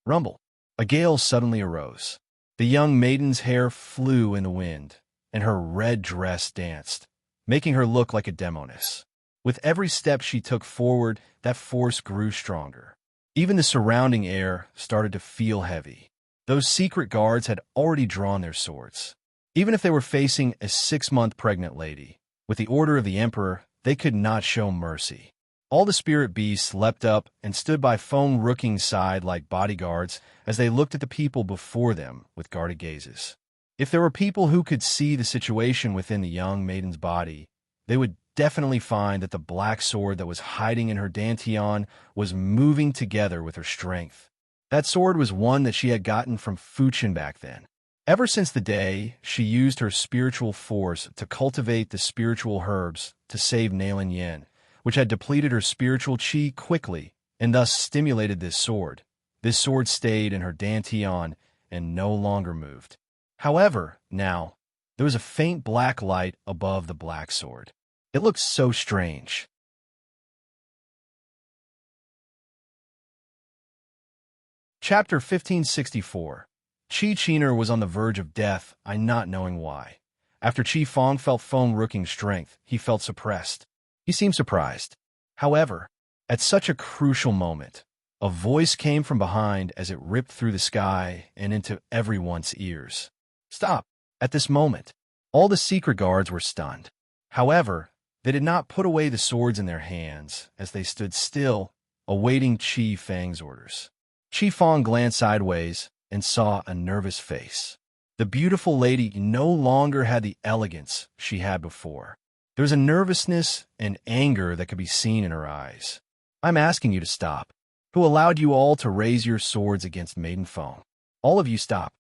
Rumble. A gale suddenly arose. The young maiden's hair flew in the wind, and her red dress danced, making her look like a demoness. With every step she took forward, that force grew stronger. Even the surrounding air started to feel heavy. Those secret guards had already drawn their swords. Even if they were facing a 6-month pregnant lady, with the order of the emperor, they could not show mercy. All the spirit beasts leapt up and stood by Feng Ruqing's side like bodyguards as they looked at the people before them with guarded gazes. If there were people who could see the situation within the young maiden's body, they would definitely find that the black sword that was hiding in her dantian was moving together with her strength. That sword was one that she had gotten from Fuchin back then. Ever since the day she used her spiritual force to cultivate the spiritual herbs to save Nailin Yen, which had depleted her spiritual qi quickly and thus stimulated this sword stayed in her dantian and no longer moved. However, now, there was a faint black light above the black sword. It looked so strange. Chapter 1564. Qi Qiner was on the verge of death, I not knowing why. After Qi Fang felt Feng Ruqing's strength, he felt suppressed. He seemed surprised. However, at such a crucial moment, a voice came from behind as it ripped through the sky and into everyone's ears. "Stop!" At this moment, all the secret guards were stunned. However, they did not put away the swords in their hands as they stood still, awaiting Qi Fang's orders. Fong glanced sideways and saw a nervous face. The beautiful lady no longer had the elegance she had before. There was a nervousness and anger that could be seen in her eyes. I'm asking you to stop. Who allowed you all to raise your swords against Maiden Fong? All of you stop.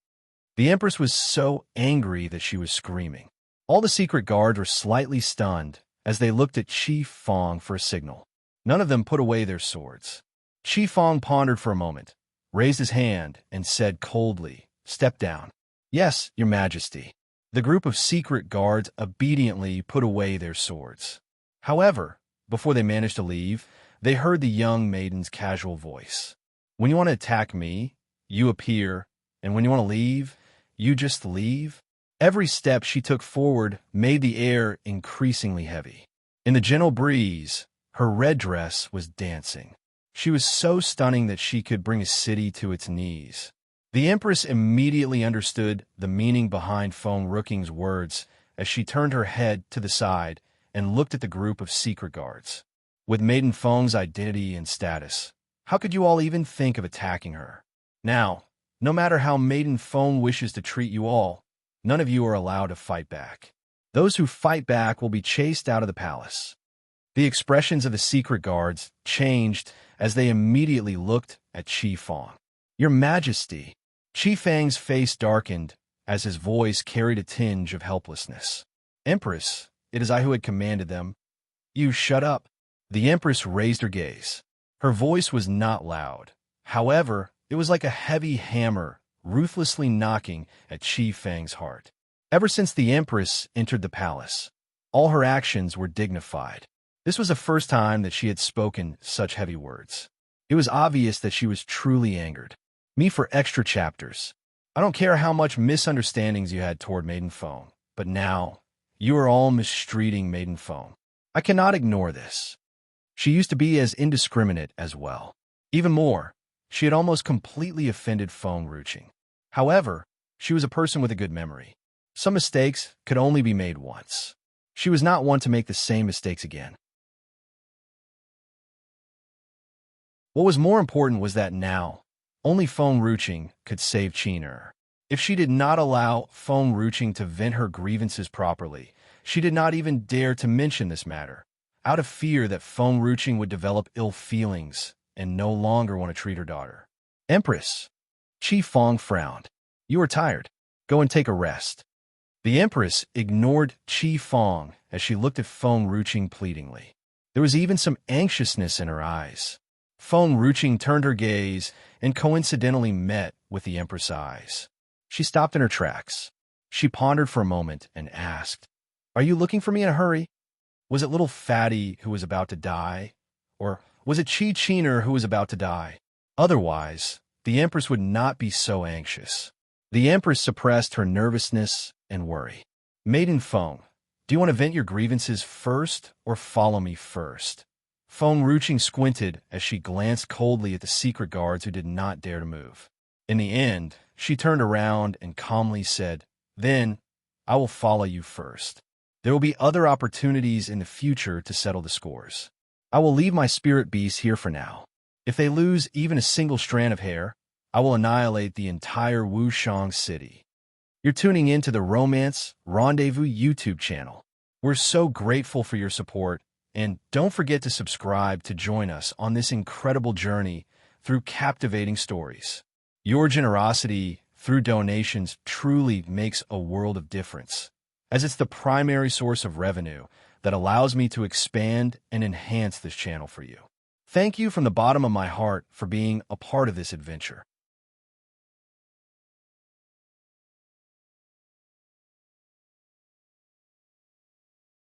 The Empress was so angry that she was screaming. All the secret guards were slightly stunned as they looked at Fong for a signal. None of them put away their swords. Fong pondered for a moment, raised his hand, and said coldly, "Step down." "Yes, Your Majesty." The group of secret guards obediently put away their swords. However, before they managed to leave, they heard the young maiden's casual voice. "When you want to attack me, you appear, and when you want to leave, you just leave." Every step she took forward made the air increasingly heavy. In the gentle breeze, her red dress was dancing. She was so stunning that she could bring a city to its knees. The Empress immediately understood the meaning behind Fong Rooking's words as she turned her head to the side and looked at the group of secret guards. With Maiden Fong's identity and status, how could you all even think of attacking her? Now, no matter how Maiden Fong wishes to treat you all, none of you are allowed to fight back. Those who fight back will be chased out of the palace. The expressions of the secret guards changed as they immediately looked at Fong. "Your Majesty." Fang's face darkened as his voice carried a tinge of helplessness. "Empress, it is I who had commanded them." "You shut up." The Empress raised her gaze. Her voice was not loud. However, it was like a heavy hammer ruthlessly knocking at Fang's heart. Ever since the Empress entered the palace, all her actions were dignified. This was the first time that she had spoken such heavy words. It was obvious that she was truly angered. "Me for extra chapters. I don't care how much misunderstandings you had toward Maiden Fong, but now you are all mistreating Maiden Fong. I cannot ignore this." She used to be as indiscriminate as well. Even more, she had almost completely offended Fong Ruching. However, she was a person with a good memory. Some mistakes could only be made once. She was not one to make the same mistakes again. What was more important was that now, only Fong Ruching could save Qiner. If she did not allow Fong Ruching to vent her grievances properly, she did not even dare to mention this matter, out of fear that Fong Ruching would develop ill feelings and no longer want to treat her daughter. "Empress." Fong frowned. "You are tired. Go and take a rest." The Empress ignored Fong as she looked at Fong Ruching pleadingly. There was even some anxiousness in her eyes. Fong Ruching turned her gaze and coincidentally met with the Empress' eyes. She stopped in her tracks. She pondered for a moment and asked, "Are you looking for me in a hurry? Was it little Fatty who was about to die? Or was it Qiner who was about to die? Otherwise, the Empress would not be so anxious." The Empress suppressed her nervousness and worry. "Maiden Fong, do you want to vent your grievances first or follow me first?" Fong Ruching squinted as she glanced coldly at the secret guards who did not dare to move. In the end, she turned around and calmly said, "Then, I will follow you first. There will be other opportunities in the future to settle the scores. I will leave my spirit beasts here for now. If they lose even a single strand of hair, I will annihilate the entire Wushang city." You're tuning in to the Romance Rendezvous YouTube channel. We're so grateful for your support, and don't forget to subscribe to join us on this incredible journey through captivating stories. Your generosity through donations truly makes a world of difference, as it's the primary source of revenue that allows me to expand and enhance this channel for you. Thank you from the bottom of my heart for being a part of this adventure.